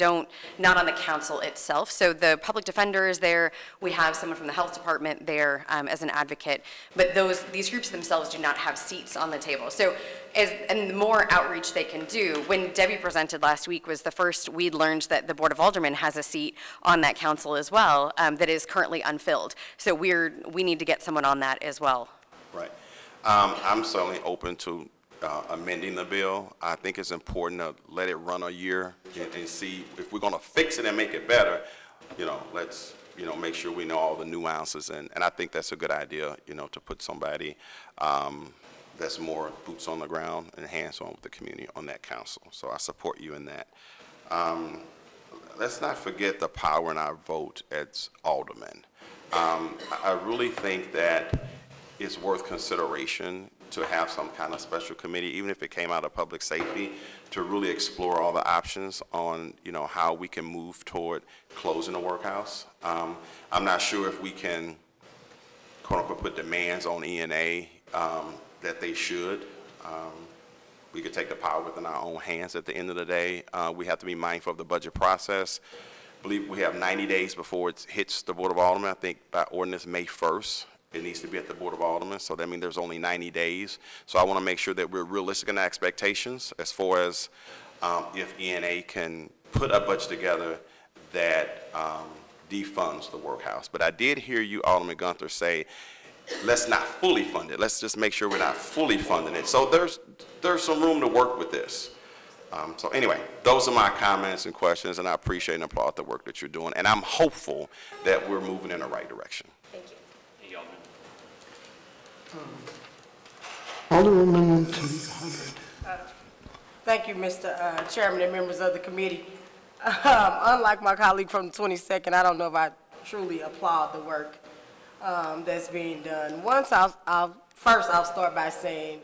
not on the council itself. So the public defender is there, we have someone from the health department there as an advocate, but these groups themselves do not have seats on the table. So and the more outreach they can do, when Debbie presented last week was the first we'd learned that the Board of Aldermen has a seat on that council as well that is currently unfilled. So we need to get someone on that as well.
Right. I'm certainly open to amending the bill. I think it's important to let it run a year and see if we're going to fix it and make it better. You know, let's, you know, make sure we know all the nuances, and I think that's a good idea, you know, to put somebody that's more boots on the ground and hands-on with the community on that council. So I support you in that. Let's not forget the power in our vote as aldermen. I really think that it's worth consideration to have some kind of special committee, even if it came out of public safety, to really explore all the options on, you know, how we can move toward closing the workhouse. I'm not sure if we can, quote unquote, put demands on ENA that they should. We could take the power within our own hands at the end of the day. We have to be mindful of the budget process. I believe we have 90 days before it hits the Board of Aldermen. I think by ordinance May 1st, it needs to be at the Board of Aldermen, so that means there's only 90 days. So I want to make sure that we're realistic in our expectations as far as if ENA can put a budget together that defunds the workhouse. But I did hear you, Alderman Gunther, say, let's not fully fund it. Let's just make sure we're not fully funding it. So there's some room to work with this. So anyway, those are my comments and questions, and I appreciate and applaud the work that you're doing, and I'm hopeful that we're moving in the right direction.
Thank you.
Thank you,
Alderwoman
Alderman.
to the 100.
Thank you, Mr. Chairman and members of the committee. Unlike my colleague from the 22nd, I don't know if I truly applaud the work that's being done. First, I'll start by saying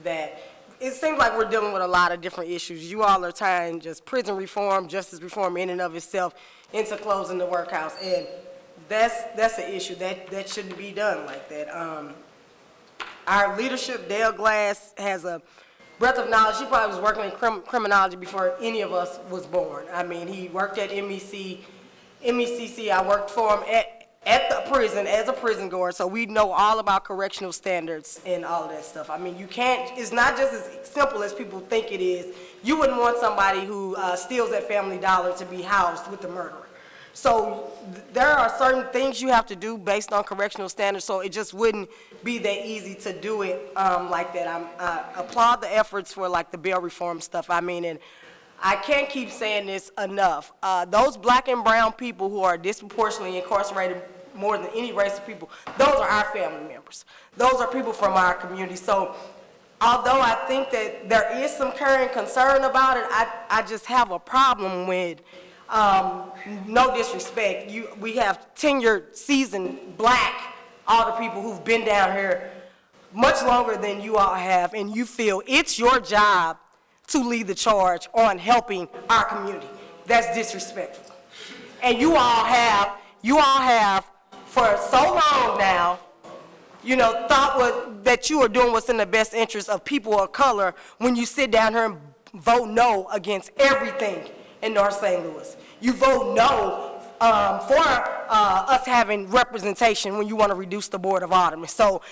that it seems like we're dealing with a lot of different issues. You all are tying just prison reform, justice reform in and of itself into closing the workhouse, and that's an issue that shouldn't be done like that. Our leadership, Dale Glass, has a breadth of knowledge. He probably was working in criminology before any of us was born. I mean, he worked at MECC. I worked for him at the prison as a prison guard, so we know all about correctional standards and all of that stuff. I mean, it's not just as simple as people think it is. You wouldn't want somebody who steals at Family Dollar to be housed with the murderer. So there are certain things you have to do based on correctional standards, so it just wouldn't be that easy to do it like that. I applaud the efforts for like the bail reform stuff. I mean, and I can't keep saying this enough. Those black and brown people who are disproportionately incarcerated more than any race of people, those are our family members. Those are people from our community. So although I think that there is some current concern about it, I just have a problem with, no disrespect, we have tenured, seasoned black, all the people who've been down here much longer than you all have, and you feel it's your job to lead the charge on helping our community. That's disrespectful. And you all have for so long now, thought that you are doing what's in the best interest of people of color when you sit down here and vote no against everything in North St. Louis. You vote no for us having representation when you want to reduce the Board of Aldermen. So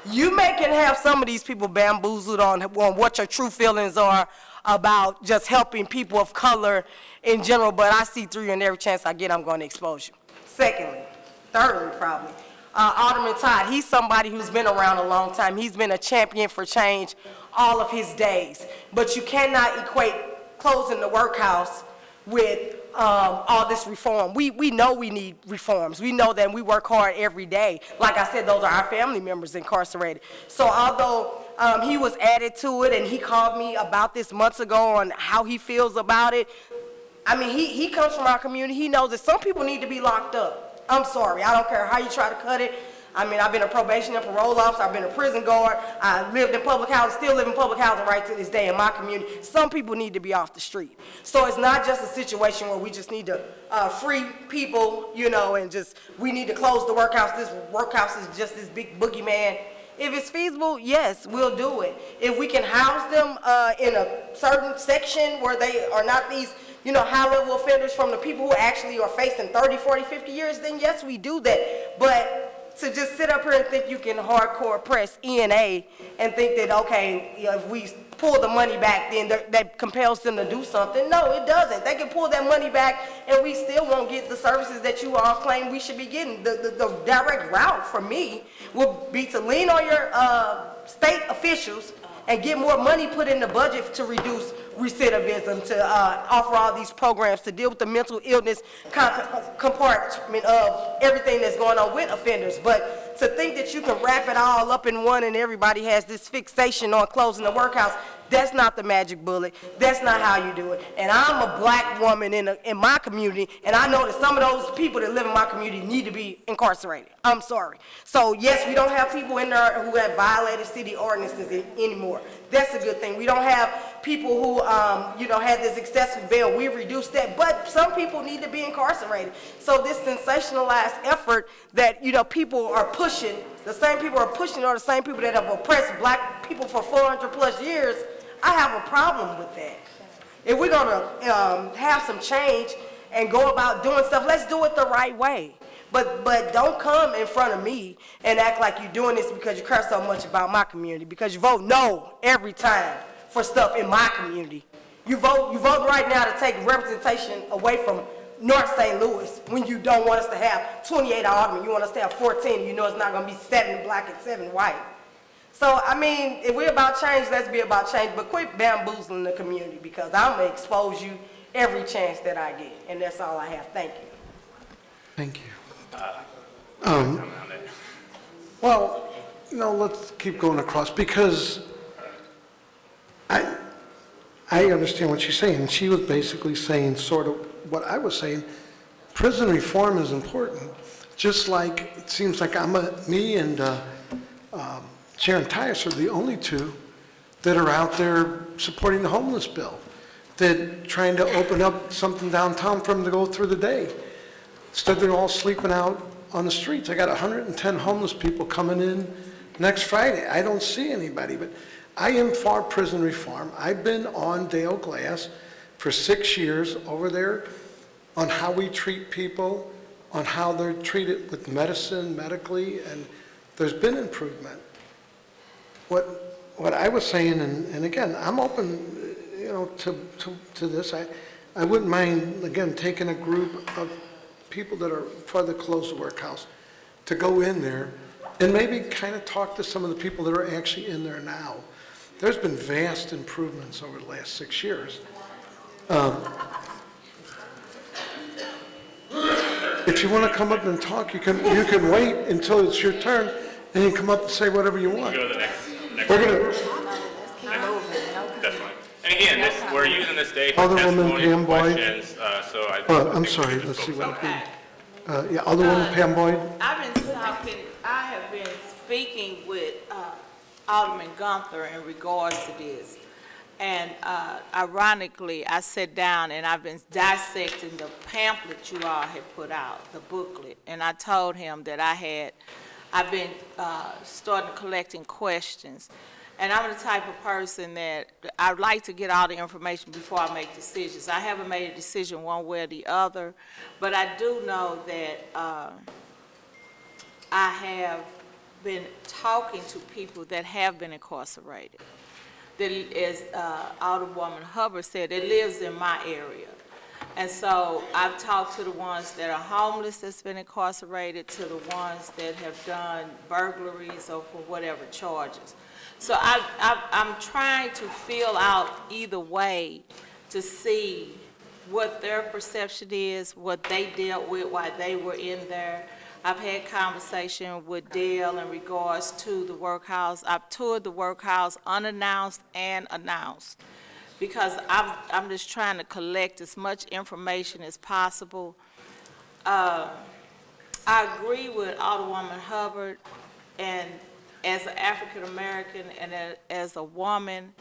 you can have some of these people bamboozled on what your true feelings are about just helping people of color in general, but I see through you, and every chance I get, I'm going to expose you. Thirdly, probably, Alderman Todd, he's somebody who's been around a long time. He's been a champion for change all of his days, but you cannot equate closing the workhouse with all this reform. We know we need reforms. We know that, and we work hard every day. Like I said, those are our family members incarcerated. So although he was added to it, and he called me about this months ago on how he feels about it, I mean, he comes from our community. He knows that some people need to be locked up. I'm sorry. I don't care how you try to cut it. I mean, I've been a probation and parole officer. I've been a prison guard. I lived in public housing, still live in public housing right to this day in my community. Some people need to be off the street. So it's not just a situation where we just need to free people, and we need to close the workhouse. This workhouse is just this big boogeyman. If it's feasible, yes, we'll do it. If we can house them in a certain section where they are not these high-level offenders from the people who actually are facing 30, 40, 50 years, then yes, we do that. But to just sit up here and think you can hardcore press ENA and think that, okay, if we pull the money back, then that compels them to do something. No, it doesn't. They can pull that money back, and we still won't get the services that you all claim we should be getting. The direct route for me would be to lean on your state officials and get more money put in the budget to reduce recidivism, to offer all these programs to deal with the mental illness compartment of everything that's going on with offenders. But to think that you can wrap it all up in one and everybody has this fixation on closing the workhouse, that's not the magic bullet. That's not how you do it. And I'm a black woman in my community, and I know that some of those people that live in my community need to be incarcerated. I'm sorry. So yes, we don't have people in there who have violated city ordinances anymore. That's a good thing. We don't have people who, had this excessive bail. We reduced that, but some people need to be incarcerated. So this sensationalized effort that, people are pushing, the same people are pushing are the same people that have oppressed black people for 400 plus years. I have a problem with that. If we're gonna have some change and go about doing stuff, let's do it the right way. But don't come in front of me and act like you're doing this because you care so much about my community, because you vote no every time for stuff in my community. You vote right now to take representation away from North St. Louis when you don't want us to have 28 aldermen. You want us to have 14. You know it's not going to be 7 black and 7 white. So, I mean, if we're about change, let's be about change, but quit bamboozling the community, because I'm gonna expose you every chance that I get, and that's all I have. Thank you.
Thank you. Well, let's keep going across, because I understand what she's saying. She was basically saying sort of what I was saying. Prison reform is important, just like it seems like me and Sharon Tyus are the only two that are out there supporting the homeless bill, that trying to open up something downtown for them to go through the day. Instead, they're all sleeping out on the streets. I got 110 homeless people coming in next Friday. I don't see anybody, but I am for prison reform. I've been on Dale Glass for 6 years over there on how we treat people, on how they're treated with medicine, medically, and there's been improvement. What I was saying, and again, I'm open, to this. I wouldn't mind, again, taking a group of people that are for the close the workhouse to go in there and maybe kind of talk to some of the people that are actually in there now. There's been vast improvements over the last 6 years. If you want to come up and talk, you can wait until it's your turn, and you can come up and say whatever you want.
Go to the next.
We're gonna.
That's fine. And again, we're using this day for
Alderwoman
testimony
Pam
and
Boyd.
questions, so I.
I'm sorry, let's see what it is. Yeah, Alderwoman Pam Boyd.
I've been I have been speaking with Alderman Gunther in regards to this. And ironically, I sat down and I've been dissecting the pamphlet you all had put out, the booklet. And I told him that I've been starting collecting questions. And I'm the type of person that I like to get all the information before I make decisions. I haven't made a decision one way or the other, but I do know that I have been talking to people that have been incarcerated. That, as Alderwoman Hubbard said, it lives in my area. And so I've talked to the ones that are homeless that's been incarcerated, to the ones that have done burglaries or for whatever charges. So I'm trying to feel out either way to see what their perception is, what they dealt with while they were in there. I've had conversation with Dale in regards to the workhouse. I've toured the workhouse unannounced and announced, because I'm just trying to collect as much information as possible. I agree with Alderwoman Hubbard, and as an African American and as a woman,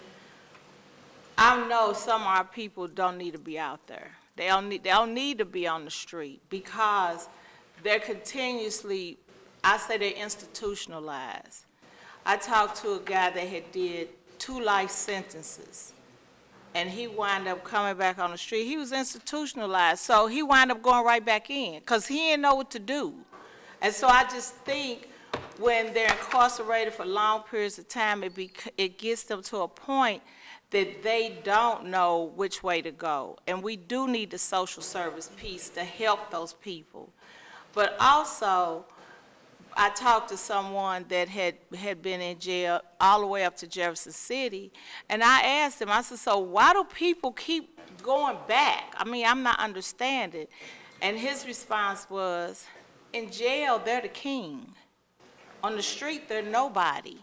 I know some of our people don't need to be out there. They don't need to be on the street, because they're continuously, I say they're institutionalized. I talked to a guy that had did 2 life sentences, and he wound up coming back on the street. He was institutionalized, so he wound up going right back in, because he didn't know what to do. And so I just think when they're incarcerated for long periods of time, it gets them to a point that they don't know which way to go. And we do need the social service piece to help those people. But also, I talked to someone that had been in jail all the way up to Jefferson City, and I asked him, I said, so why do people keep going back? I mean, I'm not understanding. And his response was, in jail, they're the king. On the street, they're nobody.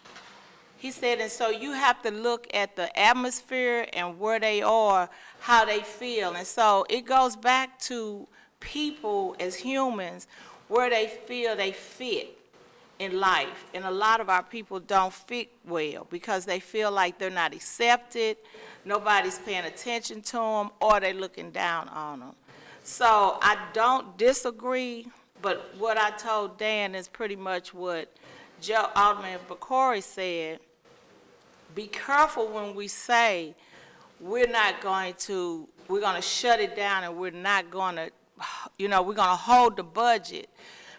He said, and so you have to look at the atmosphere and where they are, how they feel. And so it goes back to people as humans, where they feel they fit in life. And a lot of our people don't fit well because they feel like they're not accepted, nobody's paying attention to them, or they're looking down on them. So I don't disagree, but what I told Dan is pretty much what Alderman Vaccaro said. Be careful when we say we're going to shut it down and we're not going to, we're going to hold the budget.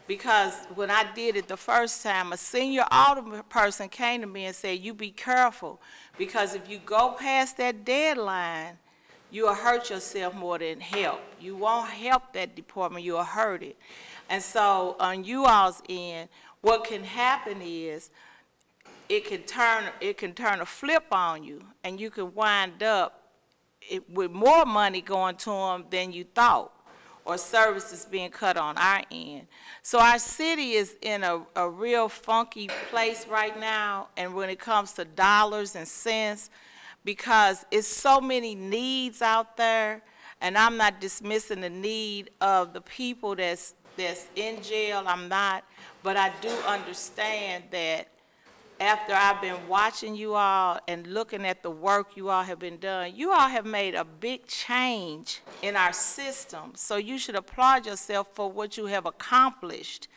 Because when I did it the first time, a senior alderman person came to me and said, you be careful, because if you go past that deadline, you'll hurt yourself more than help. You won't help that department, you'll hurt it. And so on you all's end, what can happen is it can turn a flip on you, and you can wind up with more money going to them than you thought, or services being cut on our end. So our city is in a real funky place right now, and when it comes to dollars and cents, because it's so many needs out there, and I'm not dismissing the need of the people that's in jail, I'm not, but I do understand that after I've been watching you all and looking at the work you all have been done, you all have made a big change in our system. So you should applaud yourself for what you have accomplished,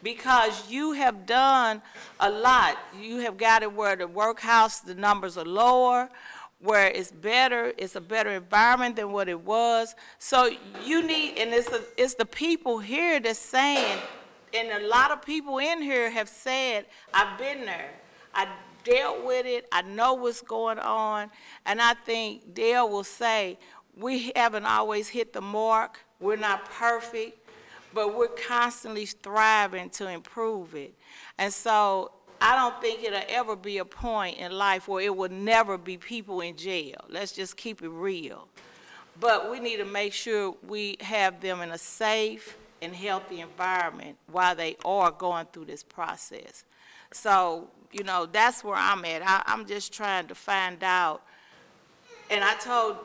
because you have done a lot. You have got it where the workhouse, the numbers are lower, where it's better, it's a better environment than what it was. So you need, and it's the people here that's saying, and a lot of people in here have said, I've been there. I dealt with it. I know what's going on. And I think Dale will say, we haven't always hit the mark. We're not perfect, but we're constantly striving to improve it. And so I don't think it'll ever be a point in life where it will never be people in jail. Let's just keep it real. But we need to make sure we have them in a safe and healthy environment while they are going through this process. So, you know, that's where I'm at. I'm just trying to find out. And I told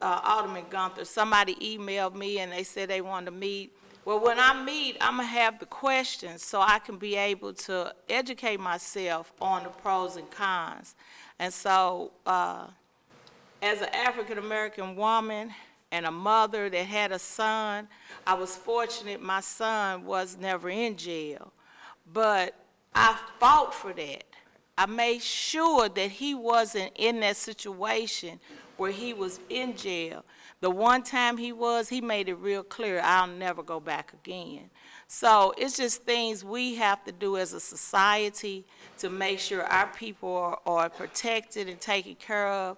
Alderman Gunther, somebody emailed me and they said they wanted to meet. Well, when I meet, I'm going to have the questions so I can be able to educate myself on the pros and cons. And so, as an African-American woman and a mother that had a son, I was fortunate my son was never in jail. But I fought for that. I made sure that he wasn't in that situation where he was in jail. The one time he was, he made it real clear, I'll never go back again. So it's just things we have to do as a society to make sure our people are protected and taken care of,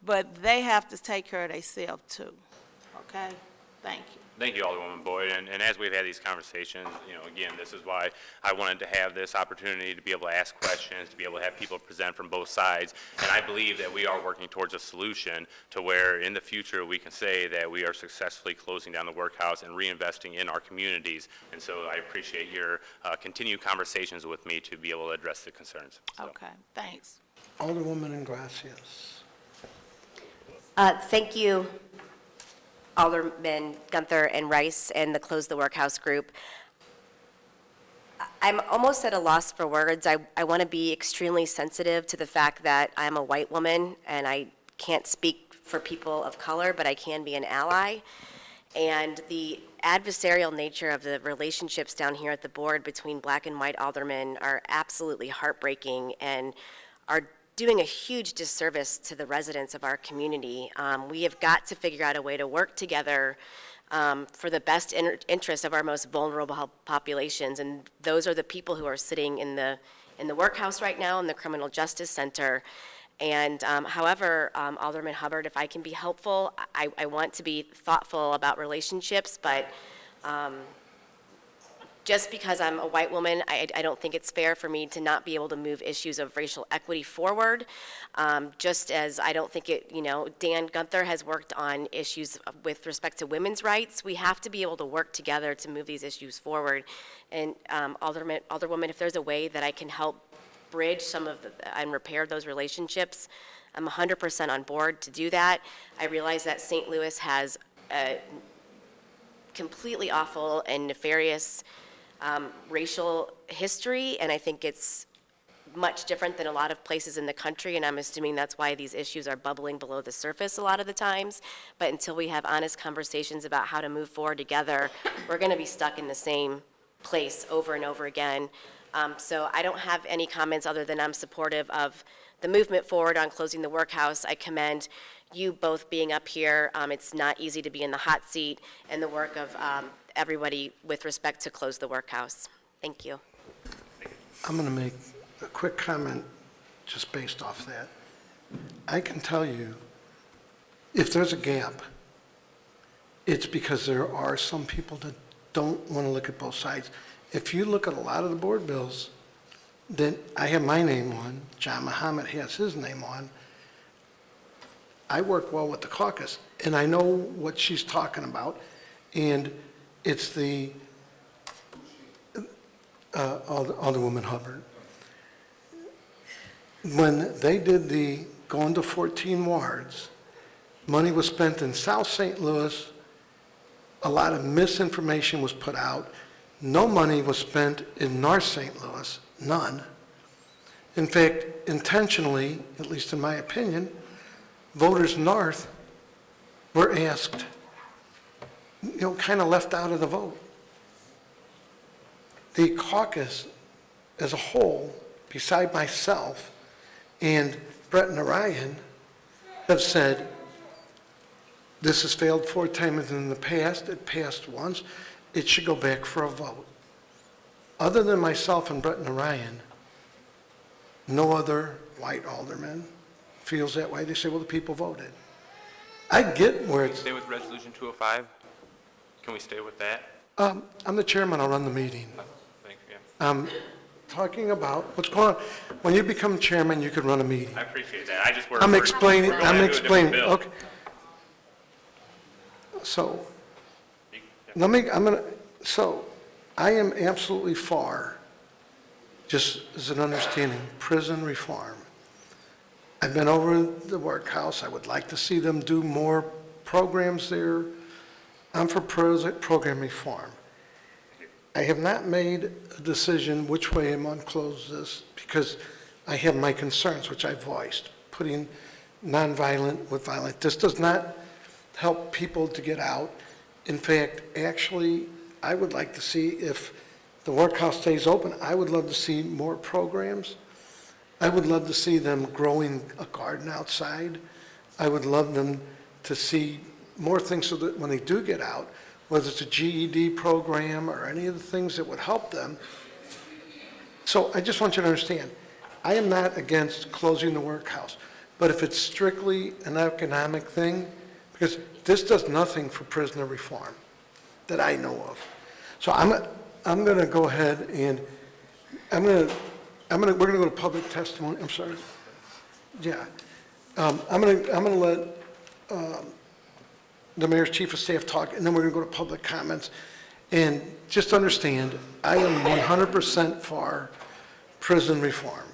but they have to take care of themselves too. Okay? Thank you.
Thank you, Alderwoman Boyd, and as we've had these conversations, you know, again, this is why I wanted to have this opportunity to be able to ask questions, to be able to have people present from both sides, and I believe that we are working towards a solution to where in the future we can say that we are successfully closing down the workhouse and reinvesting in our communities, and so I appreciate your continued conversations with me to be able to address the concerns. So.
Okay, thanks.
Alderwoman Ingracias.
Thank you, Alderman Gunther and Rice and the Close the Workhouse group. I'm almost at a loss for words. I want to be extremely sensitive to the fact that I'm a white woman and I can't speak for people of color, but I can be an ally. And the adversarial nature of the relationships down here at the board between black and white aldermen are absolutely heartbreaking and are doing a huge disservice to the residents of our community. We have got to figure out a way to work together for the best interest of our most vulnerable populations, and those are the people who are sitting in the workhouse right now in the Criminal Justice Center. And however, Alderman Hubbard, if I can be helpful, I want to be thoughtful about relationships, but just because I'm a white woman, I don't think it's fair for me to not be able to move issues of racial equity forward. Just as I don't think Dan Gunther has worked on issues with respect to women's rights. We have to be able to work together to move these issues forward. And Alderwoman, if there's a way that I can help bridge some of and repair those relationships, I'm 100% on board to do that. I realize that St. Louis has a completely awful and nefarious racial history, and I think it's much different than a lot of places in the country, and I'm assuming that's why these issues are bubbling below the surface a lot of the times. But until we have honest conversations about how to move forward together, we're going to be stuck in the same place over and over again. So I don't have any comments other than I'm supportive of the movement forward on closing the workhouse. I commend you both being up here. It's not easy to be in the hot seat, and the work of everybody with respect to close the workhouse. Thank you.
I'm going to make a quick comment just based off that. I can tell you, if there's a gap, it's because there are some people that don't want to look at both sides. If you look at a lot of the board bills, that I have my name on, John Muhammad has his name on, I work well with the caucus, and I know what she's talking about, and it's the Alderwoman Hubbard. When they did the going to 14 wards, money was spent in South St. Louis, a lot of misinformation was put out, no money was spent in North St. Louis, none. In fact, intentionally, at least in my opinion, voters north were asked, kind of left out of the vote. The caucus as a whole, beside myself and Brett and Orion, have said, this has failed 4 times in the past, it passed once, it should go back for a vote. Other than myself and Brett and Orion, no other white alderman feels that way. They say, well, the people voted. I get where it's...
Stay with Resolution 205? Can we stay with that?
I'm the chairman, I'll run the meeting.
Thank you.
I'm talking about what's going on. When you become chairman, you can run a meeting.
I appreciate that. I just
I'm explaining,
bill.
okay. So, I am absolutely for, just as an understanding, prison reform. I've been over the workhouse. I would like to see them do more programs there. I'm for program reform. I have not made a decision which way I'm going to close this because I have my concerns, which I voiced, putting nonviolent with violent. This does not help people to get out. In fact, actually, I would like to see if the workhouse stays open, I would love to see more programs. I would love to see them growing a garden outside. I would love them to see more things so that when they do get out, whether it's a GED program or any of the things that would help them. So I just want you to understand, I am not against closing the workhouse, but if it's strictly an economic thing, because this does nothing for prisoner reform that I know of. So I'm going to go ahead and we're going to go to public testimony. I'm sorry. Yeah. I'm going to let the mayor's chief of staff talk, and then we're going to go to public comments. And just understand, I am 100% for prison reform.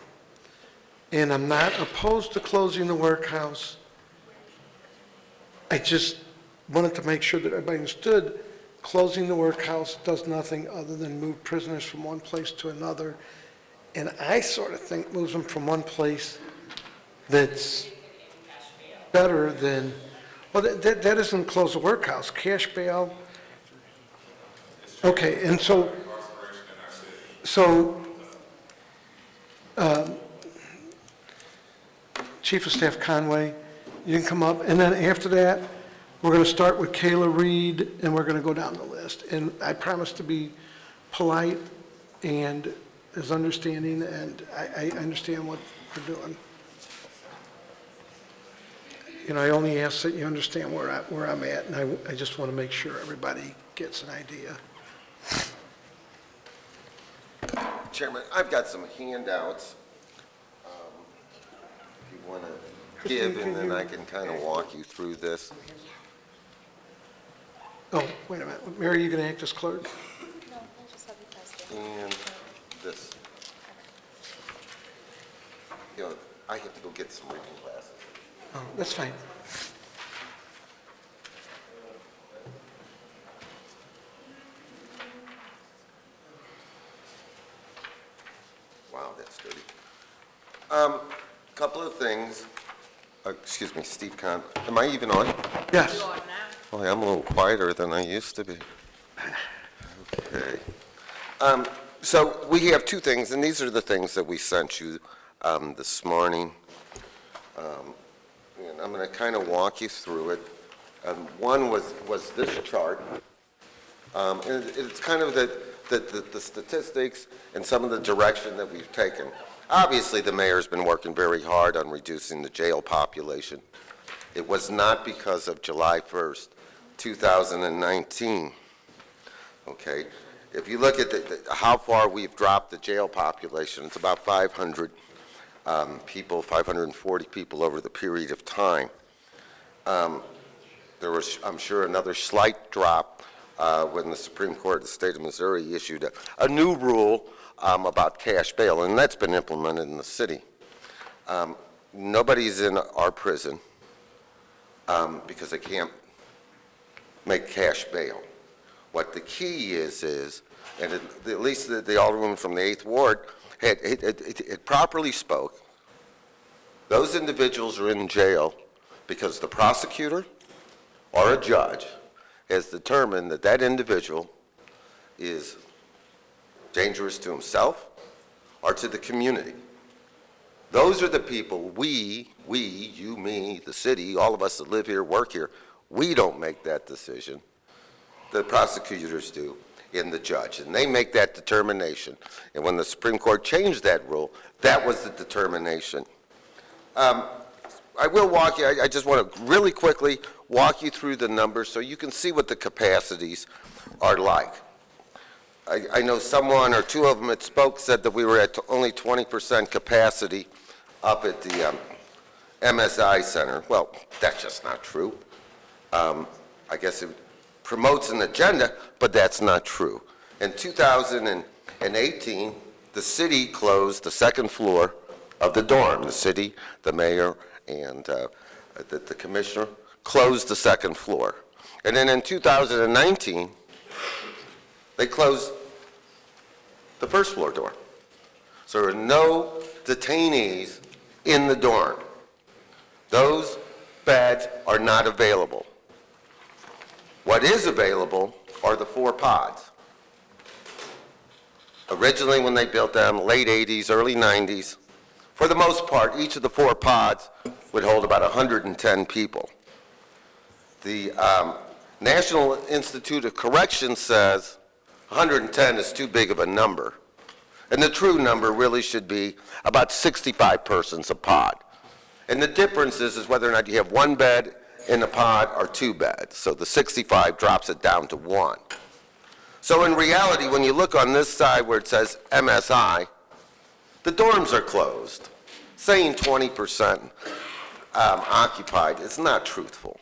And I'm not opposed to closing the workhouse. I just wanted to make sure that everybody understood closing the workhouse does nothing other than move prisoners from one place to another. And I sort of think moves them from one place that's better than, well, that doesn't close the workhouse. Cash bail. Okay, and so Chief of Staff Conway, you can come up, and then after that, we're going to start with Kayla Reed, and we're going to go down the list. And I promise to be polite and as understanding, and I understand what we're doing. I only ask that you understand where I'm at, and I just want to make sure everybody gets an idea.
Chairman, I've got some handouts. If you want to give, and then I can kind of walk you through this.
Oh, wait a minute. Mary, you going to act as clerk?
No, we'll just have you pass it.
And this. I have to go get some reading glasses.
Oh, that's fine.
Wow, that's dirty. Couple of things. Excuse me, Steve Kahn. Am I even on?
Yes.
Boy, I'm a little quieter than I used to be. Okay. So we have two things, and these are the things that we sent you this morning. And I'm going to kind of walk you through it. One was this chart. And it's kind of the statistics and some of the direction that we've taken. Obviously, the mayor's been working very hard on reducing the jail population. It was not because of July 1st, 2019, okay? if you look at how far we've dropped the jail population, it's about 500 people, 540 people over the period of time. There was, I'm sure, another slight drop when the Supreme Court of the state of Missouri issued a new rule about cash bail, and that's been implemented in the city. Nobody's in our prison because they can't make cash bail. What the key is and at least the Alderman from the 8th Ward it properly spoke. Those individuals are in jail because the prosecutor or a judge has determined that that individual is dangerous to himself or to the community. Those are the people we, you, me, the city, all of us that live here, work here, we don't make that decision. The prosecutors do, and the judge, and they make that determination. And when the Supreme Court changed that rule, that was the determination. I will walk you, I just want to really quickly walk you through the numbers so you can see what the capacities are like. I know someone or two of them that spoke said that we were at only 20% capacity up at the MSI Center. Well, that's just not true. I guess it promotes an agenda, but that's not true. In 2018, the city closed the second floor of the dorm. The city, the mayor, and the commissioner closed the second floor. And then in 2019, they closed the first floor door. So there are no detainees in the dorm. Those beds are not available. What is available are the 4 pods. Originally, when they built them, late 80s, early 90s, for the most part, each of the 4 pods would hold about 110 people. The National Institute of Corrections says 110 is too big of a number. And the true number really should be about 65 persons a pod. And the difference is whether or not you have 1 bed in a pod or 2 beds. So the 65 drops it down to 1. So in reality, when you look on this side where it says MSI, the dorms are closed. Saying 20% occupied is not truthful.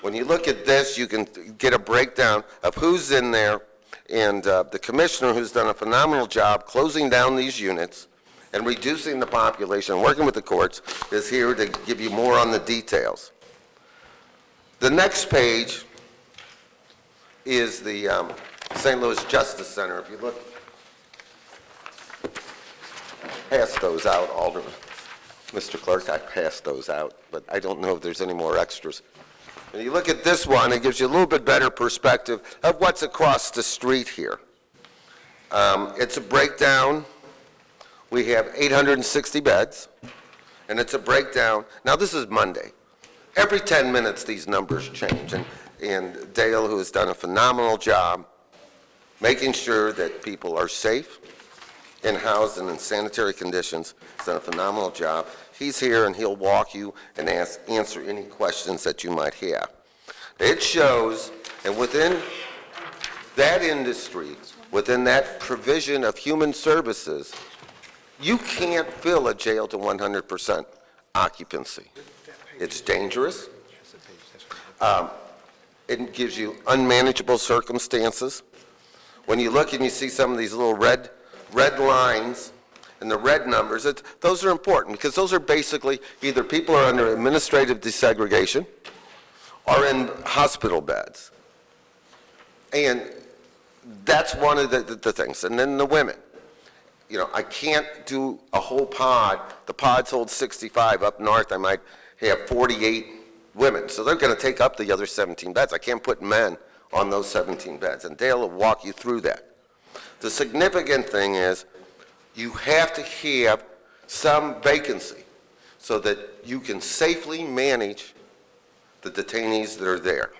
When you look at this, you can get a breakdown of who's in there, and the commissioner, who's done a phenomenal job closing down these units and reducing the population, working with the courts, is here to give you more on the details. The next page is the St. Louis Justice Center. If you look, pass those out, Alderman. Mr. Clerk, I passed those out, but I don't know if there's any more extras. When you look at this one, it gives you a little bit better perspective of what's across the street here. It's a breakdown. We have 860 beds, and it's a breakdown. Now, this is Monday. Every 10 minutes, these numbers change, and Dale, who has done a phenomenal job making sure that people are safe and housed in sanitary conditions, has done a phenomenal job. He's here, and he'll walk you and answer any questions that you might have. It shows, and within that industry, within that provision of human services, you can't fill a jail to 100% occupancy. It's dangerous. It gives you unmanageable circumstances. When you look and you see some of these little red lines and the red numbers, those are important because those are basically either people are under administrative desegregation or in hospital beds. And that's one of the things. And then the women. You know, I can't do a whole pod. The pods hold 65. Up north, I might have 48 women. So they're going to take up the other 17 beds. I can't put men on those 17 beds. And Dale will walk you through that. The significant thing is you have to have some vacancy so that you can safely manage the detainees that are there.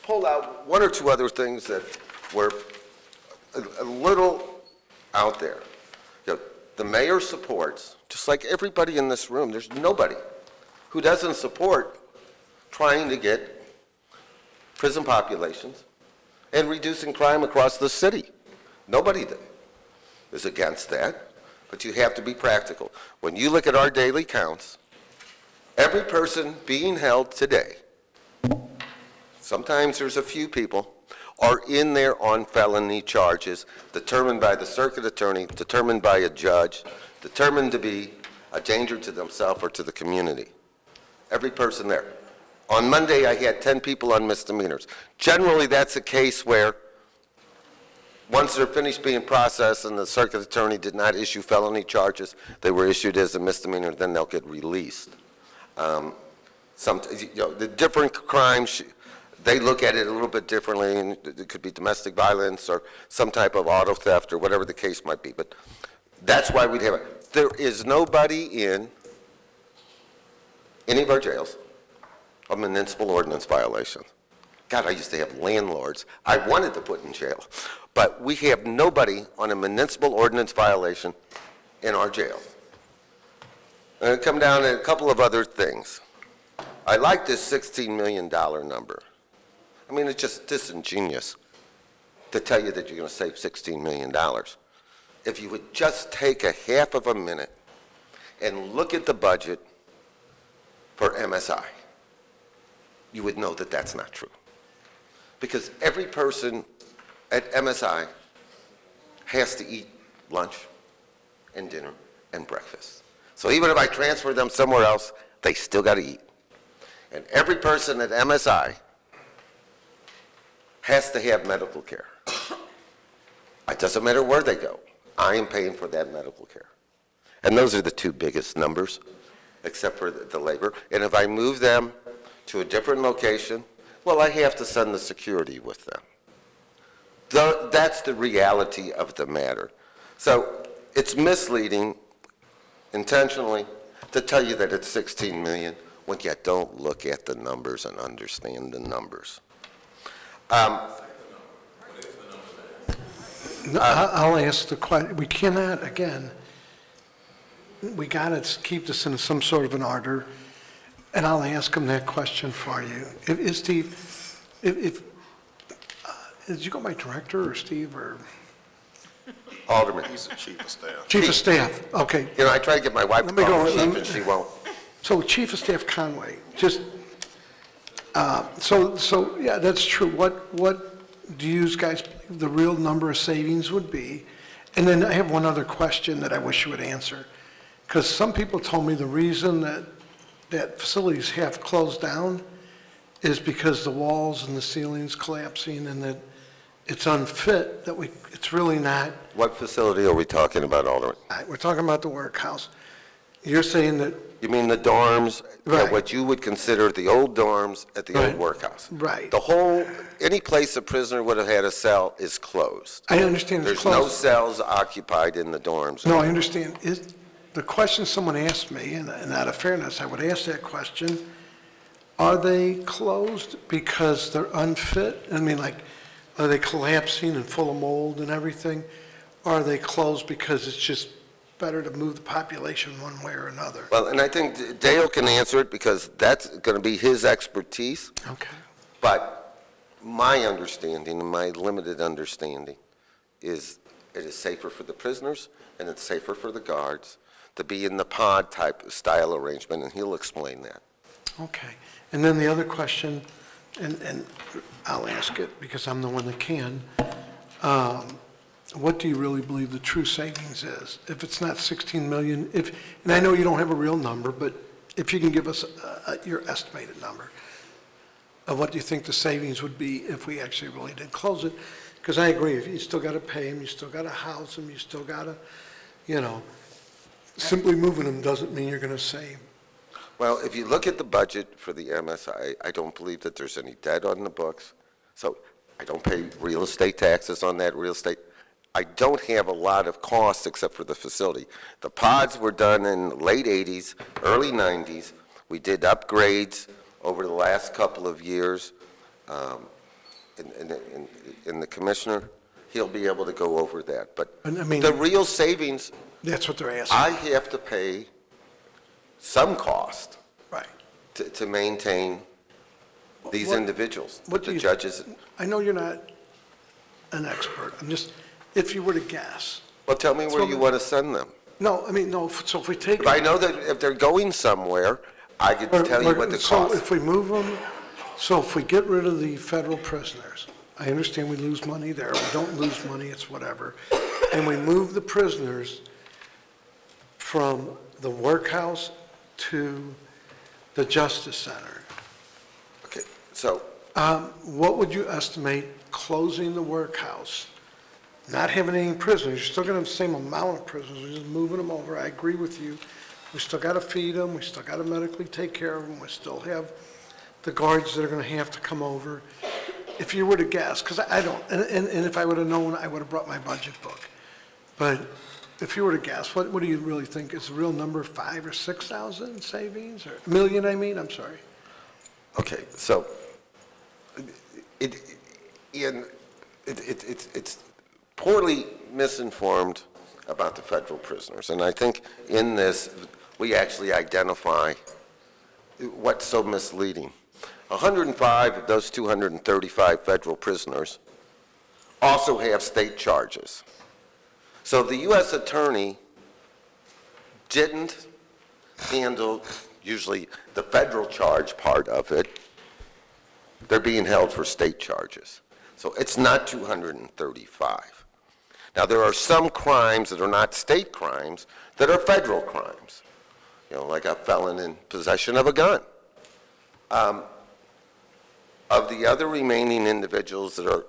Pull out 1 or 2 other things that were a little out there. You know, the mayor supports, just like everybody in this room, there's nobody who doesn't support trying to get prison populations and reducing crime across the city. Nobody is against that, but you have to be practical. When you look at our daily counts, every person being held today, sometimes there's a few people, are in there on felony charges determined by the circuit attorney, determined by a judge, determined to be a danger to themselves or to the community. Every person there. On Monday, I had 10 people on misdemeanors. Generally, that's a case where once they're finished being processed and the circuit attorney did not issue felony charges, they were issued as a misdemeanor, then they'll get released. The different crimes, they look at it a little bit differently, and it could be domestic violence or some type of auto theft or whatever the case might be. But that's why we'd have it. There is nobody in any of our jails of municipal ordinance violations. God, I used to have landlords I wanted to put in jail. But we have nobody on a municipal ordinance violation in our jail. And I come down to a couple of other things. I like this $16 million number. I mean, it's just disingenuous to tell you that you're going to save $16 million. If you would just take a half of a minute and look at the budget for MSI, you would know that that's not true. Because every person at MSI has to eat lunch and dinner and breakfast. So even if I transfer them somewhere else, they still got to eat. And every person at MSI has to have medical care. It doesn't matter where they go. I am paying for that medical care. And those are the two biggest numbers, except for the labor. And if I move them to a different location, well, I have to send the security with them. That's the reality of the matter. So it's misleading intentionally to tell you that it's 16 million when you don't look at the numbers and understand the numbers.
I'll ask the question. We cannot, again, we got to keep this in some sort of an order, and I'll ask him that question for you. Steve, did you go by director or Steve or?
Alderman. He's the chief of staff.
Chief of staff, okay.
You know, I try to get my wife to call me chief, and she won't.
So Chief of Staff Conway, just, so yeah, that's true. What do you guys believe the real number of savings would be? And then I have one other question that I wish you would answer. Because some people told me the reason that facilities have closed down is because the walls and the ceilings collapsing and that it's unfit, that it's really not.
What facility are we talking about, Alderman?
We're talking about the workhouse. You're saying that.
You mean the dorms,
Right.
what you would consider the old dorms at the old workhouse?
Right.
Any place a prisoner would have had a cell is closed.
I understand it's
There's
closed.
no cells occupied in the dorms.
No, I understand. The question someone asked me, and out of fairness, I would ask that question, are they closed because they're unfit? I mean, like, are they collapsing and full of mold and everything? Or are they closed because it's just better to move the population one way or another?
Well, and I think Dale can answer it because that's going to be his expertise.
Okay.
But my understanding, and my limited understanding, is it is safer for the prisoners and it's safer for the guards to be in the pod type style arrangement, and he'll explain that.
Okay. And then the other question, and I'll ask it because I'm the one that can, what do you really believe the true savings is? If it's not 16 million, and I know you don't have a real number, but if you can give us your estimated number of what you think the savings would be if we actually really did close it. Because I agree, you still got to pay them, you still got to house them, you still got to, simply moving them doesn't mean you're going to save.
Well, if you look at the budget for the MSI, I don't believe that there's any debt on the books. So I don't pay real estate taxes on that real estate. I don't have a lot of costs except for the facility. The pods were done in late 80s, early 90s. We did upgrades over the last couple of years. In the commissioner, he'll be able to go over that. But the real savings,
that's what they're asking.
I have to pay some cost
right.
to maintain these individuals,
what
the judges.
I know you're not an expert. I'm just, if you were to guess.
Well, tell me where you want to send them.
No, I mean, no, so if we take.
If I know that if they're going somewhere, I could tell you what the
So
cost.
if we move them, so if we get rid of the federal prisoners, I understand we lose money there, we don't lose money, it's whatever, and we move the prisoners from the workhouse to the Justice Center,
Okay, so,
what would you estimate closing the workhouse, not having any prisoners, you're still gonna have the same amount of prisoners, we're just moving them over, I agree with you. We still gotta feed them, we still gotta medically take care of them, we still have the guards that are gonna have to come over. If you were to guess, because I don't, and if I would have known, I would have brought my budget book. But if you were to guess, what do you really think is the real number, 5,000 or 6,000 savings, or a million, I mean, I'm sorry?
okay, so, it's poorly misinformed about the federal prisoners. And I think in this, we actually identify what's so misleading. 105 of those 235 federal prisoners also have state charges. So the U.S. attorney didn't handle usually the federal charge part of it. They're being held for state charges. So it's not 235. Now, there are some crimes that are not state crimes that are federal crimes, like a felon in possession of a gun. Of the other remaining individuals that are,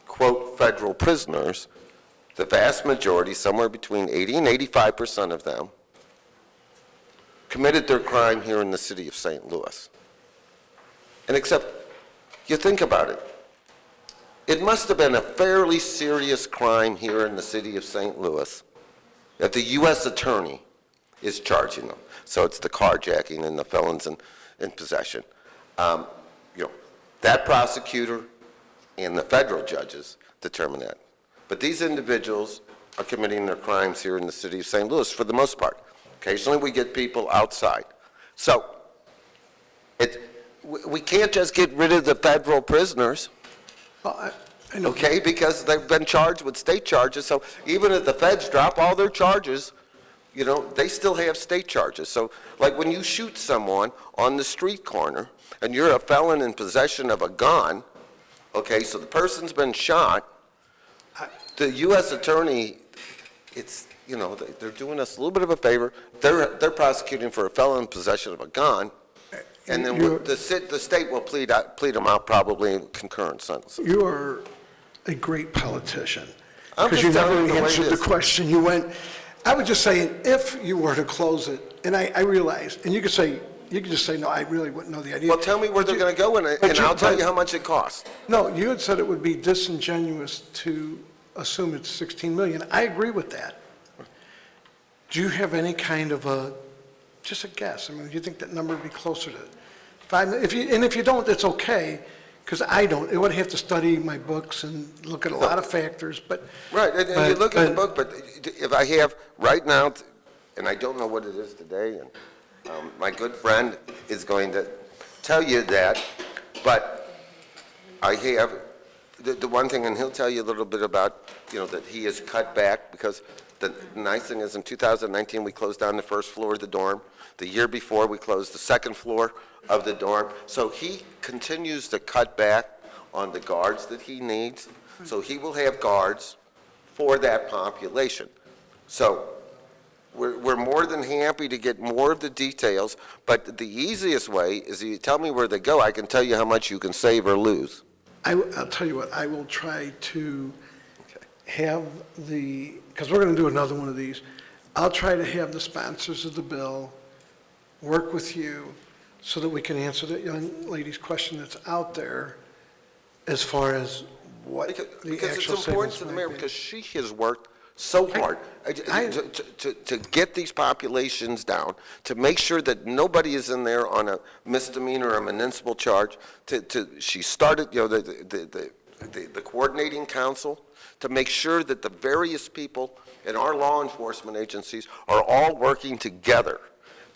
quote, federal prisoners, the vast majority, somewhere between 80 and 85% of them, committed their crime here in the city of St. Louis. And except, you think about it, it must have been a fairly serious crime here in the city of St. Louis that the U.S. attorney is charging them. So it's the carjacking and the felons in possession. That prosecutor and the federal judges determine that. But these individuals are committing their crimes here in the city of St. Louis for the most part. Occasionally we get people outside. So we can't just get rid of the federal prisoners.
Well, I know.
Okay, because they've been charged with state charges, so even if the feds drop all their charges, they still have state charges. So, like when you shoot someone on the street corner, and you're a felon in possession of a gun, okay, so the person's been shot, the U.S. attorney, they're doing us a little bit of a favor. They're prosecuting for a felon in possession of a gun, and then the state will plead them out probably in concurrent sentences.
You are a great politician.
I'm
Because you
just telling
never
you the way it
answered the
is.
question. You went, I would just say, if you were to close it, and I realize, and you could just say, no, I really wouldn't know the idea.
Well, tell me where they're going to go, and I'll tell you how much it costs.
No, you had said it would be disingenuous to assume it's 16 million. I agree with that. Do you have any kind of just a guess? I mean, do you think that number would be closer to 5 million? If you don't, it's okay, because I don't. I would have to study my books and look at a lot of factors, but.
Right, and you look at the book, but if I have right now, and I don't know what it is today, and my good friend is going to tell you that, but I have the one thing, and he'll tell you a little bit about, that he has cut back, because the nice thing is in 2019, we closed down the first floor of the dorm. The year before, we closed the second floor of the dorm. So he continues to cut back on the guards that he needs. So he will have guards for that population. So we're more than happy to get more of the details, but the easiest way is you tell me where they go. I can tell you how much you can save or lose.
I'll tell you what, I will try to have because we're going to do another one of these, I'll try to have the sponsors of the bill work with you so that we can answer that young lady's question that's out there as far as what the
Because
actual
it's important
savings
to the
might
mayor,
be.
because she has worked so hard to get these populations down, to make sure that nobody is in there on a misdemeanor or a municipal charge. She started, the coordinating council to make sure that the various people in our law enforcement agencies are all working together.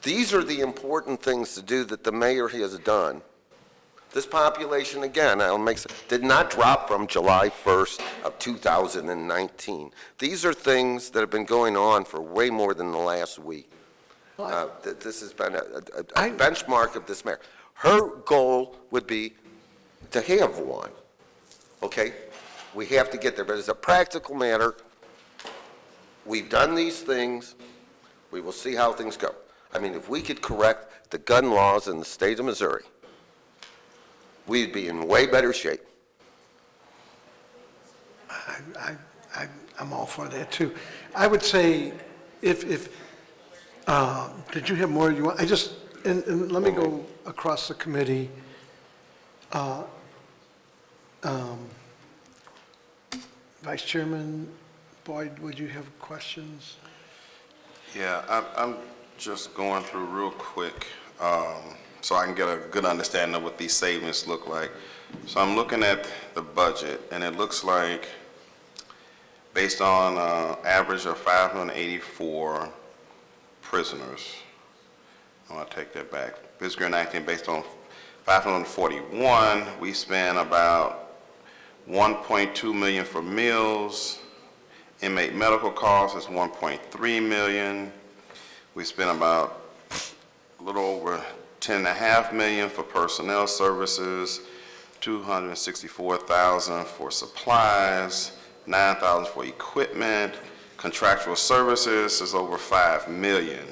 These are the important things to do that the mayor has done This population, again, did not drop from July 1st of 2019. These are things that have been going on for way more than the last week. This has been a benchmark of this mayor. Her goal would be to have one, okay? We have to get there, but as a practical matter, we've done these things. We will see how things go. I mean, if we could correct the gun laws in the state of Missouri, we'd be in way better shape.
I'm all for that, too. I would say, if did you have more you want? And let me go across the committee. Vice Chairman Boyd, would you have questions?
Yeah, I'm just going through real quick so I can get a good understanding of what these savings look like. So I'm looking at the budget, and it looks like based on average of 584 prisoners, I want to take that back. Fiscal year 19, based on 541, we spent about 1.2 million for meals. Inmate medical costs is 1.3 million. We spent about a little over 10.5 million for personnel services, 264,000 for supplies, 9,000 for equipment. Contractual services is over 5 million.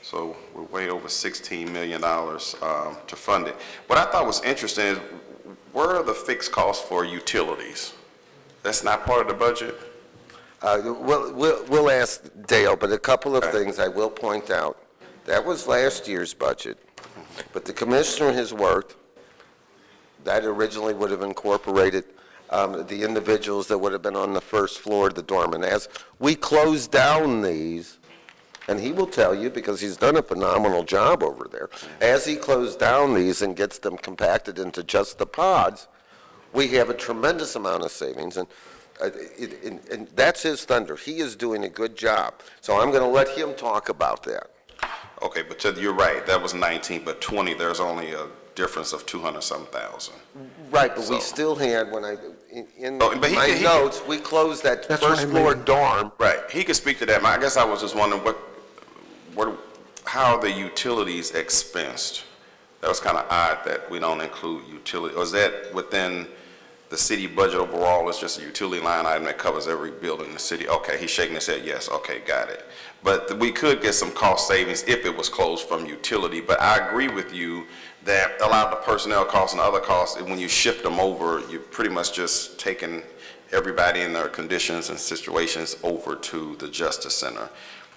So we're way over $16 million to fund it. What I thought was interesting is, where are the fixed costs for utilities? That's not part of the budget?
We'll ask Dale, but a couple of things I will point out. That was last year's budget, but the commissioner has worked. That originally would have incorporated the individuals that would have been on the first floor of the dorm. And as we close down these, and he will tell you, because he's done a phenomenal job over there, as he closed down these and gets them compacted into just the pods, we have a tremendous amount of savings. And that's his thunder. He is doing a good job. So I'm going to let him talk about that.
Okay, but you're right, that was 19, but 20, there's only a difference of 200-some thousand.
Right, but we still had, in my notes, we closed that first floor dorm.
Right, he could speak to that. I guess I was just wondering how the utilities expensed. That was kind of odd that we don't include utility. Or is that within the city budget overall? It's just a utility line item that covers every building in the city? Okay, he's shaking his head, yes, okay, got it. But we could get some cost savings if it was closed from utility. But I agree with you that a lot of the personnel costs and other costs, when you shift them over, you're pretty much just taking everybody in their conditions and situations over to the Justice Center.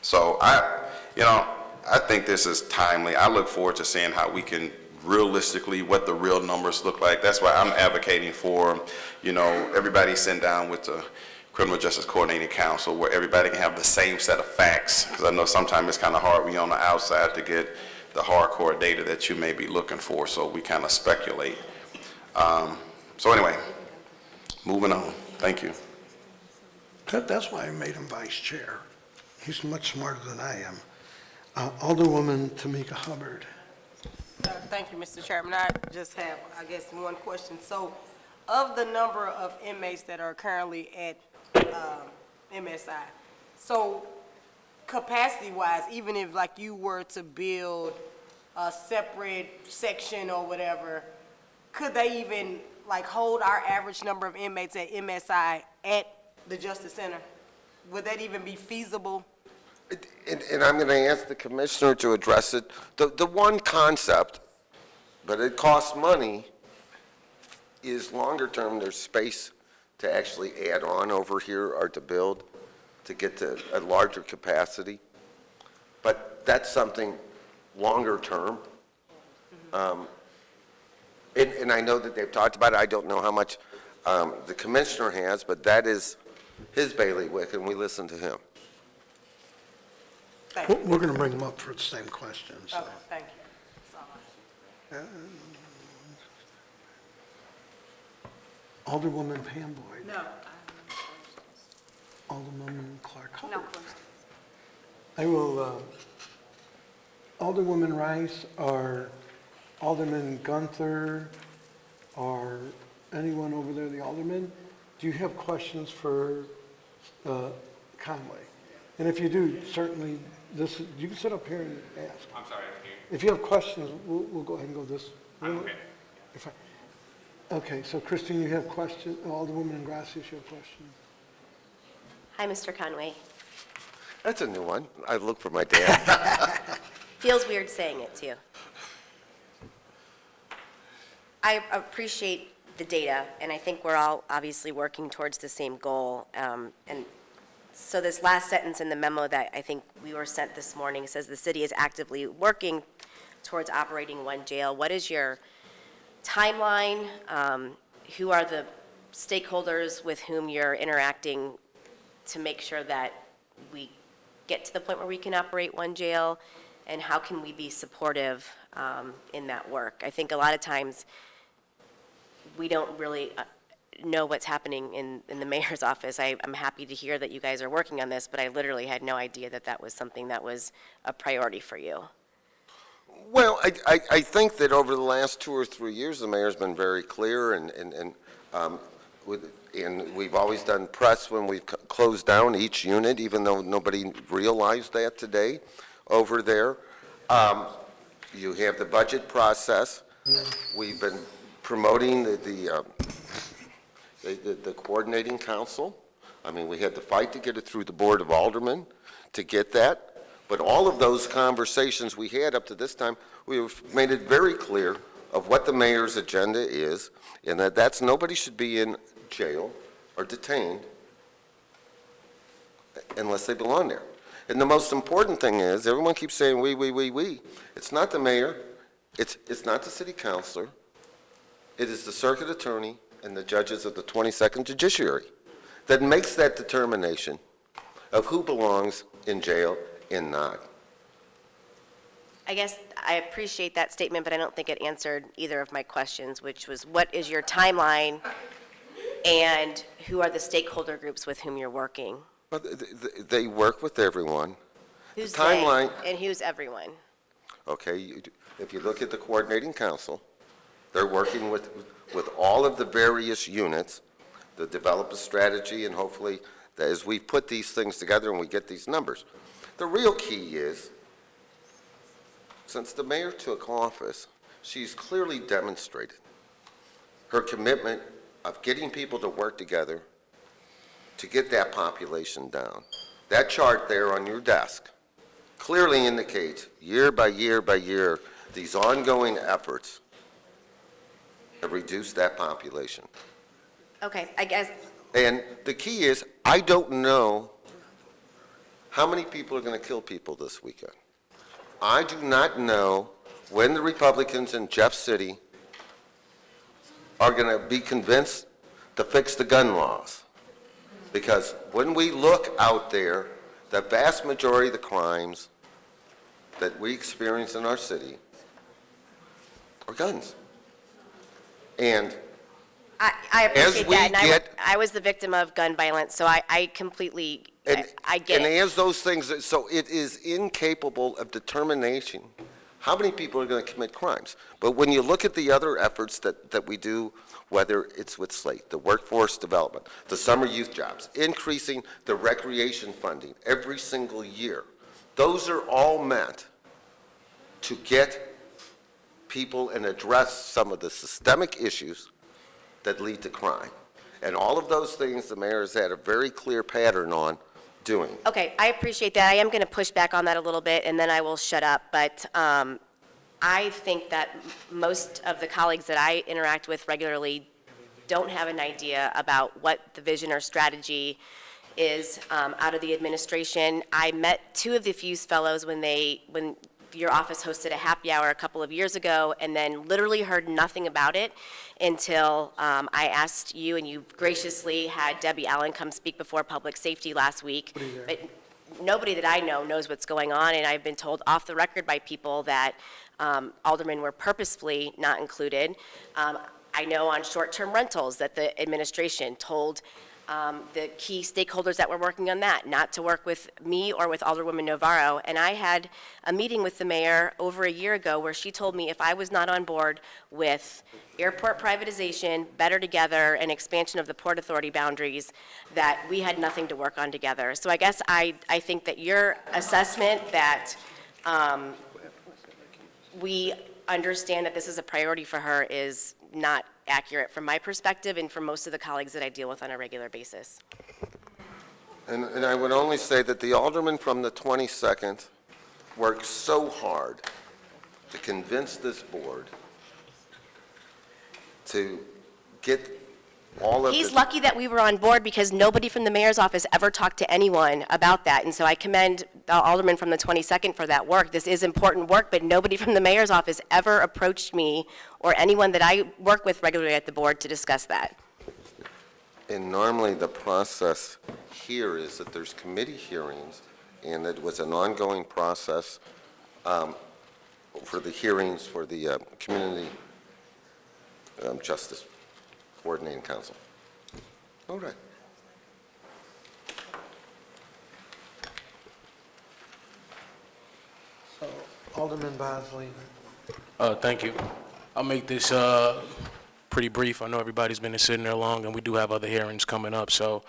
So I think this is timely. I look forward to seeing how we can realistically, what the real numbers look like. That's why I'm advocating for, everybody sitting down with the Criminal Justice Coordinating Council where everybody can have the same set of facts. Because I know sometimes it's kind of hard when you're on the outside to get the hardcore data that you may be looking for, so we kind of speculate. So anyway, moving on. Thank you.
That's why I made him vice chair. He's much smarter than I am. Alderwoman Tamika Hubbard.
Thank you, Mr. Chairman. I just have, I guess, one question. So, of the number of inmates that are currently at MSI, so capacity-wise, even if like you were to build a separate section or whatever, could they even like hold our average number of inmates at MSI at the Justice Center? Would that even be feasible?
And I'm going to ask the commissioner to address it. The one concept, but it costs money, is longer term, there's space to actually add on over here or to build to get to a larger capacity. But that's something longer term. And I know that they've talked about it. I don't know how much the commissioner has, but that is his bailiwick, and we listen to him.
We're going to bring him up for the same question. So.
Okay, thank you.
Alderwoman Pam Boyd.
No.
Alderwoman Clark Hubbard.
No question.
I will, Alderwoman Rice or Alderman Gunther or anyone over there, the alderman, do you have questions for Conway? And if you do, certainly, you can sit up here and ask.
I'm sorry,
If you have questions, we'll go ahead and go this.
I'm okay.
Okay, so Christine, you have questions, Alderwoman Gracias, you have questions?
Hi, Mr. Conway.
That's a new one. I look for my dad.
Feels weird saying it, too. I appreciate the data, and I think we're all obviously working towards the same goal. And so this last sentence in the memo that I think we were sent this morning says the city is actively working towards operating one jail. What is your timeline? Who are the stakeholders with whom you're interacting to make sure that we get to the point where we can operate one jail? And how can we be supportive in that work? I think a lot of times we don't really know what's happening in the mayor's office. I'm happy to hear that you guys are working on this, but I literally had no idea that that was something that was a priority for you.
Well, I think that over the last 2 or 3 years, the mayor's been very clear, and we've always done press when we've closed down each unit, even though nobody realized that today over there. You have the budget process. We've been promoting the coordinating council. I mean, we had to fight to get it through the Board of Aldermen to get that. But all of those conversations we had up to this time, we've made it very clear of what the mayor's agenda is, and that's nobody should be in jail or detained unless they belong there. And the most important thing is, everyone keeps saying we. It's not the mayor, it's not the city councilor, it is the circuit attorney and the judges of the 22nd Judiciary that makes that determination of who belongs in jail and not.
I guess I appreciate that statement, but I don't think it answered either of my questions, which was what is your timeline and who are the stakeholder groups with whom you're working?
They work with everyone.
Who's
the timeline,
they and who's everyone?
Okay, if you look at the coordinating council, they're working with all of the various units to develop a strategy, and hopefully, that as we put these things together and we get these numbers. The real key is, since the mayor took office, she's clearly demonstrated her commitment of getting people to work together to get that population down. That chart there on your desk clearly indicates year by year by year these ongoing efforts have reduced that population.
Okay, I guess.
And the key is, I don't know how many people are going to kill people this weekend. I do not know when the Republicans in Jeff City are going to be convinced to fix the gun laws. Because when we look out there, the vast majority of the crimes that we experience in our city are guns. And
I appreciate that. And
get,
I was the victim of gun violence, so I completely, I get
and
it.
as those things, so it is incapable of determination how many people are going to commit crimes. But when you look at the other efforts that we do, whether it's with SLATE, the workforce development, the summer youth jobs, increasing the recreation funding every single year, those are all meant to get people and address some of the systemic issues that lead to crime. And all of those things the mayor has had a very clear pattern on doing.
Okay, I appreciate that. I am going to push back on that a little bit, and then I will shut up. But I think that most of the colleagues that I interact with regularly don't have an idea about what the vision or strategy is out of the administration. I met two of the Fuse Fellows when your office hosted a happy hour a couple of years ago, and then literally heard nothing about it until I asked you, and you graciously had Debbie Allen come speak before Public Safety last week. But nobody that I know knows what's going on, and I've been told off the record by people that aldermen were purposefully not included. I know on short-term rentals that the administration told the key stakeholders that were working on that, not to work with me or with Alderwoman Navarro. And I had a meeting with the mayor over a year ago where she told me if I was not on board with airport privatization, Better Together, and expansion of the Port Authority boundaries, that we had nothing to work on together. So I guess I think that your assessment that we understand that this is a priority for her is not accurate from my perspective and from most of the colleagues that I deal with on a regular basis.
And I would only say that the alderman from the 22nd worked so hard to convince this board to get all of
He's
the...
lucky that we were on board because nobody from the mayor's office ever talked to anyone about that. And so I commend the alderman from the 22nd for that work. This is important work, but nobody from the mayor's office ever approached me or anyone that I work with regularly at the board to discuss that.
And normally the process here is that there's committee hearings, and it was an ongoing process for the hearings for the Community Justice Coordinating Council. All right.
So, Alderman Bosley.
Thank you. I'll make this pretty brief. I know everybody's been sitting there long, and we do have other hearings coming up. So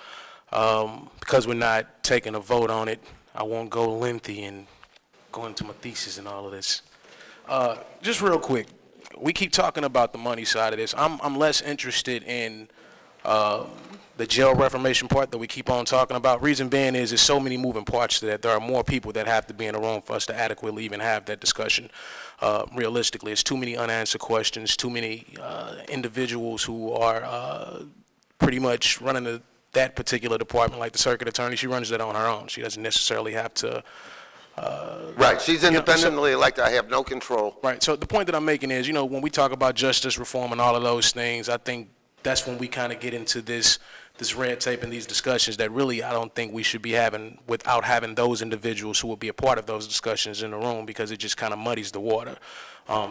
because we're not taking a vote on it, I won't go lengthy and go into my thesis and all of this. Just real quick, we keep talking about the money side of this. I'm less interested in the jail reformation part that we keep on talking about. Reason being is there's so many moving parts to that. There are more people that have to be in the room for us to adequately even have that discussion. Realistically, it's too many unanswered questions, too many individuals who are pretty much running that particular department, like the circuit attorney. She runs that on her own. She doesn't necessarily have to
right, she's independently elected. I have no control.
Right, so the point that I'm making is, when we talk about justice reform and all of those things, I think that's when we kind of get into this red tape and these discussions that really I don't think we should be having without having those individuals who will be a part of those discussions in the room, because it just kind of muddies the water.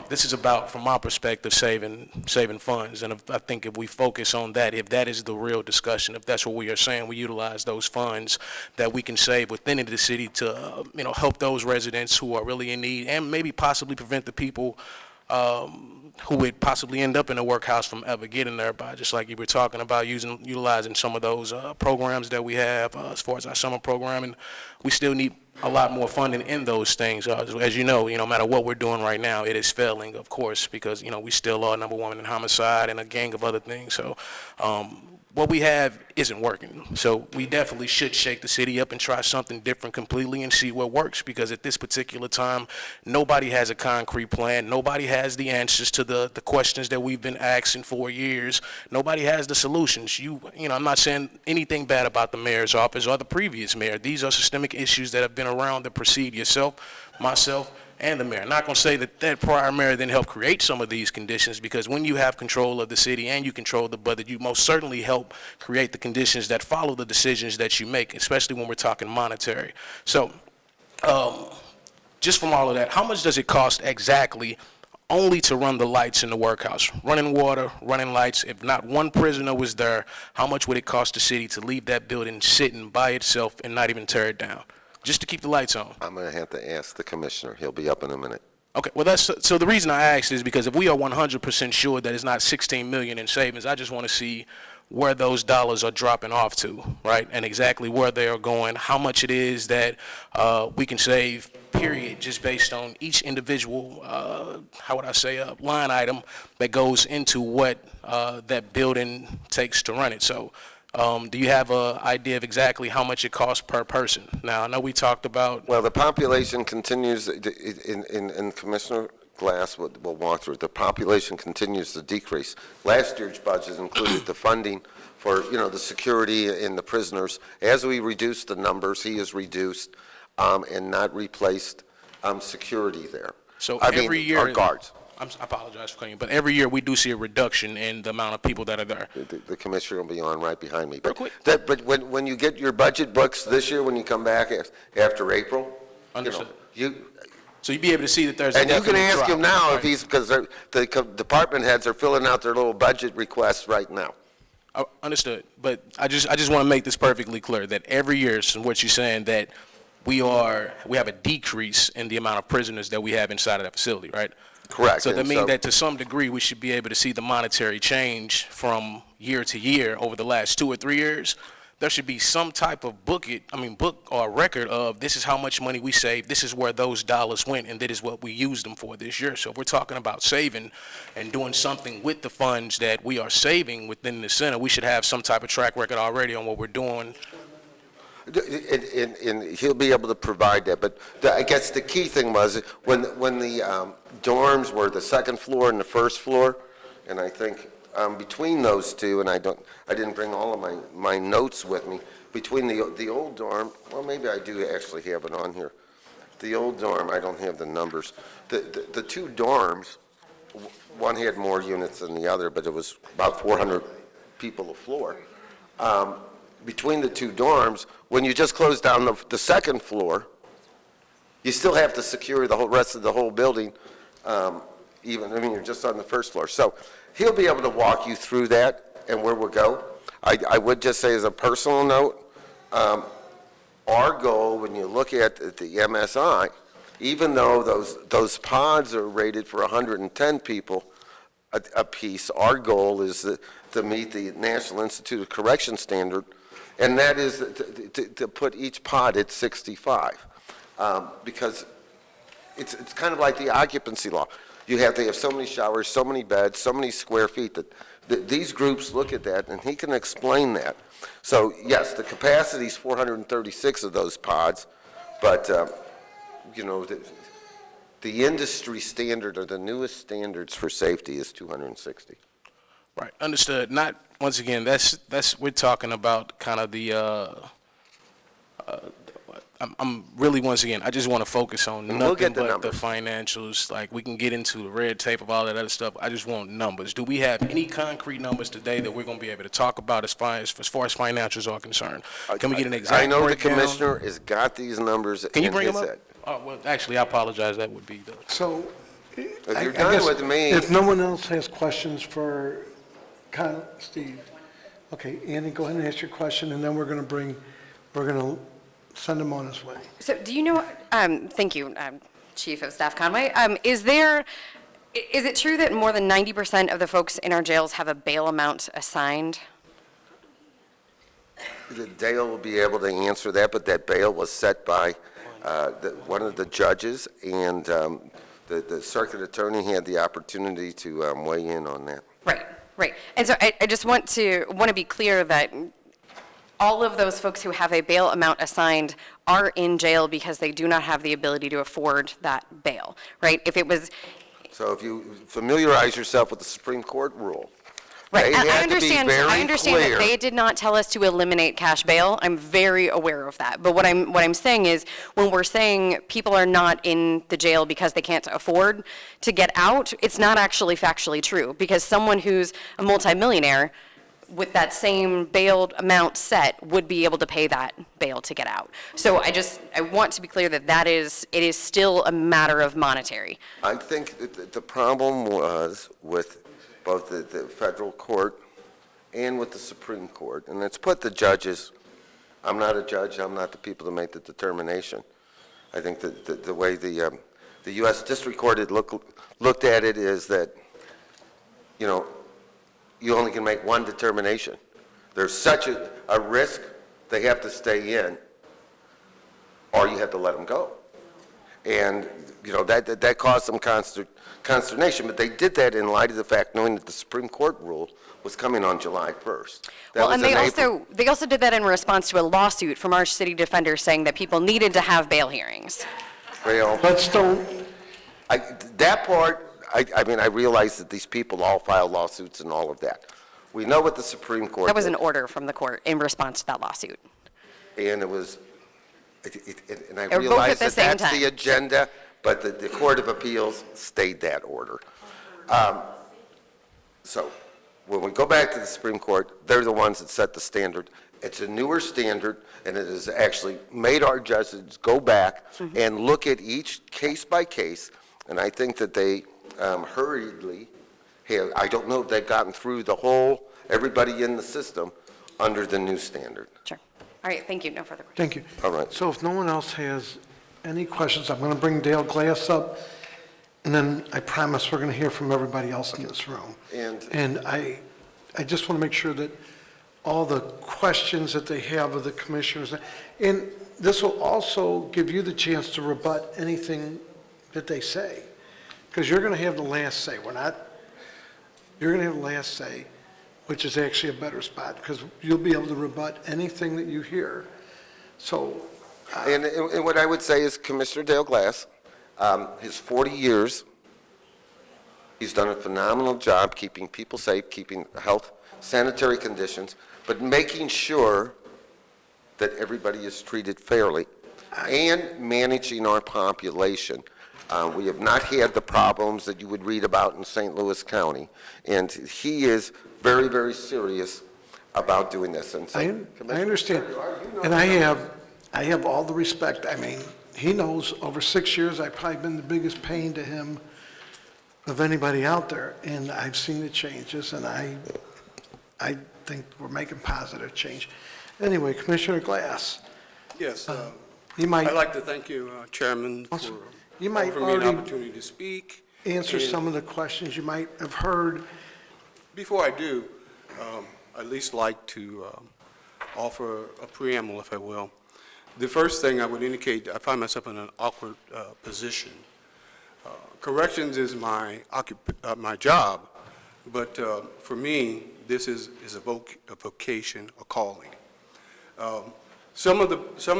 This is about, from my perspective, saving funds, and I think if we focus on that, if that is the real discussion, if that's what we are saying, we utilize those funds that we can save within the city to help those residents who are really in need, and maybe possibly prevent the people who would possibly end up in a workhouse from ever getting there by, just like you were talking about, utilizing some of those programs that we have as far as our summer program. And we still need a lot more funding in those things. As you know, no matter what we're doing right now, it is failing, of course, because, we still are #1 in homicide and a gang of other things. So what we have isn't working. So we definitely should shake the city up and try something different completely and see what works, because at this particular time, nobody has a concrete plan. Nobody has the answers to the questions that we've been asking for years. Nobody has the solutions. I'm not saying anything bad about the mayor's office or the previous mayor. These are systemic issues that have been around that precede yourself, myself, and the mayor. I'm not going to say that prior mayor didn't help create some of these conditions, because when you have control of the city and you control the budget, you most certainly help create the conditions that follow the decisions that you make, especially when we're talking monetary. So just from all of that, how much does it cost exactly only to run the lights in the workhouse? Running water, running lights. If not one prisoner was there, how much would it cost the city to leave that building sitting by itself and not even tear it down, just to keep the lights on?
I'm going to have to ask the commissioner. He'll be up in a minute.
Okay, well, so the reason I asked is because if we are 100% sure that it's not $16 million in savings, I just want to see where those dollars are dropping off to, right? And exactly where they are going, how much it is that we can save, period, just based on each individual, line item that goes into what that building takes to run it. So do you have an idea of exactly how much it costs per person? Now, I know we talked about...
Well, the population continues, in Commissioner Glass will walk through it, the population continues to decrease. Last year's budget included the funding for, the security and the prisoners. As we reduce the numbers, he has reduced and not replaced security there.
So every year...
Our guards.
I apologize for cutting you, but every year we do see a reduction in the amount of people that are there.
The commissioner will be on right behind me. But when you get your budget books this year, when you come back after April,
Understood. So you'd be able to see that there's
and
a
you can ask
drop,
him now
right?
if he's, because the department heads are filling out their little budget requests right now.
Understood, but I just want to make this perfectly clear, that every year, from what you're saying, that we have a decrease in the amount of prisoners that we have inside of that facility, right?
Correct.
So that
And
means
so-
that to some degree, we should be able to see the monetary change from year to year over the last 2 or 3 years. There should be some type of book or record of this is how much money we saved, this is where those dollars went, and that is what we used them for this year. So if we're talking about saving and doing something with the funds that we are saving within the center, we should have some type of track record already on what we're doing.
And he'll be able to provide that, but I guess the key thing was when the dorms were the second floor and the first floor, and I think between those two, and I didn't bring all of my notes with me, between the old dorm, well, maybe I do actually have it on here. The old dorm, I don't have the numbers. The two dorms, one had more units than the other, but it was about 400 people a floor. Between the two dorms, when you just close down the second floor, you still have to secure the whole rest of the whole building, you're just on the first floor. So he'll be able to walk you through that and where we'll go. I would just say as a personal note, our goal, when you look at the MSI, even though those pods are rated for 110 people a piece, our goal is to meet the National Institute of Correction standard, and that is to put each pod at 65, because it's kind of like the occupancy law. You have to have so many showers, so many beds, so many square feet. That these groups look at that, and he can explain that. So yes, the capacity is 436 of those pods, but the industry standard or the newest standards for safety is 260.
Right, understood. Not, once again, that's we're talking about kind of the, I'm really, once again, I just want to focus on
And we'll
nothing
get the
but the
numbers.
financials. Like, we can get into the red tape of all that other stuff. I just want numbers. Do we have any concrete numbers today that we're going to be able to talk about as far as financials are concerned? Can we get an exact
I know the
breakdown?
commissioner has got these numbers
Can you
in
bring
his
them up?
head.
Oh, well, actually, I apologize. That would be the.
So,
If
I
you're done
guess
with me,
if no one else has questions for Steve, okay, Andy, go ahead and ask your question, and then we're going to send him on his way.
So do you know, thank you, Chief of Staff Conway, is it true that more than 90% of the folks in our jails have a bail amount assigned?
Dale will be able to answer that, but that bail was set by one of the judges, and the circuit attorney had the opportunity to weigh in on that.
Right. And so I just want to be clear that all of those folks who have a bail amount assigned are in jail because they do not have the ability to afford that bail, right? If it was,
So if you familiarize yourself with the Supreme Court rule,
right,
they
I
had to be
understand
very
that
clear.
they did not tell us to eliminate cash bail. I'm very aware of that. But what I'm saying is, when we're saying people are not in the jail because they can't afford to get out, it's not actually factually true, because someone who's a multimillionaire with that same bail amount set would be able to pay that bail to get out. So I want to be clear that it is still a matter of monetary.
I think that the problem was with both the federal court and with the Supreme Court, and it's put the judges, I'm not a judge, I'm not the people to make the determination. I think that the way the U.S. District Court had looked at it is that, you only can make one determination. There's such a risk, they have to stay in, or you have to let them go. And, that caused some consternation, but they did that in light of the fact, knowing that the Supreme Court rule was coming on July 1st.
Well, and they also did that in response to a lawsuit from our city defender saying that people needed to have bail hearings.
Well, that part, I realize that these people all file lawsuits and all of that. We know what the Supreme Court
That was an
did.
order from the court in response to that lawsuit.
And it was, and I
They were both
realize
at the
that
same
that's
time.
the agenda, but the Court of Appeals stayed that order. So when we go back to the Supreme Court, they're the ones that set the standard. It's a newer standard, and it has actually made our judges go back and look at each case by case, and I think that they hurriedly have, I don't know if they've gotten through the whole everybody in the system under the new standard.
Sure. All right, thank you. No further questions.
Thank you.
All right.
So if no one else has any questions, I'm going to bring Dale Glass up, and then I promise we're going to hear from everybody else in this room. And I just want to make sure that all the questions that they have of the commissioners, and this will also give you the chance to rebut anything that they say, because you're going to have the last say. You're going to have the last say, which is actually a better spot, because you'll be able to rebut anything that you hear. So.
And what I would say is Commissioner Dale Glass, his 40 years, he's done a phenomenal job keeping people safe, keeping health, sanitary conditions, but making sure that everybody is treated fairly and managing our population. We have not had the problems that you would read about in St. Louis County, and he is very, very serious about doing this. And so,
I understand, and I have all the respect. I mean, he knows over 6 years I've probably been the biggest pain to him of anybody out there, and I've seen the changes, and I think we're making positive change. Anyway, Commissioner Glass.
Yes,
You might.
I'd like to thank you, Chairman, for
You might
offering me an
already
opportunity to speak.
answer
And
some of the questions you might have heard.
Before I do, I'd at least like to offer a preamble, if I will. The first thing I would indicate, I find myself in an awkward position. Corrections is my job, but for me, this is a vocation, a calling. Some of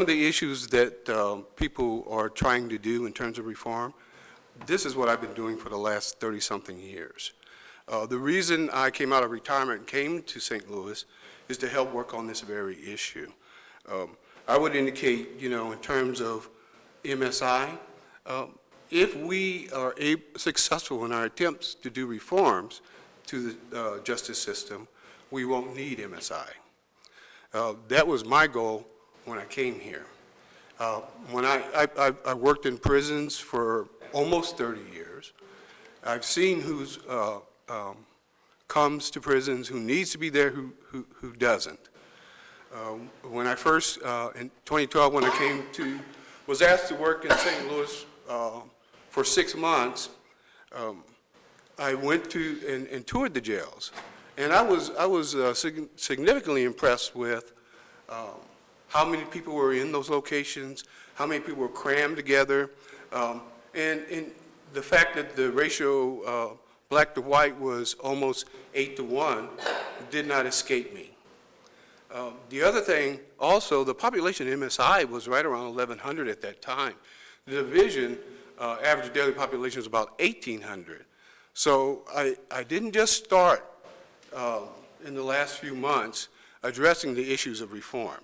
the issues that people are trying to do in terms of reform, this is what I've been doing for the last 30-something years. The reason I came out of retirement and came to St. Louis is to help work on this very issue. I would indicate, in terms of MSI, if we are successful in our attempts to do reforms to the justice system, we won't need MSI. That was my goal when I came here. When I worked in prisons for almost 30 years. I've seen who's comes to prisons, who needs to be there, who doesn't. When I first, in 2012, when I was asked to work in St. Louis for 6 months, I went to and toured the jails, and I was significantly impressed with how many people were in those locations, how many people were crammed together, and the fact that the ratio black to white was almost 8-to-1 did not escape me. The other thing, also, the population in MSI was right around 1,100 at that time. The division average daily population was about 1,800. So I didn't just start in the last few months addressing the issues of reform,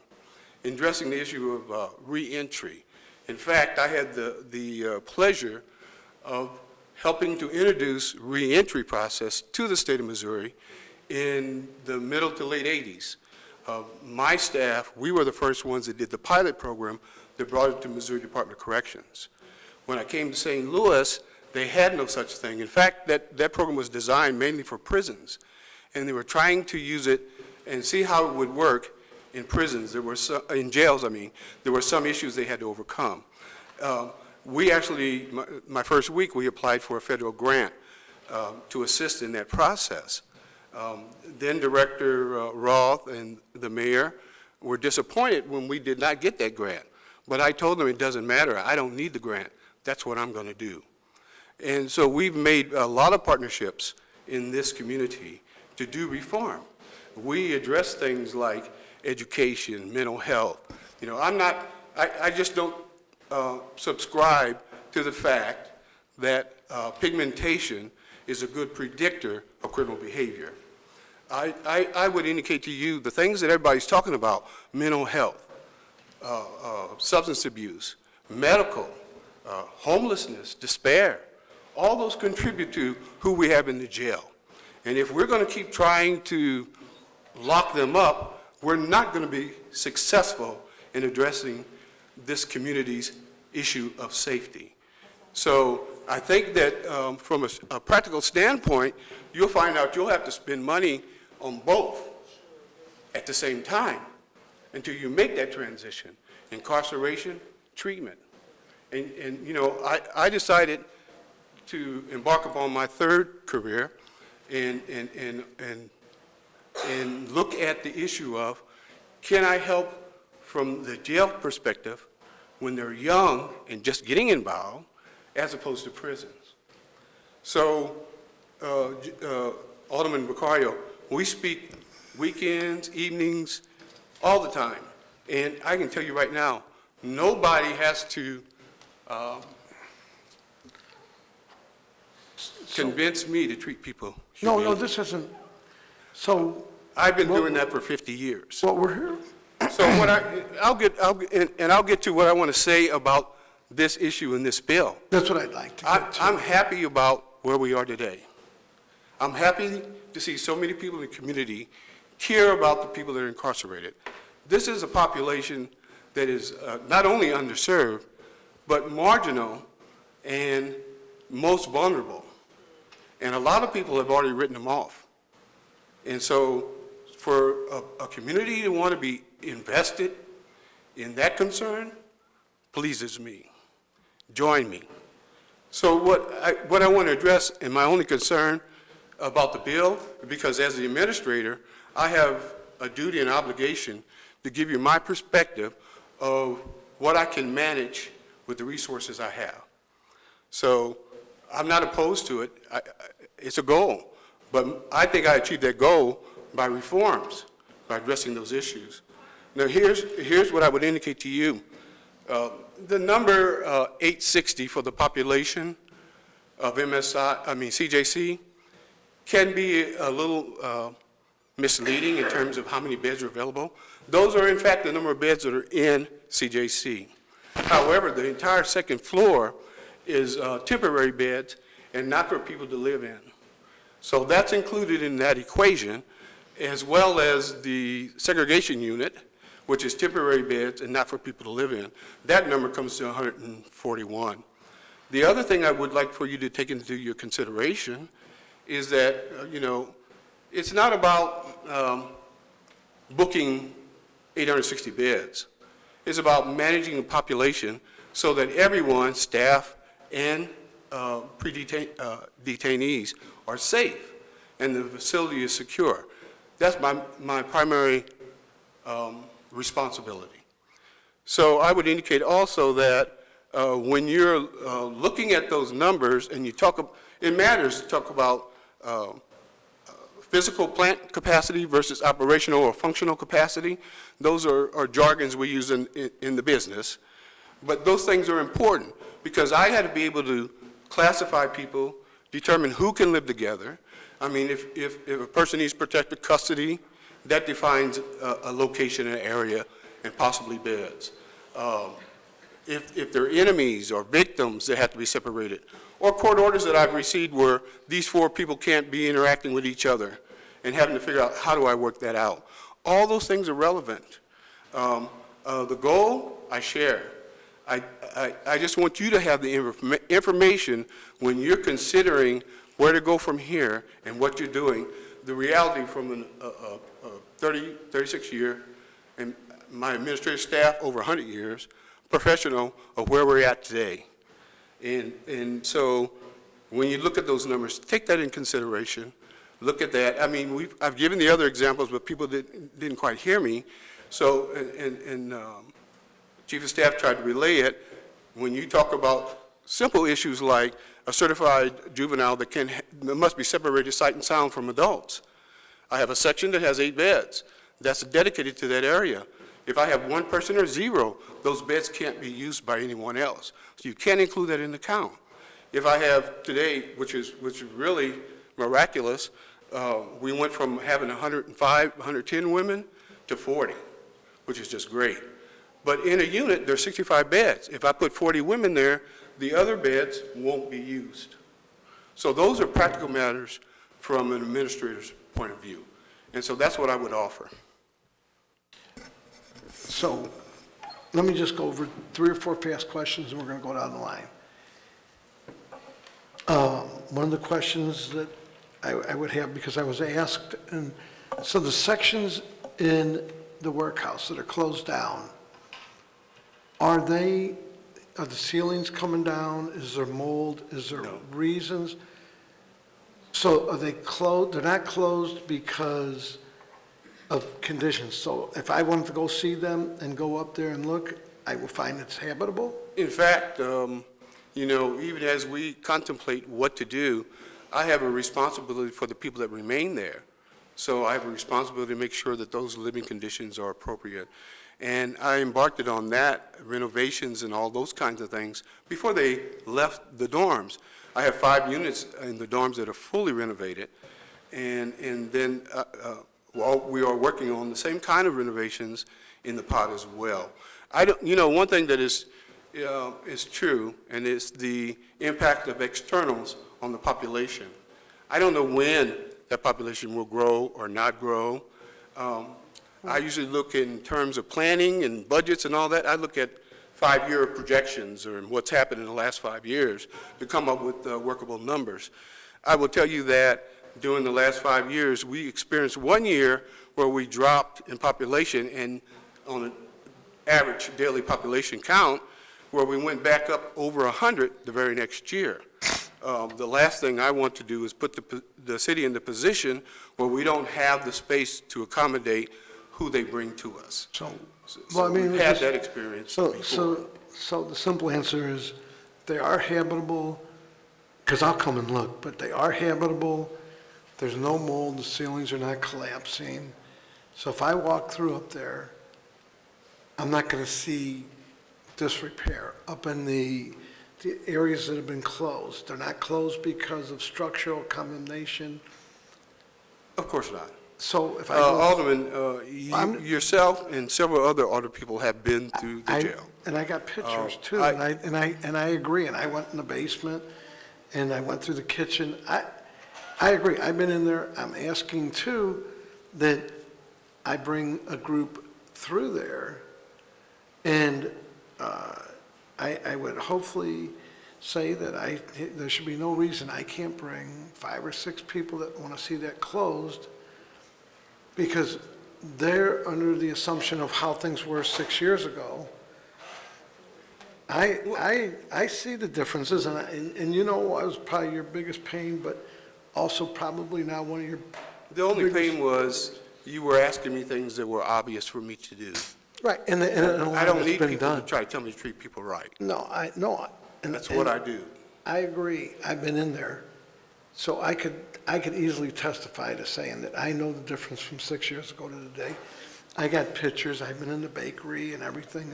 addressing the issue of reentry. In fact, I had the pleasure of helping to introduce reentry process to the state of Missouri in the middle to late 80s. My staff, we were the first ones that did the pilot program that brought it to Missouri Department of Corrections. When I came to St. Louis, they had no such thing. In fact, that program was designed mainly for prisons, and they were trying to use it and see how it would work in prisons. In jails, I mean. There were some issues they had to overcome. We actually, my first week, we applied for a federal grant to assist in that process. Then Director Roth and the mayor were disappointed when we did not get that grant. But I told them it doesn't matter. I don't need the grant. That's what I'm going to do. And so we've made a lot of partnerships in this community to do reform. We address things like education, mental health. I just don't subscribe to the fact that pigmentation is a good predictor of criminal behavior. I would indicate to you the things that everybody's talking about: mental health, substance abuse, medical, homelessness, despair. All those contribute to who we have in the jail. And if we're going to keep trying to lock them up, we're not going to be successful in addressing this community's issue of safety. So I think that from a practical standpoint, you'll find out you'll have to spend money on both at the same time until you make that transition, incarceration, treatment. And you know, I decided to embark upon my third career and look at the issue of, can I help from the jail perspective when they're young and just getting involved, as opposed to prisons. So, Alderman Vaccaro, we speak weekends, evenings, all the time. And I can tell you right now, nobody has to convince me to treat people humanely.
No, this isn't, so.
I've been doing that for 50 years.
What we're here,
So what I'll get to what I want to say about this issue in this bill.
that's what I'd like to get to.
I'm happy about where we are today. I'm happy to see so many people in the community care about the people that are incarcerated. This is a population that is not only underserved, but marginal and most vulnerable. And a lot of people have already written them off. And so for a community to want to be invested in that concern pleases me. Join me. So what I want to address, and my only concern about the bill, because as the administrator, I have a duty and obligation to give you my perspective of what I can manage with the resources I have. So I'm not opposed to it. It's a goal. But I think I achieved that goal by reforms, by addressing those issues. Now here's what I would indicate to you. The number 860 for the population of CJC can be a little misleading in terms of how many beds are available. Those are in fact the number of beds that are in CJC. However, the entire second floor is temporary beds and not for people to live in. So that's included in that equation, as well as the segregation unit, which is temporary beds and not for people to live in. That number comes to 141. The other thing I would like for you to take into your consideration is that, you know, it's not about booking 860 beds. It's about managing the population so that everyone, staff and detainees are safe and the facility is secure. That's my primary responsibility. So I would indicate also that when you're looking at those numbers and you talk, it matters to talk about physical plant capacity versus operational or functional capacity. Those are jargons we use in the business. But those things are important because I had to be able to classify people, determine who can live together. I mean, if a person needs protected custody, that defines a location, an area, and possibly beds. If they're enemies or victims, they have to be separated. Or court orders that I've received where these four people can't be interacting with each other and having to figure out how do I work that out. All those things are relevant. The goal, I share. I just want you to have the information when you're considering where to go from here and what you're doing. The reality from a 36 year, and my administrative staff over 100 years, professional of where we're at today. And so when you look at those numbers, take that in consideration. Look at that. I mean, I've given the other examples, but people didn't quite hear me. So, and Chief of Staff tried to relay it. When you talk about simple issues like a certified juvenile that must be separated sight and sound from adults. I have a section that has 8 beds. That's dedicated to that area. If I have 1 person or 0, those beds can't be used by anyone else. So you can't include that in the count. If I have today, which is really miraculous, we went from having 105, 110 women to 40, which is just great. But in a unit, there's 65 beds. If I put 40 women there, the other beds won't be used. So those are practical matters from an administrator's point of view. And so that's what I would offer.
So let me just go over 3 or 4 fast questions and we're going to go down the line. One of the questions that I would have, because I was asked, and So the sections in the workhouse that are closed down, are the ceilings coming down? Is there mold? Is there reasons? So are they closed? They're not closed because of conditions. So if I wanted to go see them and go up there and look, I will find it's habitable?
In fact, even as we contemplate what to do, I have a responsibility for the people that remain there. So I have a responsibility to make sure that those living conditions are appropriate. And I embarked on that, renovations and all those kinds of things, before they left the dorms. I have 5 units in the dorms that are fully renovated. And then we are working on the same kind of renovations in the pod as well. One thing that is true, and it's the impact of externals on the population. I don't know when that population will grow or not grow. I usually look in terms of planning and budgets and all that. I look at 5-year projections or what's happened in the last 5 years to come up with workable numbers. I will tell you that during the last 5 years, we experienced 1 year where we dropped in population and on an average daily population count, where we went back up over 100 the very next year. The last thing I want to do is put the city in the position where we don't have the space to accommodate who they bring to us. So we've had that experience before.
So the simple answer is they are habitable, because I'll come and look, but they are habitable. There's no mold, the ceilings are not collapsing. So if I walk through up there, I'm not going to see disrepair up in the areas that have been closed. They're not closed because of structural condemnation.
Of course not.
So if I
Alderman, yourself and several other people have been through the jail.
And I got pictures too, and I agree. And I went in the basement, and I went through the kitchen. I agree. I've been in there. I'm asking too that I bring a group through there, and I would hopefully say that there should be no reason I can't bring 5 or 6 people that want to see that closed, because they're under the assumption of how things were 6 years ago. I see the differences, and I was probably your biggest pain, but also probably now one of your
The only pain was you were asking me things that were obvious for me to do.
Right, and a lot
I don't
has
need
been
people
done.
to try to tell me to treat people right.
No. And
That's what I do.
I agree. I've been in there. So I could easily testify to saying that I know the difference from 6 years ago to today. I got pictures. I've been in the bakery and everything.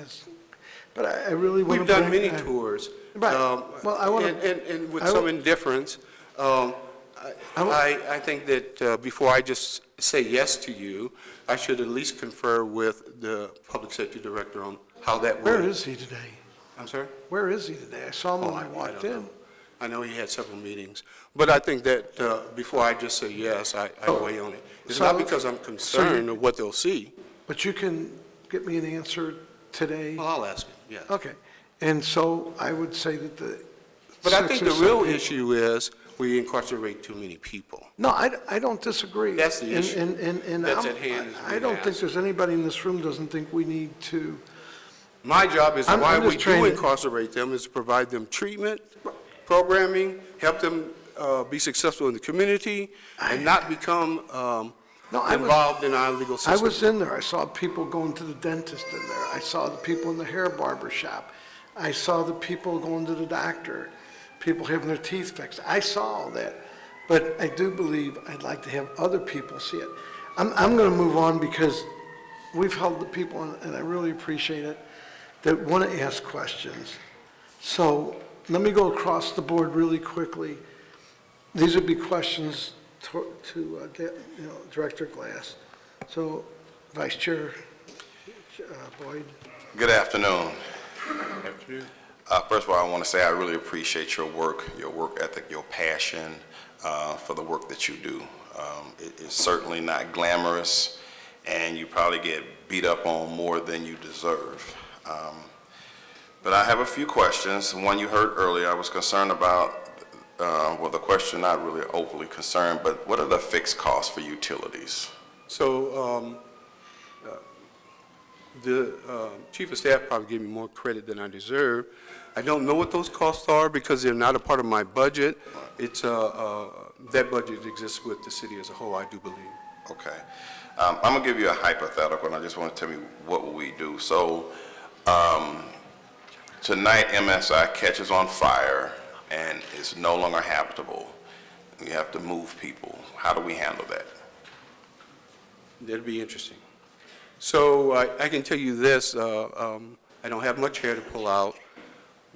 But I really want to
We've done many tours.
Right. Well, I want to.
And with some indifference, I think that before I just say yes to you, I should at least confer with the public safety director on how that works.
Where is he today?
I'm sorry?
Where is he today? I saw him when I walked in.
I know he had several meetings, but I think that before I just say yes, I weigh on it. It's not because I'm concerned of what they'll see.
But you can get me an answer today?
Well, I'll ask him, yes.
Okay. And so I would say that
But I think the real issue is we incarcerate too many people.
No, I don't disagree.
That's the issue.
And
That's at hand.
I don't think there's anybody in this room doesn't think we need to.
My job is
I'm
why
just
we
trying
do
to-
incarcerate them is to provide them treatment, programming, help them be successful in the community, and not become involved in our legal system.
I was in there. I saw people going to the dentist in there. I saw the people in the hair barber shop. I saw the people going to the doctor, people having their teeth fixed. I saw all that. But I do believe I'd like to have other people see it. I'm going to move on because we've held the people, and I really appreciate it, that want to ask questions. So let me go across the board really quickly. These would be questions to Director Glass. So Vice Chair Boyd.
Good afternoon.
Good afternoon.
First of all, I want to say I really appreciate your work ethic, your passion for the work that you do. It's certainly not glamorous, and you probably get beat up on more than you deserve. But I have a few questions. One you heard earlier, I was concerned about, the question not really overly concerned, but what are the fixed costs for utilities?
So the chief of staff probably gave me more credit than I deserve. I don't know what those costs are because they're not a part of my budget. It's, that budget exists with the city as a whole, I do believe.
Okay. I'm going to give you a hypothetical, and I just want to tell me what will we do. So tonight, MSI catches on fire and is no longer habitable. You have to move people. How do we handle that?
That'd be interesting. So I can tell you this, I don't have much hair to pull out,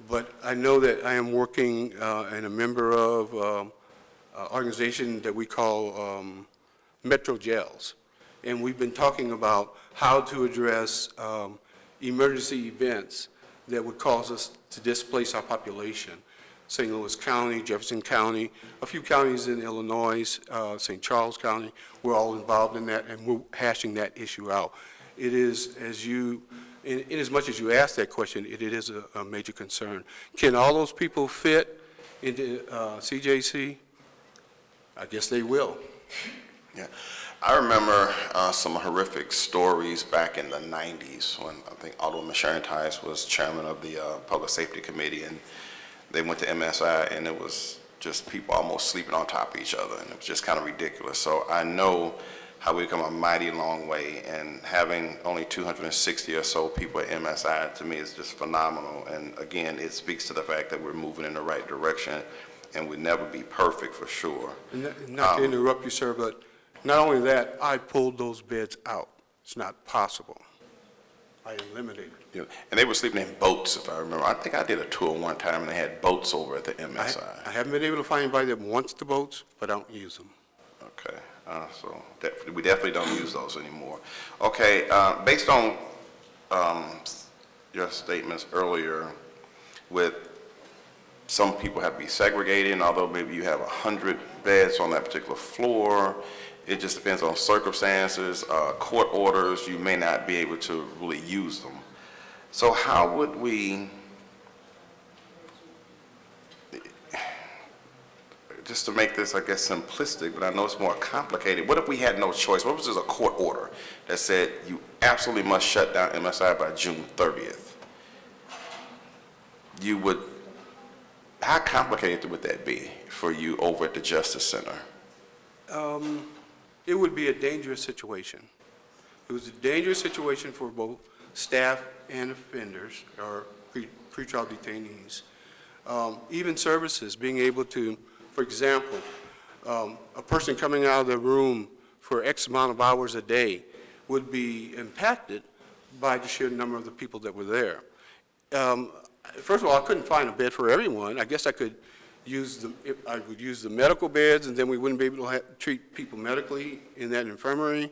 but I know that I am working and a member of an organization that we call Metro Jails. And we've been talking about how to address emergency events that would cause us to displace our population. St. Louis County, Jefferson County, a few counties in Illinois, St. Charles County, we're all involved in that, and we're hashing that issue out. It is, in as much as you asked that question, it is a major concern. Can all those people fit into CJC? I guess they will.
Yeah. I remember some horrific stories back in the 90s when I think Alderman Sharon Tice was chairman of the Public Safety Committee, and they went to MSI, and it was just people almost sleeping on top of each other, and it was just kind of ridiculous. So I know how we've come a mighty long way, and having only 260 or so people at MSI, to me, is just phenomenal. And again, it speaks to the fact that we're moving in the right direction, and we'll never be perfect for sure.
Not to interrupt you, sir, but not only that, I pulled those beds out. It's not possible. I eliminated.
Yeah. And they were sleeping in boats, if I remember. I think I did a tour one time, and they had boats over at the MSI.
I haven't been able to find anybody that wants the boats, but I don't use them.
Okay, so we definitely don't use those anymore. Okay, based on your statements earlier, with some people have to be segregated, and although maybe you have 100 beds on that particular floor, it just depends on circumstances, court orders, you may not be able to really use them. So how would we, just to make this, I guess, simplistic, but I know it's more complicated, what if we had no choice? What if there's a court order that said you absolutely must shut down MSI by June 30th? You would, how complicated would that be for you over at the Justice Center?
It would be a dangerous situation. It was a dangerous situation for both staff and offenders or pretrial detainees. Even services, being able to, for example, a person coming out of the room for X amount of hours a day would be impacted by the sheer number of the people that were there. First of all, I couldn't find a bed for everyone. I guess I could I would use the medical beds, and then we wouldn't be able to treat people medically in that infirmary.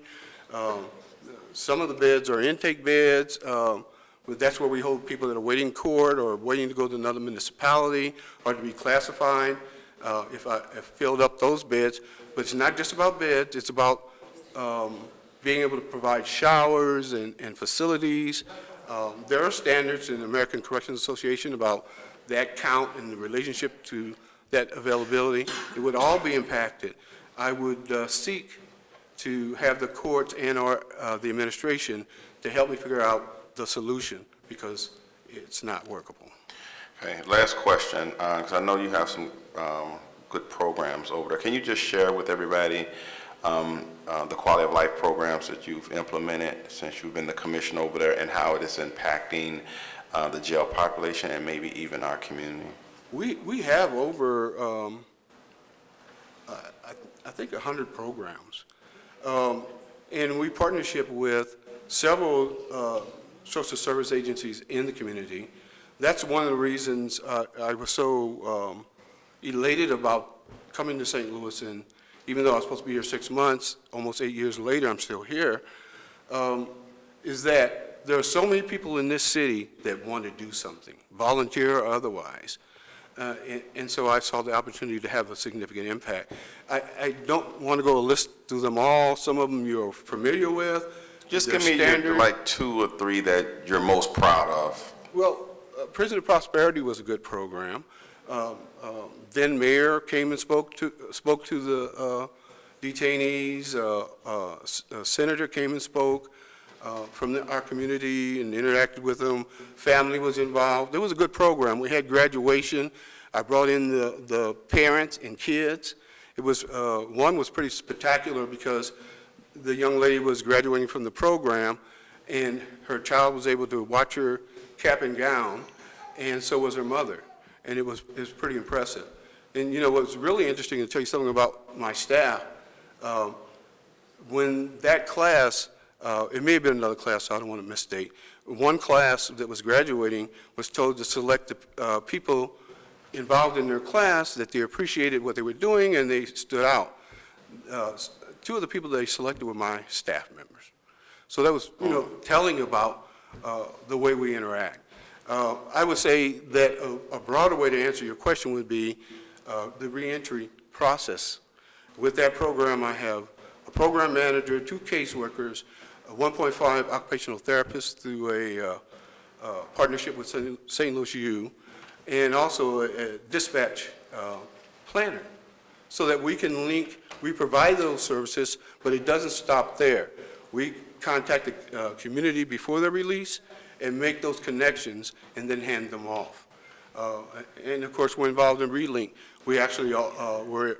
Some of the beds are intake beds, but that's where we hold people that are waiting court or waiting to go to another municipality or to be classified. If I filled up those beds, but it's not just about beds, it's about being able to provide showers and facilities. There are standards in the American Corrections Association about that count and the relationship to that availability. It would all be impacted. I would seek to have the courts and or the administration to help me figure out the solution because it's not workable.
Okay, last question, because I know you have some good programs over there. Can you just share with everybody the quality of life programs that you've implemented since you've been the commissioner over there and how it is impacting the jail population and maybe even our community?
We have over, I think, 100 programs. And we partnership with several social service agencies in the community. That's one of the reasons I was so elated about coming to St. Louis, and even though I was supposed to be here 6 months, almost 8 years later, I'm still here, is that there are so many people in this city that want to do something, volunteer or otherwise. And so I saw the opportunity to have a significant impact. I don't want to go list through them all. Some of them you're familiar with.
Just give me like 2 or 3 that you're most proud of.
Well, Prison of Prosperity was a good program. Then Mayor came and spoke to the detainees, a senator came and spoke from our community and interacted with them. Family was involved. It was a good program. We had graduation. I brought in the parents and kids. It was, one was pretty spectacular because the young lady was graduating from the program, and her child was able to watch her cap and gown, and so was her mother. And it was pretty impressive. And you know, what was really interesting, to tell you something about my staff, when that class, it may have been another class, so I don't want to misstate, one class that was graduating was told to select the people involved in their class that they appreciated what they were doing and they stood out. Two of the people they selected were my staff members. So that was, you know, telling about the way we interact. I would say that a broader way to answer your question would be the reentry process. With that program, I have a program manager, 2 caseworkers, 1.5 occupational therapists through a partnership with St. Louis U, and also a dispatch planner, so that we can link, we provide those services, but it doesn't stop there. We contact the community before their release and make those connections and then hand them off. And of course, we're involved in Relink. We actually were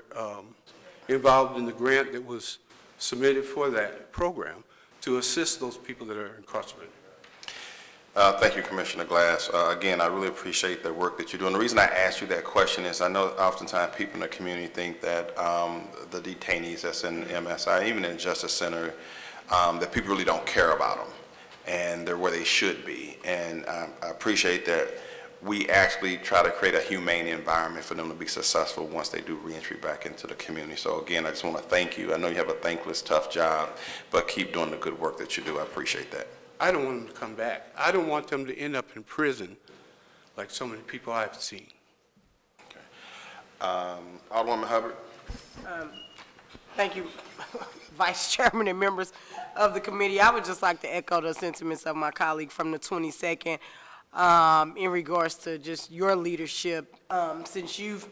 involved in the grant that was submitted for that program to assist those people that are incarcerated.
Thank you, Commissioner Glass. Again, I really appreciate the work that you're doing. The reason I asked you that question is I know oftentimes people in the community think that the detainees that's in MSI, even in Justice Center, that people really don't care about them, and they're where they should be. And I appreciate that we actually try to create a humane environment for them to be successful once they do reentry back into the community. So again, I just want to thank you. I know you have a thankless, tough job, but keep doing the good work that you do. I appreciate that.
I don't want them to come back. I don't want them to end up in prison like so many people I've seen.
Alderman Hubbard.
Thank you, Vice Chairman and members of the committee. I would just like to echo the sentiments of my colleague from the 22nd in regards to just your leadership since you've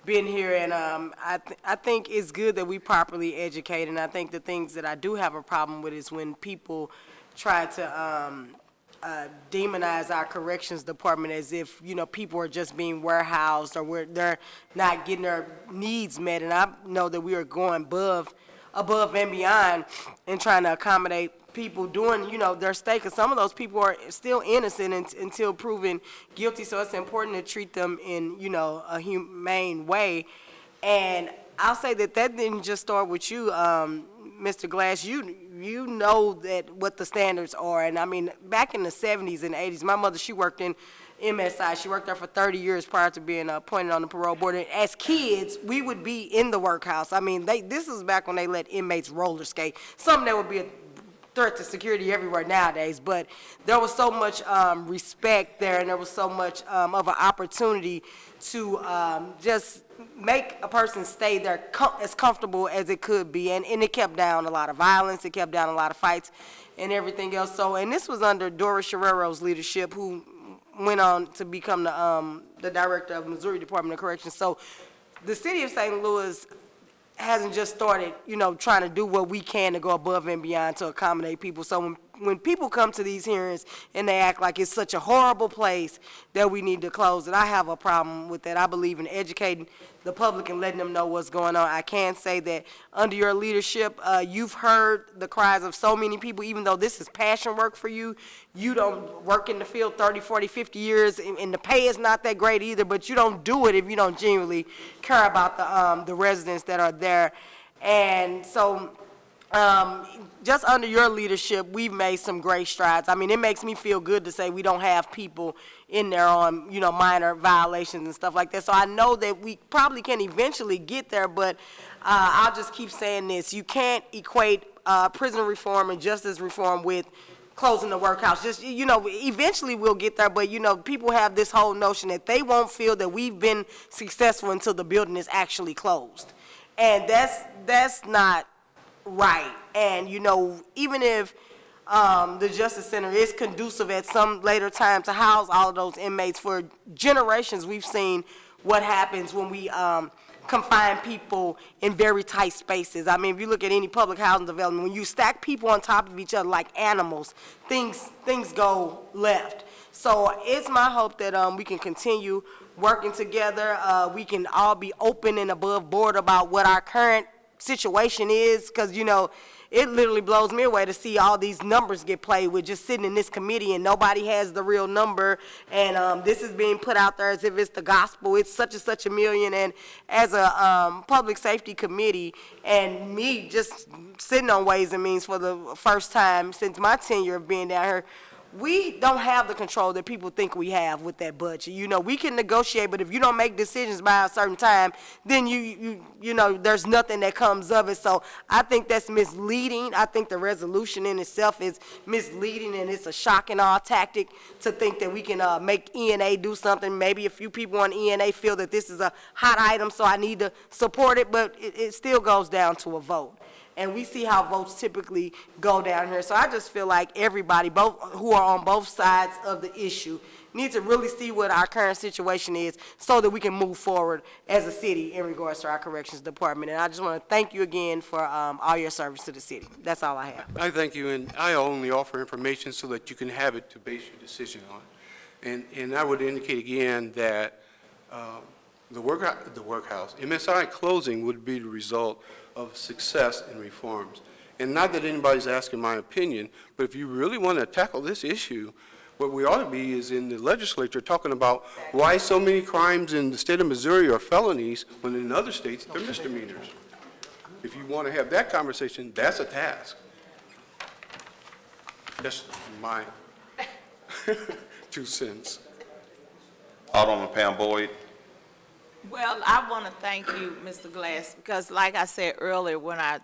been here. And I think it's good that we properly educate, and I think the things that I do have a problem with is when people try to demonize our corrections department as if, you know, people are just being warehoused or they're not getting their needs met. And I know that we are going above and beyond and trying to accommodate people doing, you know, their stake. And some of those people are still innocent until proven guilty. So it's important to treat them in, you know, a humane way. And I'll say that didn't just start with you, Mr. Glass. You know that what the standards are. And I mean, back in the 70s and 80s, my mother, she worked in MSI. She worked there for 30 years prior to being appointed on the parole board. And as kids, we would be in the workhouse. I mean, this is back when they let inmates roller skate. Something that would be a threat to security everywhere nowadays. But there was so much respect there, and there was so much of an opportunity to just make a person stay there as comfortable as it could be. And it kept down a lot of violence. It kept down a lot of fights and everything else. So, and this was under Doris Sherrero's leadership, who went on to become the director of Missouri Department of Corrections. So the city of St. Louis hasn't just started, you know, trying to do what we can to go above and beyond to accommodate people. So when people come to these hearings and they act like it's such a horrible place that we need to close it, I have a problem with that. I believe in educating the public and letting them know what's going on. I can say that under your leadership, you've heard the cries of so many people. Even though this is passion work for you, you don't work in the field 30, 40, 50 years, and the pay is not that great either, but you don't do it if you don't genuinely care about the residents that are there. And so just under your leadership, we've made some great strides. I mean, it makes me feel good to say we don't have people in there on, you know, minor violations and stuff like that. So I know that we probably can eventually get there, but I'll just keep saying this. You can't equate prison reform and justice reform with closing the workhouse. Just, you know, eventually we'll get there, but, you know, people have this whole notion that they won't feel that we've been successful until the building is actually closed. And that's not right. And, you know, even if the Justice Center is conducive at some later time to house all of those inmates, for generations we've seen what happens when we confine people in very tight spaces. I mean, if you look at any public housing development, when you stack people on top of each other like animals, things go left. So it's my hope that we can continue working together. We can all be open and above board about what our current situation is, because, you know, it literally blows me away to see all these numbers get played with just sitting in this committee and nobody has the real number, and this is being put out there as if it's the gospel, it's such and such a million. And as a public safety committee, and me just sitting on Ways and Means for the first time since my tenure of being down here, we don't have the control that people think we have with that budget. You know, we can negotiate, but if you don't make decisions by a certain time, then you know, there's nothing that comes of it. So I think that's misleading. I think the resolution in itself is misleading, and it's a shock and awe tactic to think that we can make ENA do something. Maybe a few people on ENA feel that this is a hot item, so I need to support it, but it still goes down to a vote. And we see how votes typically go down here. So I just feel like everybody, both who are on both sides of the issue, need to really see what our current situation is so that we can move forward as a city in regards to our corrections department. And I just want to thank you again for all your service to the city. That's all I have.
I thank you, and I only offer information so that you can have it to base your decision on. And I would indicate again that the workhouse, MSI closing would be the result of success in reforms. And not that anybody's asking my opinion, but if you really want to tackle this issue, what we ought to be is in the legislature talking about why so many crimes in the state of Missouri are felonies when in other states they're misdemeanors. If you want to have that conversation, that's a task. That's my 2 cents.
Alderman Pam Boyd.
Well, I want to thank you, Mr. Glass, because like I said earlier when I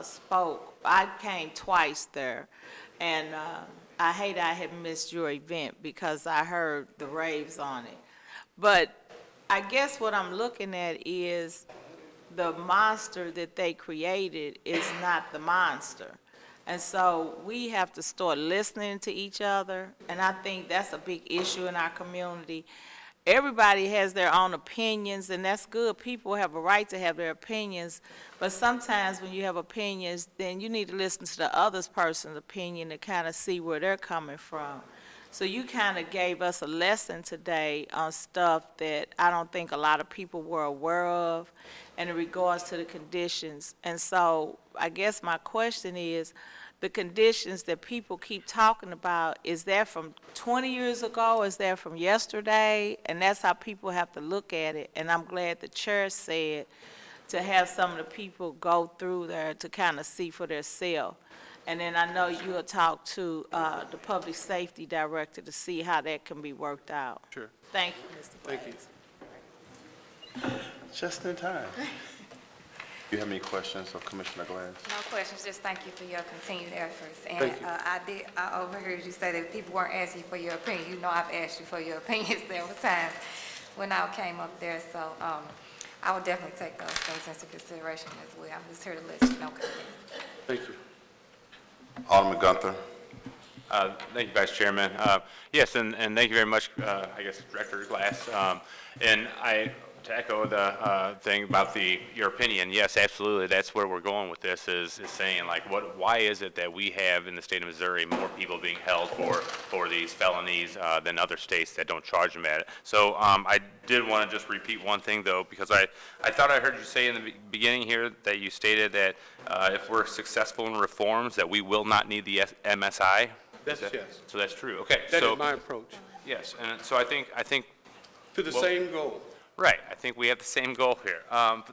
spoke, I came twice there, and I hate I had missed your event because I heard the raves on it. But I guess what I'm looking at is the monster that they created is not the monster. And so we have to start listening to each other, and I think that's a big issue in our community. Everybody has their own opinions, and that's good. People have a right to have their opinions, but sometimes when you have opinions, then you need to listen to the other person's opinion to kind of see where they're coming from. So you kind of gave us a lesson today on stuff that I don't think a lot of people were aware of and in regards to the conditions. And so I guess my question is, the conditions that people keep talking about, is that from 20 years ago? Is that from yesterday? And that's how people have to look at it. And I'm glad the chair said to have some of the people go through there to kind of see for themselves. And then I know you'll talk to the public safety director to see how that can be worked out.
Sure.
Thank you, Mr. Glass.
Thank you.
Just in time. Do you have any questions of Commissioner Glass?
No questions, just thank you for your continued efforts. And
Thank you.
I overheard you say that people weren't asking for your opinion. You know I've asked you for your opinion several times when I came up there, so I will definitely take those things into consideration as well. I'm just here to let you know.
Thank you.
Alderman Gunther.
Thank you, Vice Chairman. Yes, and thank you very much, I guess, Director Glass. And to echo the thing about your opinion, yes, absolutely, that's where we're going with this, is saying, like, why is it that we have in the state of Missouri more people being held for these felonies than other states that don't charge them at it? So I did want to just repeat one thing, though, because I thought I heard you say in the beginning here that you stated that if we're successful in reforms, that we will not need the MSI.
Yes.
So that's true. Okay.
That is my approach.
Yes, and so I think
to the same goal.
Right. I think we have the same goal here.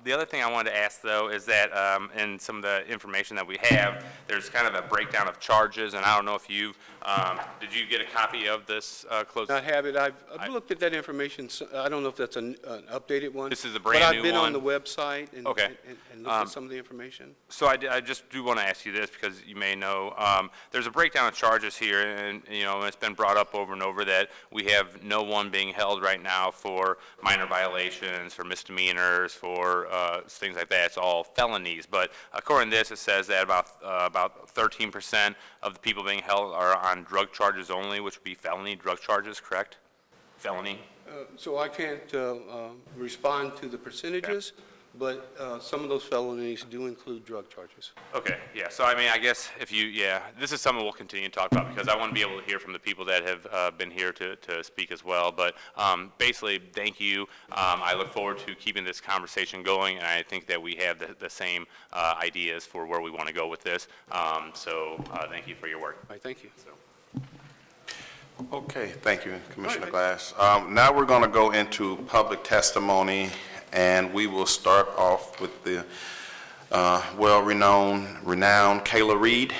The other thing I wanted to ask, though, is that in some of the information that we have, there's kind of a breakdown of charges, and I don't know if you did you get a copy of this closed?
I have it. I've looked at that information. So I don't know if that's an updated one.
This is a brand new one.
But I've been on the website and,
okay.
and looked at some of the information.
So I just do want to ask you this, because you may know there's a breakdown of charges here, and it's been brought up over and over that we have no one being held right now for minor violations, for misdemeanors, for things like that. It's all felonies. But according to this, it says that about 13% of the people being held are on drug charges only, which would be felony drug charges, correct? Felony.
So I can't respond to the percentages, but some of those felonies do include drug charges.
Okay, yeah, so I mean, I guess if you, yeah, this is something we'll continue to talk about because I want to be able to hear from the people that have been here to speak as well. But basically, thank you. I look forward to keeping this conversation going, and I think that we have the same ideas for where we want to go with this. So thank you for your work.
All right, thank you.
Okay, thank you, Commissioner Glass. Now we're going to go into public testimony, and we will start off with the renowned Kayla Reed.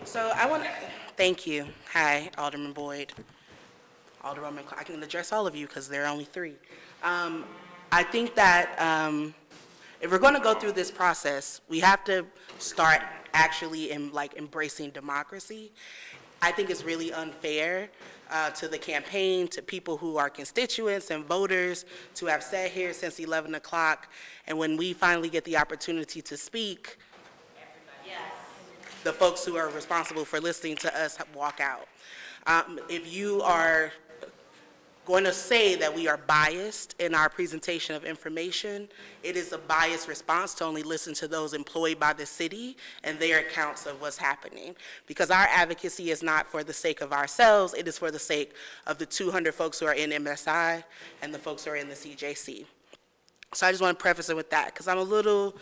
So I want to thank you. Hi, Alderman Boyd, Alderman. I can address all of you because there are only three. I think that if we're going to go through this process, we have to start actually embracing democracy. I think it's really unfair to the campaign, to people who are constituents and voters, to have sat here since 11 o'clock, and when we finally get the opportunity to speak, the folks who are responsible for listening to us walk out. If you are going to say that we are biased in our presentation of information, it is a biased response to only listen to those employed by the city and their accounts of what's happening. Because our advocacy is not for the sake of ourselves, it is for the sake of the 200 folks who are in MSI and the folks who are in the CJC. So I just want to preface it with that, because I'm a little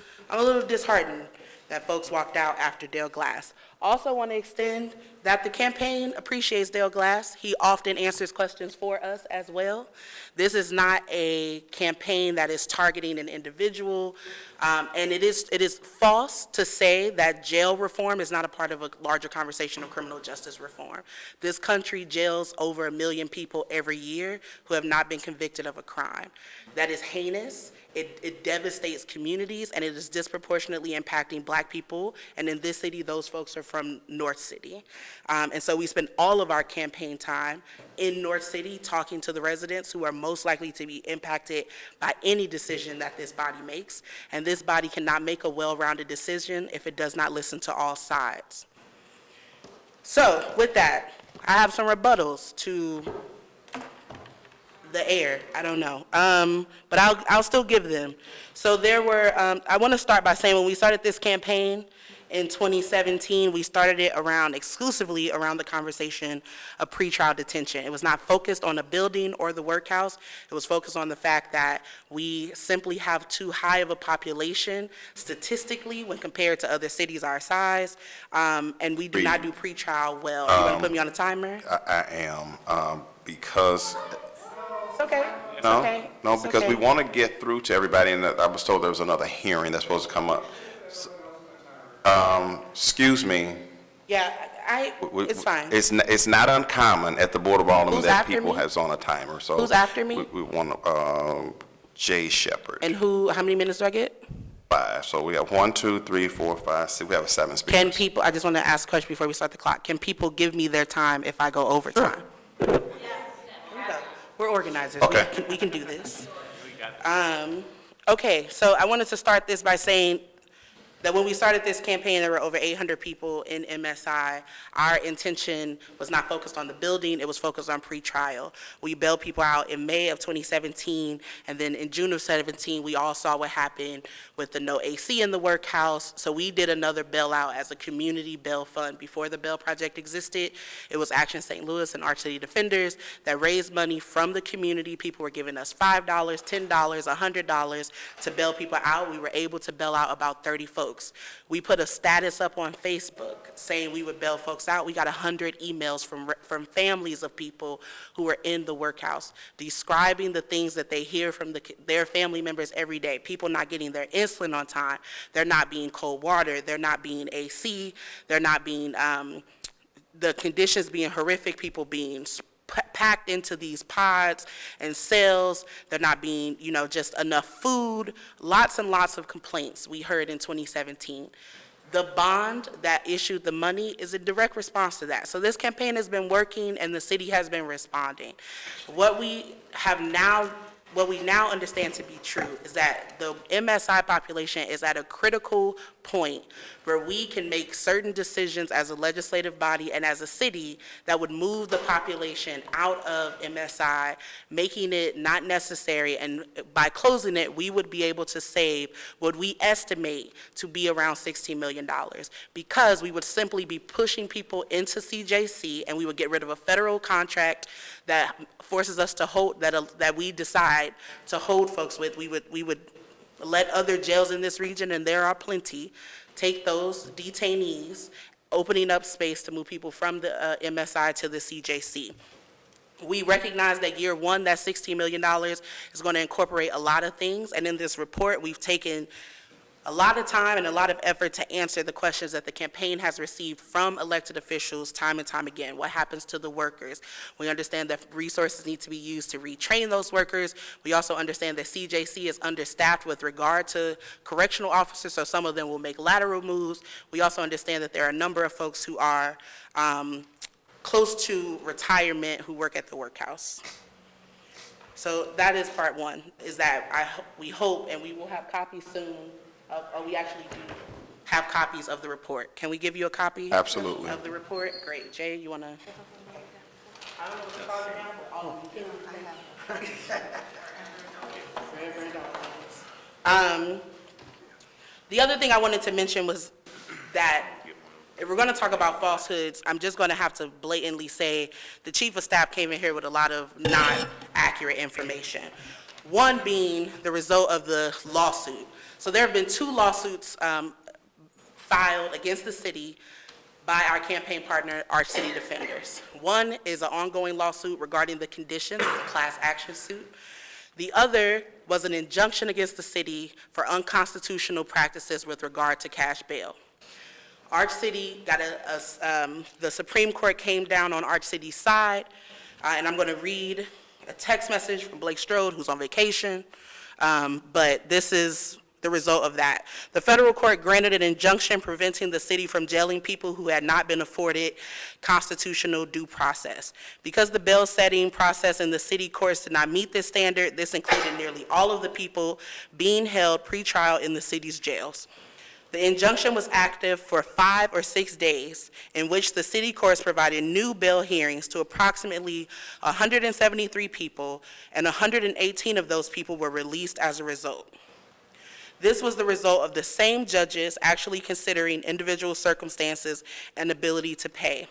disheartened that folks walked out after Dale Glass. Also want to extend that the campaign appreciates Dale Glass. He often answers questions for us as well. This is not a campaign that is targeting an individual, and it is false to say that jail reform is not a part of a larger conversation of criminal justice reform. This country jails over 1 million people every year who have not been convicted of a crime. That is heinous. It devastates communities, and it is disproportionately impacting Black people, and in this city, those folks are from North City. And so we spend all of our campaign time in North City talking to the residents who are most likely to be impacted by any decision that this body makes, and this body cannot make a well-rounded decision if it does not listen to all sides. So with that, I have some rebuttals to the air, I don't know, but I'll still give them. So there were, I want to start by saying when we started this campaign in 2017, we started it exclusively around the conversation of pretrial detention. It was not focused on a building or the workhouse. It was focused on the fact that we simply have too high of a population statistically when compared to other cities our size, and we do not do pretrial well. You want to put me on a timer?
I am, because...
It's okay.
No, because we want to get through to everybody, and I was told there was another hearing that's supposed to come up. Excuse me.
Yeah, it's fine.
It's not uncommon at the Board of Aldermen that people has on a timer, so.
Who's after me?
We want, Jay Shepherd.
And how many minutes do I get?
5, so we have 1, 2, 3, 4, 5, 6, we have 7 speakers.
Can people, I just want to ask a question before we start the clock. Can people give me their time if I go over time? Sure. We're organizers.
Okay.
We can do this. Okay, so I wanted to start this by saying that when we started this campaign, there were over 800 people in MSI. Our intention was not focused on the building, it was focused on pretrial. We bailed people out in May of 2017, and then in June of 2017, we all saw what happened with the no AC in the workhouse. So we did another bailout as a community bail fund. Before the bail project existed, it was Action St. Louis and Arch City Defenders that raised money from the community. People were giving us $5, $10, $100 to bail people out. We were able to bail out about 30 folks. We put a status up on Facebook saying we would bail folks out. We got 100 emails from families of people who were in the workhouse describing the things that they hear from their family members every day. People not getting their insulin on time. They're not being cold water. They're not being AC. They're not being, the conditions being horrific, people being packed into these pods and cells. They're not being, just enough food. Lots and lots of complaints we heard in 2017. The bond that issued the money is a direct response to that. So this campaign has been working and the city has been responding. What we now understand to be true is that the MSI population is at a critical point where we can make certain decisions as a legislative body and as a city that would move the population out of MSI, making it not necessary, and by closing it, we would be able to save what we estimate to be around $16 million, because we would simply be pushing people into CJC, and we would get rid of a federal contract that forces us to hold, that we decide to hold folks with. We would let other jails in this region, and there are plenty, take those detainees, opening up space to move people from the MSI to the CJC. We recognize that year one, that $16 million is going to incorporate a lot of things, and in this report, we've taken a lot of time and a lot of effort to answer the questions that the campaign has received from elected officials time and time again. What happens to the workers? We understand that resources need to be used to retrain those workers. We also understand that CJC is understaffed with regard to correctional officers, so some of them will make lateral moves. We also understand that there are a number of folks who are close to retirement who work at the workhouse. So that is part one, is that we hope, and we will have copies soon, we actually do have copies of the report. Can we give you a copy?
Absolutely.
Of the report? Great. Jay, you want to? I don't know what to call it now, but all of you can. The other thing I wanted to mention was that if we're going to talk about falsehoods, I'm just going to have to blatantly say the chief of staff came in here with a lot of not accurate information. One being the result of the lawsuit. So there have been 2 lawsuits filed against the city by our campaign partner, our city defenders. One is an ongoing lawsuit regarding the conditions, it's a class action suit. The other was an injunction against the city for unconstitutional practices with regard to cash bail. Arch City got the Supreme Court came down on Arch City's side, and I'm going to read a text message from Blake Strode, who's on vacation, but this is the result of that. The federal court granted an injunction preventing the city from jailing people who had not been afforded constitutional due process. Because the bail setting process in the city courts did not meet this standard, this included nearly all of the people being held pretrial in the city's jails. The injunction was active for 5 or 6 days, in which the city courts provided new bail hearings to approximately 173 people, and 118 of those people were released as a result. This was the result of the same judges actually considering individual circumstances and ability to pay.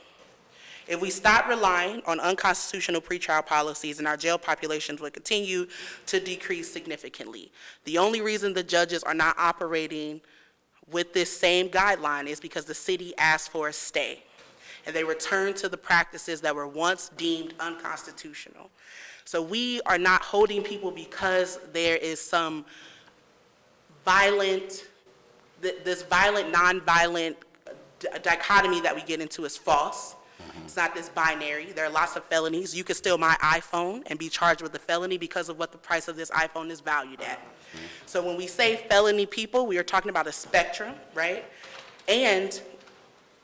If we stop relying on unconstitutional pretrial policies, and our jail populations would continue to decrease significantly. The only reason the judges are not operating with this same guideline is because the city asked for a stay, and they returned to the practices that were once deemed unconstitutional. So we are not holding people because there is some this violent, non-violent dichotomy that we get into is false. It's not this binary. There are lots of felonies. You could steal my iPhone and be charged with a felony because of what the price of this iPhone is valued at. So when we say felony people, we are talking about a spectrum, right? And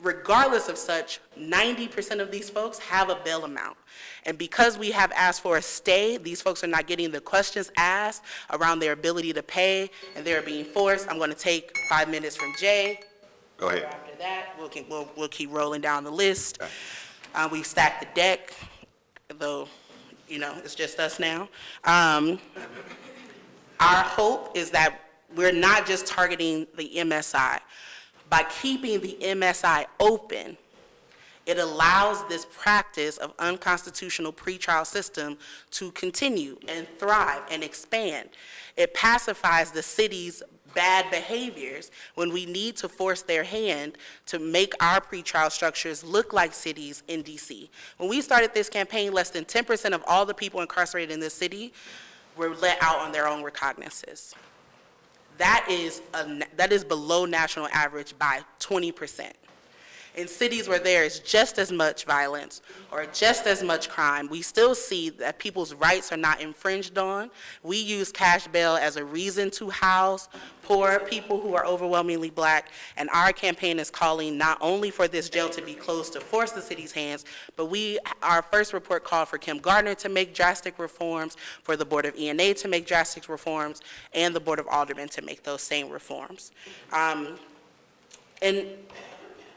regardless of such, 90% of these folks have a bail amount. And because we have asked for a stay, these folks are not getting the questions asked around their ability to pay, and they're being forced. I'm going to take 5 minutes from Jay.
Go ahead.
After that, we'll keep rolling down the list. We stacked the deck, though, it's just us now. Our hope is that we're not just targeting the MSI. By keeping the MSI open, it allows this practice of unconstitutional pretrial system to continue and thrive and expand. It pacifies the city's bad behaviors when we need to force their hand to make our pretrial structures look like cities in DC. When we started this campaign, less than 10% of all the people incarcerated in this city were let out on their own recognizances. That is below national average by 20%. In cities where there is just as much violence or just as much crime, we still see that people's rights are not infringed on. We use cash bail as a reason to house poor people who are overwhelmingly Black, and our campaign is calling not only for this jail to be closed to force the city's hands, but our first report called for Kim Gardner to make drastic reforms, for the Board of ENA to make drastic reforms, and the Board of Aldermen to make those same reforms. And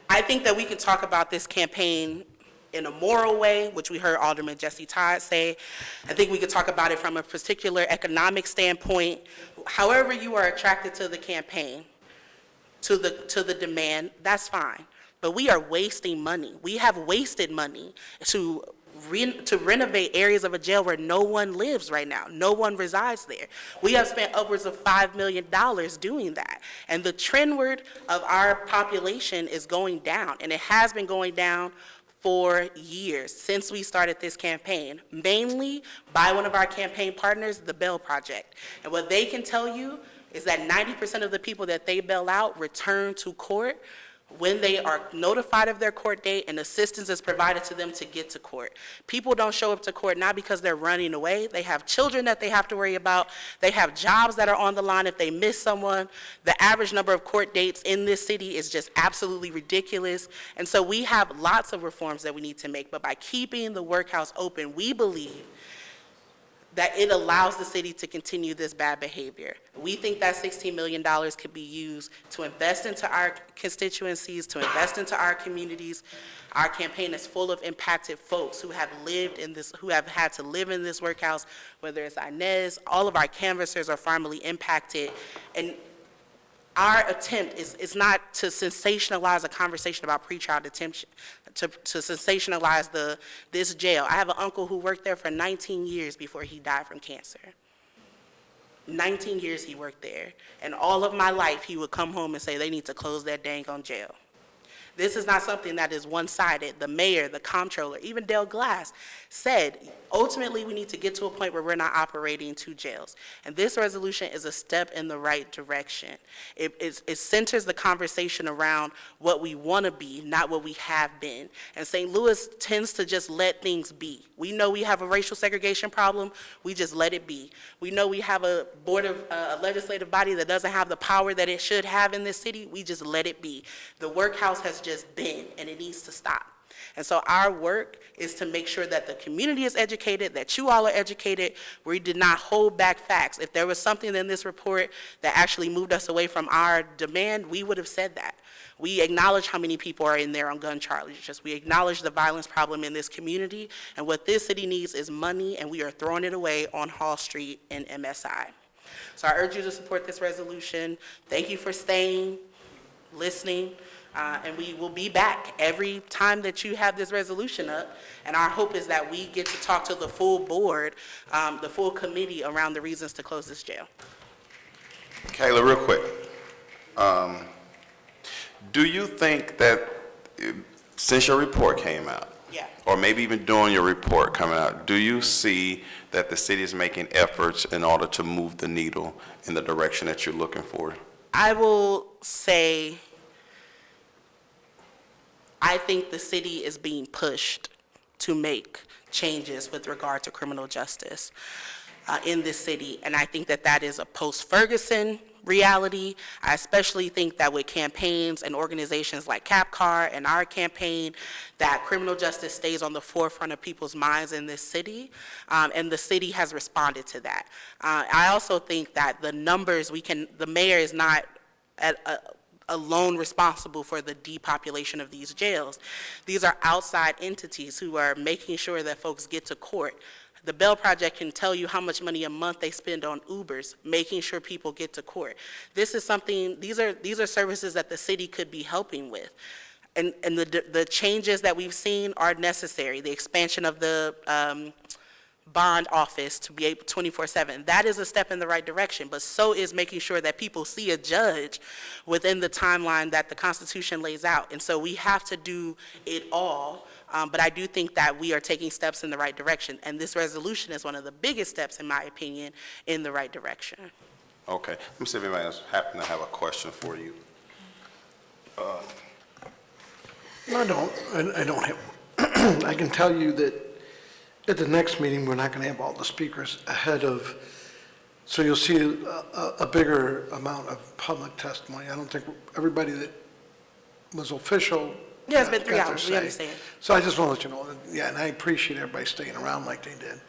I think that we could talk about this campaign in a moral way, which we heard Alderman Jesse Todd say. I think we could talk about it from a particular economic standpoint. However you are attracted to the campaign, to the demand, that's fine. But we are wasting money. We have wasted money to renovate areas of a jail where no one lives right now. No one resides there. We have spent upwards of $5 million doing that. And the trendward of our population is going down, and it has been going down for years since we started this campaign, mainly by one of our campaign partners, the Bail Project. And what they can tell you is that 90% of the people that they bail out return to court when they are notified of their court date and assistance is provided to them to get to court. People don't show up to court not because they're running away. They have children that they have to worry about. They have jobs that are on the line if they miss someone. The average number of court dates in this city is just absolutely ridiculous. And so we have lots of reforms that we need to make, but by keeping the workhouse open, we believe that it allows the city to continue this bad behavior. We think that $16 million could be used to invest into our constituencies, to invest into our communities. Our campaign is full of impacted folks who have lived in this, who have had to live in this workhouse, whether it's Inez, all of our canvassers are formerly impacted. And our attempt is not to sensationalize a conversation about pretrial detention, to sensationalize this jail. I have an uncle who worked there for 19 years before he died from cancer. 19 years he worked there. And all of my life, he would come home and say, they need to close that dang on jail. This is not something that is one-sided. The mayor, the comptroller, even Dale Glass said, ultimately, we need to get to a point where we're not operating two jails. And this resolution is a step in the right direction. It centers the conversation around what we want to be, not what we have been. And St. Louis tends to just let things be. We know we have a racial segregation problem. We just let it be. We know we have a board of a legislative body that doesn't have the power that it should have in this city. We just let it be. The workhouse has just been, and it needs to stop. And so our work is to make sure that the community is educated, that you all are educated. We did not hold back facts. If there was something in this report that actually moved us away from our demand, we would have said that. We acknowledge how many people are in there on gun charges. We acknowledge the violence problem in this community, and what this city needs is money, and we are throwing it away on Hall Street and MSI. So I urge you to support this resolution. Thank you for staying, listening. And we will be back every time that you have this resolution up. And our hope is that we get to talk to the full board, the full committee around the reasons to close this jail.
Kayla, real quick. Do you think that since your report came out,
yeah,
or maybe even during your report coming out, do you see that the city is making efforts in order to move the needle in the direction that you're looking for?
I will say, I think the city is being pushed to make changes with regard to criminal justice in this city, and I think that that is a post-Ferguson reality. I especially think that with campaigns and organizations like CAPCAR and our campaign, that criminal justice stays on the forefront of people's minds in this city, and the city has responded to that. I also think that the numbers the mayor is not alone responsible for the depopulation of these jails. These are outside entities who are making sure that folks get to court. The Bail Project can tell you how much money a month they spend on Ubers, making sure people get to court. This is something, these are services that the city could be helping with. And the changes that we've seen are necessary. The expansion of the bond office to be able 24/7. That is a step in the right direction, but so is making sure that people see a judge within the timeline that the Constitution lays out. And so we have to do it all, but I do think that we are taking steps in the right direction, and this resolution is one of the biggest steps, in my opinion, in the right direction.
Okay, let me see if anybody else happen to have a question for you.
No, I don't have. I can tell you that at the next meeting, we're not going to have all the speakers ahead of, so you'll see a bigger amount of public testimony. I don't think everybody that was official.
Yeah, it's been 3
got their
hours,
say.
we understand.
So I just want to let you know, that, yeah, and I appreciate everybody staying around like they did.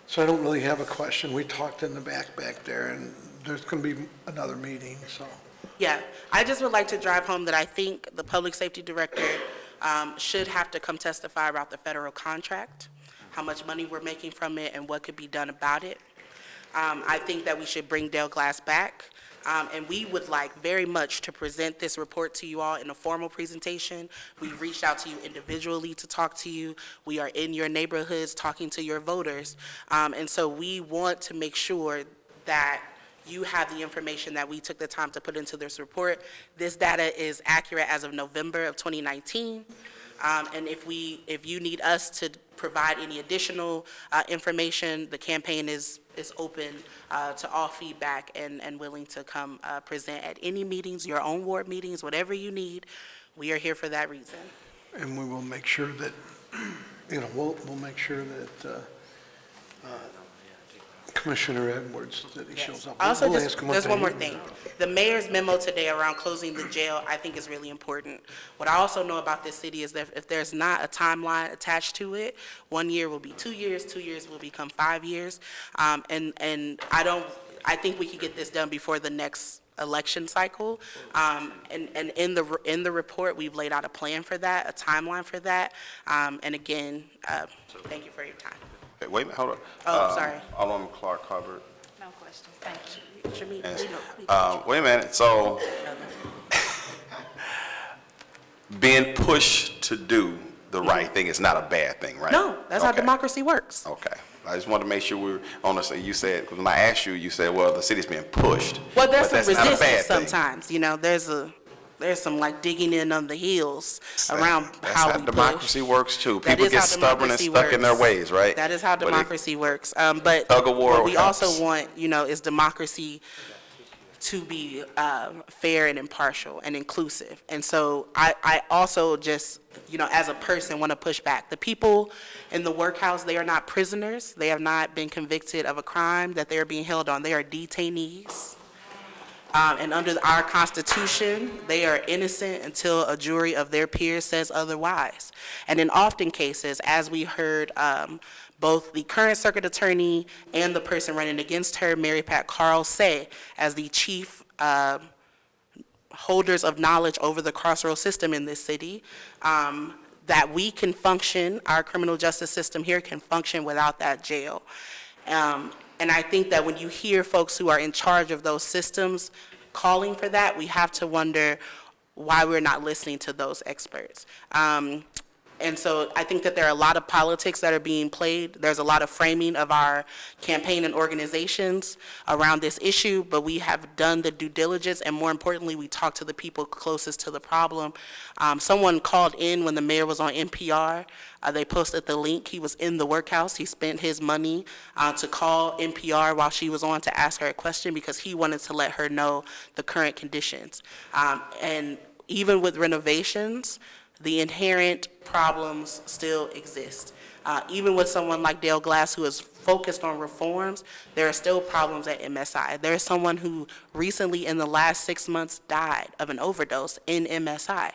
So I don't really have a question. We talked in the back there, and there's going to be another meeting, so.
Yeah, I just would like to drive home that I think the public safety director should have to come testify about the federal contract, how much money we're making from it, and what could be done about it. I think that we should bring Dale Glass back, and we would like very much to present this report to you all in a formal presentation. We've reached out to you individually to talk to you. We are in your neighborhoods talking to your voters, and so we want to make sure that you have the information that we took the time to put into this report. This data is accurate as of November of 2019. And if you need us to provide any additional information, the campaign is open to all feedback and willing to come present at any meetings, your own ward meetings, whatever you need. We are here for that reason.
And we will make sure that, we'll make sure that Commissioner Edwards, that he shows up.
Also,
We'll
just,
ask him what
there's one
day
more
he-
thing. The mayor's memo today around closing the jail, I think is really important. What I also know about this city is that if there's not a timeline attached to it, 1 year will be 2 years, 2 years will become 5 years. And I think we could get this done before the next election cycle. And in the report, we've laid out a plan for that, a timeline for that. And again, thank you for your time.
Okay, wait a minute, hold on.
Oh, sorry.
Alderman Clark Hubbard.
No questions, thank you. It's your meeting.
Yes.
We know.
Wait a minute, so being pushed to do the right thing is not a bad thing, right?
No, that's how
Okay.
democracy works.
Okay, I just wanted to make sure we're on the same. You said, because when I asked you, you said, well, the city's being pushed.
Well, there's
But
some
that's not a bad
resistance
thing.
sometimes, there's some like digging in on the heels around
That's
how
how
we
democracy
push.
works too.
That
People
is
get
how
stubborn and
democracy
stuck in their
works.
ways, right?
That is how
But it-
democracy works. But
Tug of war
what we
helps.
also want, is democracy to be fair and impartial and inclusive. And so I also just, as a person, want to push back. The people in the workhouse, they are not prisoners. They have not been convicted of a crime that they are being held on. They are detainees. And under our Constitution, they are innocent until a jury of their peers says otherwise. And in often cases, as we heard both the current circuit attorney and the person running against her, Mary Pat Carl, say, as the chief holders of knowledge over the crossroads system in this city, that we can function, our criminal justice system here can function without that jail. And I think that when you hear folks who are in charge of those systems calling for that, we have to wonder why we're not listening to those experts. And so I think that there are a lot of politics that are being played. There's a lot of framing of our campaign and organizations around this issue, but we have done the due diligence, and more importantly, we talked to the people closest to the problem. Someone called in when the mayor was on NPR. They posted the link. He was in the workhouse. He spent his money to call NPR while she was on to ask her a question because he wanted to let her know the current conditions. And even with renovations, the inherent problems still exist. Even with someone like Dale Glass, who is focused on reforms, there are still problems at MSI. There is someone who recently, in the last 6 months, died of an overdose in MSI.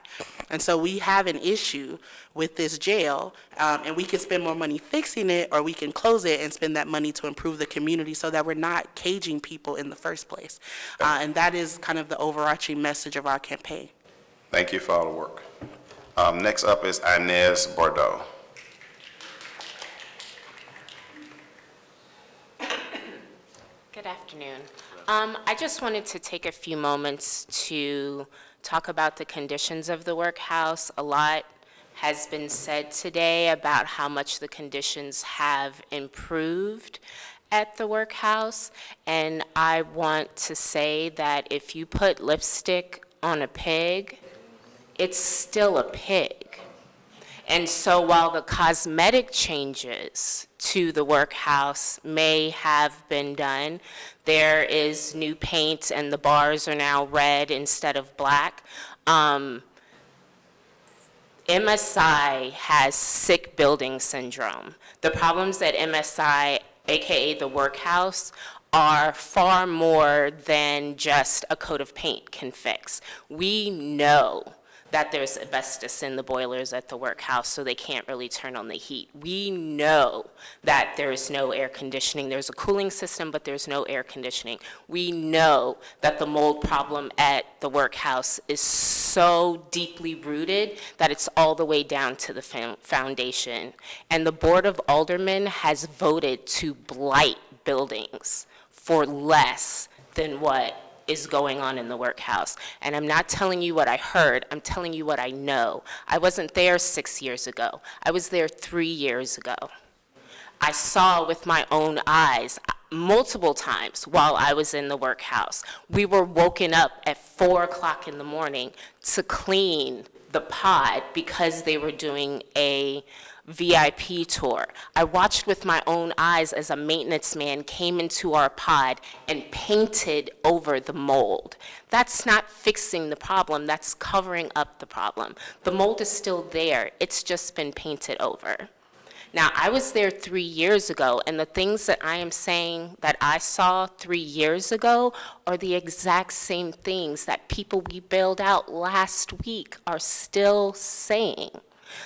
And so we have an issue with this jail, and we can spend more money fixing it, or we can close it and spend that money to improve the community so that we're not caging people in the first place. And that is kind of the overarching message of our campaign.
Thank you for all the work. Next up is Inez Bordeaux.
Good afternoon. I just wanted to take a few moments to talk about the conditions of the workhouse. A lot has been said today about how much the conditions have improved at the workhouse, and I want to say that if you put lipstick on a pig, it's still a pig. And so while the cosmetic changes to the workhouse may have been done, there is new paint and the bars are now red instead of black. MSI has sick building syndrome. The problems at MSI, AKA the workhouse, are far more than just a coat of paint can fix. We know that there's asbestos in the boilers at the workhouse, so they can't really turn on the heat. We know that there is no air conditioning. There's a cooling system, but there's no air conditioning. We know that the mold problem at the workhouse is so deeply rooted that it's all the way down to the foundation. And the Board of Aldermen has voted to blight buildings for less than what is going on in the workhouse. And I'm not telling you what I heard, I'm telling you what I know. I wasn't there 6 years ago. I was there 3 years ago. I saw with my own eyes multiple times while I was in the workhouse. We were woken up at 4 o'clock in the morning to clean the pod because they were doing a VIP tour. I watched with my own eyes as a maintenance man came into our pod and painted over the mold. That's not fixing the problem, that's covering up the problem. The mold is still there, it's just been painted over. Now, I was there 3 years ago, and the things that I am saying that I saw 3 years ago are the exact same things that people we bailed out last week are still saying.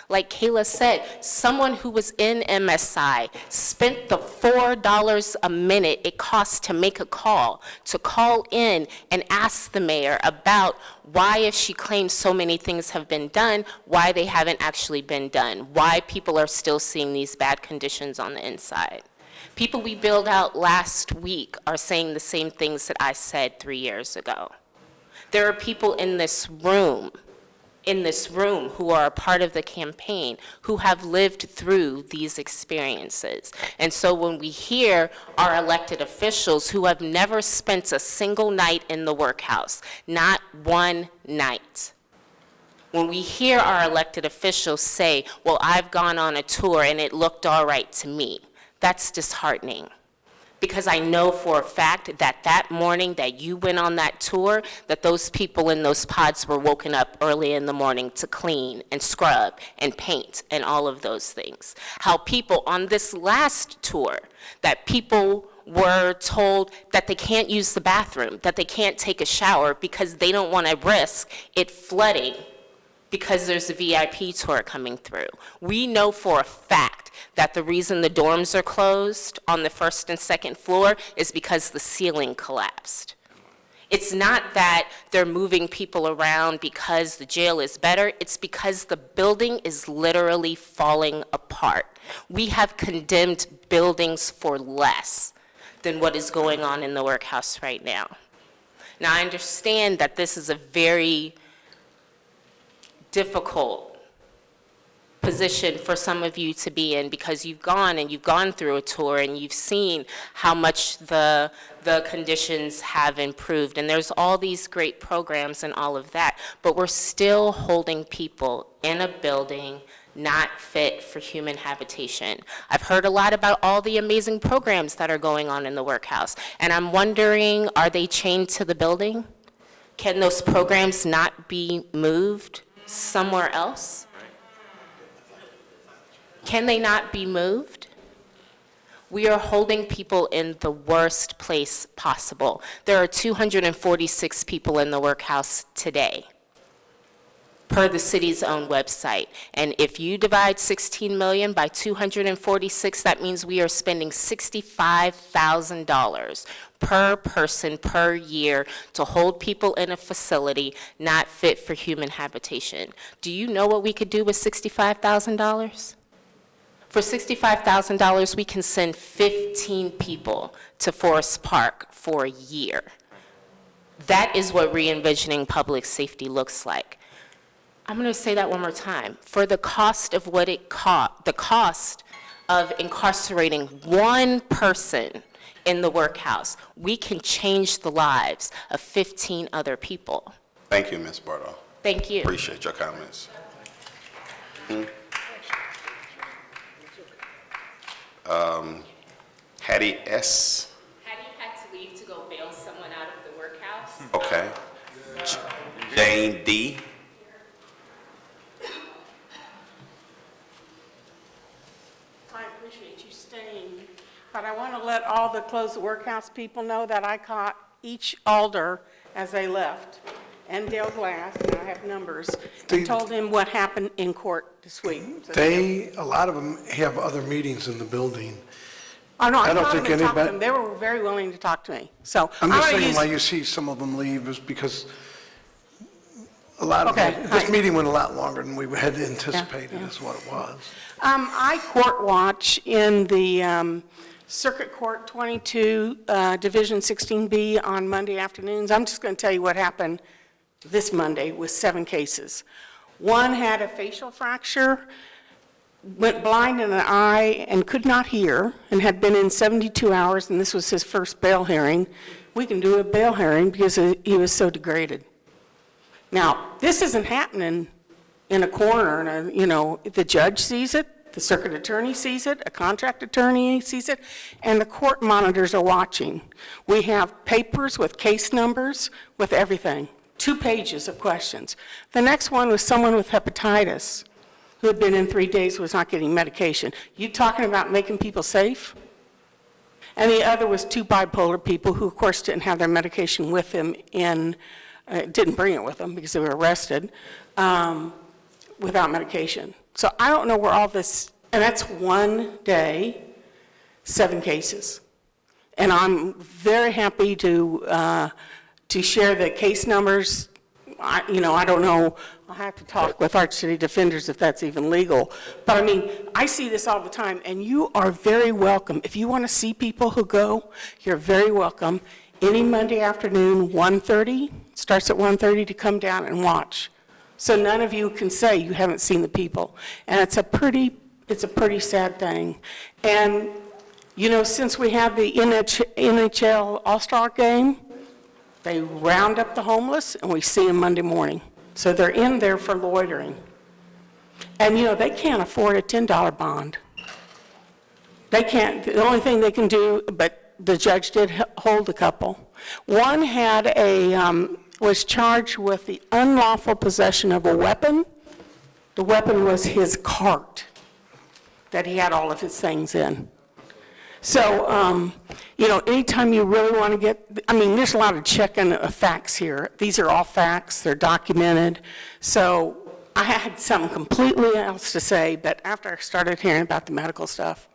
Like Kayla said, someone who was in MSI spent the $4 a minute it costs to make a call, to call in and ask the mayor about why, if she claims so many things have been done, why they haven't actually been done, why people are still seeing these bad conditions on the inside. People we bailed out last week are saying the same things that I said 3 years ago. There are people in this room who are a part of the campaign who have lived through these experiences. And so when we hear our elected officials who have never spent a single night in the workhouse, not one night, when we hear our elected officials say, well, I've gone on a tour and it looked all right to me, that's disheartening. Because I know for a fact that that morning that you went on that tour, that those people in those pods were woken up early in the morning to clean and scrub and paint and all of those things. How people on this last tour, that people were told that they can't use the bathroom, that they can't take a shower because they don't want to risk it flooding because there's a VIP tour coming through. We know for a fact that the reason the dorms are closed on the first and second floor is because the ceiling collapsed. It's not that they're moving people around because the jail is better, it's because the building is literally falling apart. We have condemned buildings for less than what is going on in the workhouse right now. Now, I understand that this is a very difficult position for some of you to be in because you've gone through a tour and you've seen how much the conditions have improved, and there's all these great programs and all of that, but we're still holding people in a building not fit for human habitation. I've heard a lot about all the amazing programs that are going on in the workhouse, and I'm wondering, are they chained to the building? Can those programs not be moved somewhere else? Can they not be moved? We are holding people in the worst place possible. There are 246 people in the workhouse today, per the city's own website. And if you divide 16 million by 246, that means we are spending $65,000 per person per year to hold people in a facility not fit for human habitation. Do you know what we could do with $65,000? For $65,000, we can send 15 people to Forest Park for a year. That is what re-envisioning public safety looks like. I'm going to say that one more time. For the cost of what it cost, the cost of incarcerating one person in the workhouse, we can change the lives of 15 other people.
Thank you, Ms. Bartow.
Thank you.
Appreciate your comments. Hattie S.
Hattie had to leave to go bail someone out of the workhouse.
Okay. Jane D.
I appreciate you staying, but I want to let all the closed workhouse people know that I caught each alder as they left. and Dale Glass, and I have numbers,
They-
and told him what happened in court this week. So
A lot of them have other meetings in the building.
Oh, no,
I
I
don't
called them
think
and talked to
anybody-
them. They were very willing to talk to me, so.
I'm just
gonna
saying why
use-
you see some of them leave is because a lot of,
Okay,
this
hi.
meeting went a lot longer than we had anticipated is what it was.
I court watch in the Circuit Court 22, Division 16B on Monday afternoons. I'm just going to tell you what happened this Monday with 7 cases. One had a facial fracture, went blind in an eye and could not hear, and had been in 72 hours, and this was his first bail hearing. We can do a bail hearing because he was so degraded. Now, this isn't happening in a corner, and the judge sees it, the circuit attorney sees it, a contract attorney sees it, and the court monitors are watching. We have papers with case numbers, with everything, 2 pages of questions. The next one was someone with hepatitis who had been in 3 days, was not getting medication. You talking about making people safe? And the other was 2 bipolar people who, of course, didn't have their medication with them didn't bring it with them because they were arrested, without medication. So I don't know where all this, and that's one day, 7 cases. And I'm very happy to share the case numbers. I don't know, I'll have to talk with our city defenders if that's even legal. But I mean, I see this all the time, and you are very welcome. If you want to see people who go, you're very welcome. Any Monday afternoon, 1:30, starts at 1:30 to come down and watch. So none of you can say you haven't seen the people. And it's a pretty sad thing. And, since we have the NHL All-Star game, they round up the homeless and we see them Monday morning. So they're in there for loitering. And, they can't afford a $10 bond. They can't, the only thing they can do, but the judge did hold a couple. One had was charged with the unlawful possession of a weapon. The weapon was his cart that he had all of his things in. So, anytime you really want to there's a lot of checking of facts here. These are all facts, they're documented. So I had something completely else to say, but after I started hearing about the medical stuff.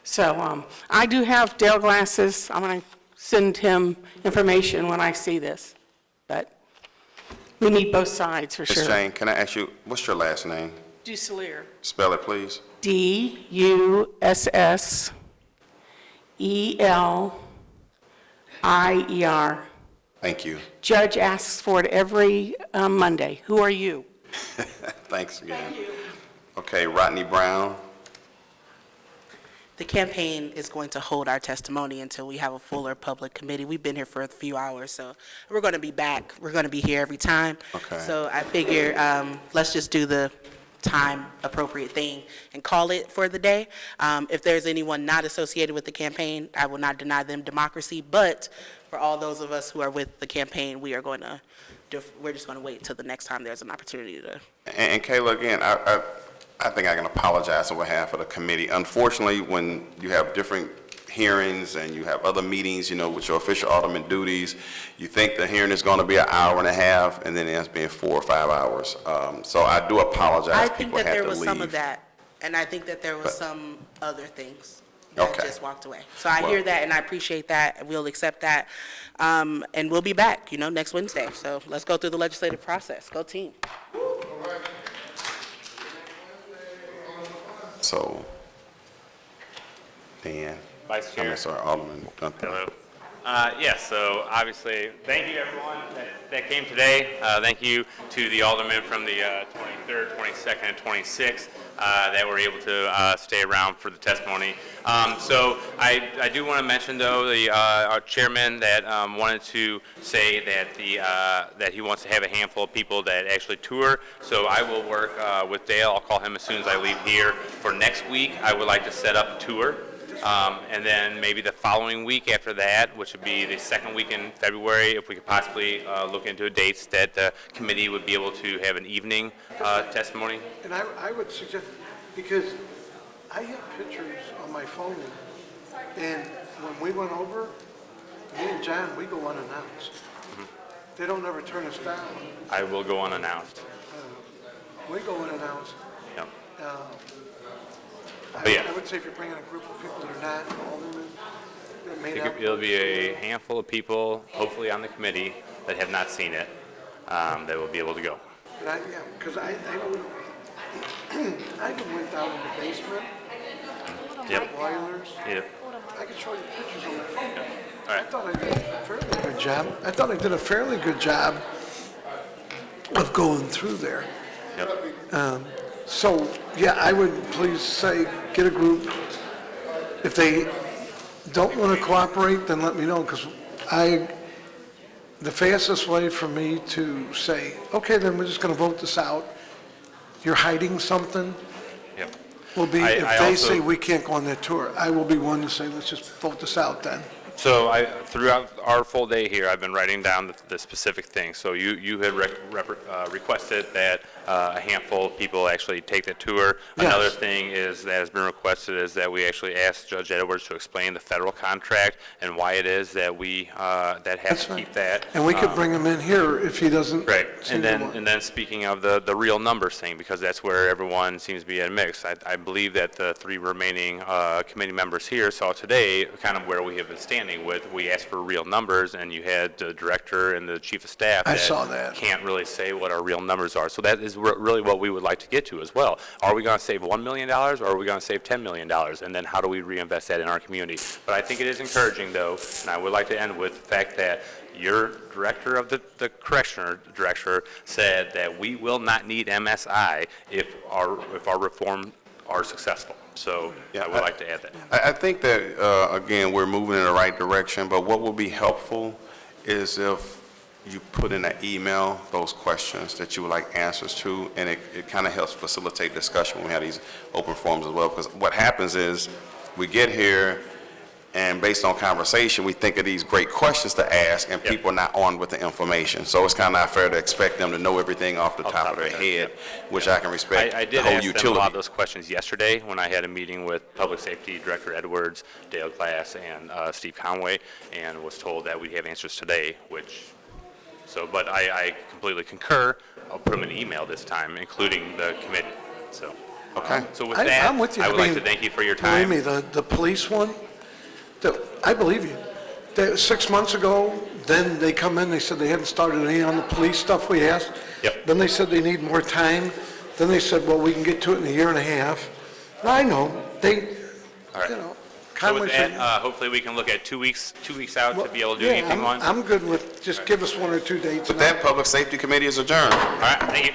So I do have Dale Glasses. I'm going to send him information when I see this. But we need both sides for sure.
Ms. Jane, can I ask you, what's your last name?
Dusselier.
Spell it, please.
Dusselier.
Thank you.
Judge asks for it every Monday. Who are you?
Thanks again. Okay, Rodney Brown.
The campaign is going to hold our testimony until we have a fuller public committee. We've been here for a few hours, so we're going to be back. We're going to be here every time.
Okay.
So I figure let's just do the time-appropriate thing and call it for the day. If there's anyone not associated with the campaign, I will not deny them democracy, but for all those of us who are with the campaign, we're just going to wait till the next time there's an opportunity to.
And Kayla, again, I think I can apologize on behalf of the committee. Unfortunately, when you have different hearings and you have other meetings, with your official alderman duties, you think the hearing is going to be an hour and a half, and then it ends up being 4 or 5 hours. So I do apologize.
I think
People
that
had
there
to
was some of
leave.
that, and I think that there was some other things that
Okay.
just walked away. So I
Well-
hear that, and I appreciate that, and we'll accept that. And we'll be back, next Wednesday. So let's go through the legislative process. Go team.
So, Dan.
Vice Chair.
Sorry, Alderman Gunther.
Hello. Yes, so obviously, thank you everyone that came today. Thank you to the aldermen from the 23rd, 22nd, and 26th that were able to stay around for the testimony. So I do want to mention, though, our chairman that wanted to say that that he wants to have a handful of people that actually tour. So I will work with Dale. I'll call him as soon as I leave here. For next week, I would like to set up a tour. And then maybe the following week after that, which would be the second week in February, if we could possibly look into dates that the committee would be able to have an evening testimony.
And I would suggest, because I have pictures on my phone, and when we went over, me and John, we go unannounced. They don't ever turn us down.
I will go unannounced.
We go unannounced.
Yep.
I
But yeah.
I would say if you're bringing a group of people that are not aldermen, that may not.
It'll be a handful of people, hopefully on the committee, that have not seen it, that will be able to go.
But yeah, because I know, I even went down in the basement,
Yep.
boilers.
Yep.
I could show you pictures on my phone.
All right.
I thought I did a fairly good job. I thought I did a fairly good job of going through there.
Yep.
So, yeah, I would please say, get a group. If they don't want to cooperate, then let me know, because the fastest way for me to say, okay, then we're just going to vote this out, you're hiding something,
Yep.
will be,
I
if they
also-
say we can't go on that tour, I will be one to say, let's just vote this out then.
So throughout our full day here, I've been writing down the specific things. So you had requested that a handful of people actually take the tour.
Yes.
Another thing that has been requested is that we actually ask Judge Edwards to explain the federal contract and why it is that we, that has to keep that.
And we could bring him in here if he doesn't.
Right,
seem to want-
and then speaking of the real numbers thing, because that's where everyone seems to be in a mix. I believe that the three remaining committee members here saw today kind of where we have been standing with. We asked for real numbers, and you had the director and the chief of staff
I saw that.
can't really say what our real numbers are. So that is really what we would like to get to as well. Are we going to save $1 million, or are we going to save $10 million? And then how do we reinvest that in our community? But I think it is encouraging, though, and I would like to end with the fact that your director of the correctional director said that we will not need MSI if our reform are successful. So I would like to add that.
I think that, again, we're moving in the right direction, but what would be helpful is if you put in an email those questions that you would like answers to, and it kind of helps facilitate discussion when we have these open forums as well, because what happens is we get here, and based on conversation, we think of these great questions to ask, and people are not on with the information. So it's kind of not fair to expect them to know everything off the top of their head, which I can respect.
I
the
did
whole
ask them a
utility.
lot of those questions yesterday when I had a meeting with Public Safety Director Edwards, Dale Glass, and Steve Conway, and was told that we'd have answers today, but I completely concur. I'll put them in an email this time, including the committee, so.
Okay.
So with
I'm
that,
with you.
I would like to thank you for your time.
Believe me, the police one, I believe you. 6 months ago, then they come in, they said they hadn't started any on the police stuff we asked.
Yep.
Then they said they need more time. Then they said, well, we can get to it in a year and a half. And I know,
All right.
you know.
So with
Conway
that,
said-
hopefully we can look at 2 weeks out to be able to do
Yeah,
anything on.
I'm good with, just give us 1 or 2 dates.
With that, Public Safety Committee is adjourned.
All right, thank you.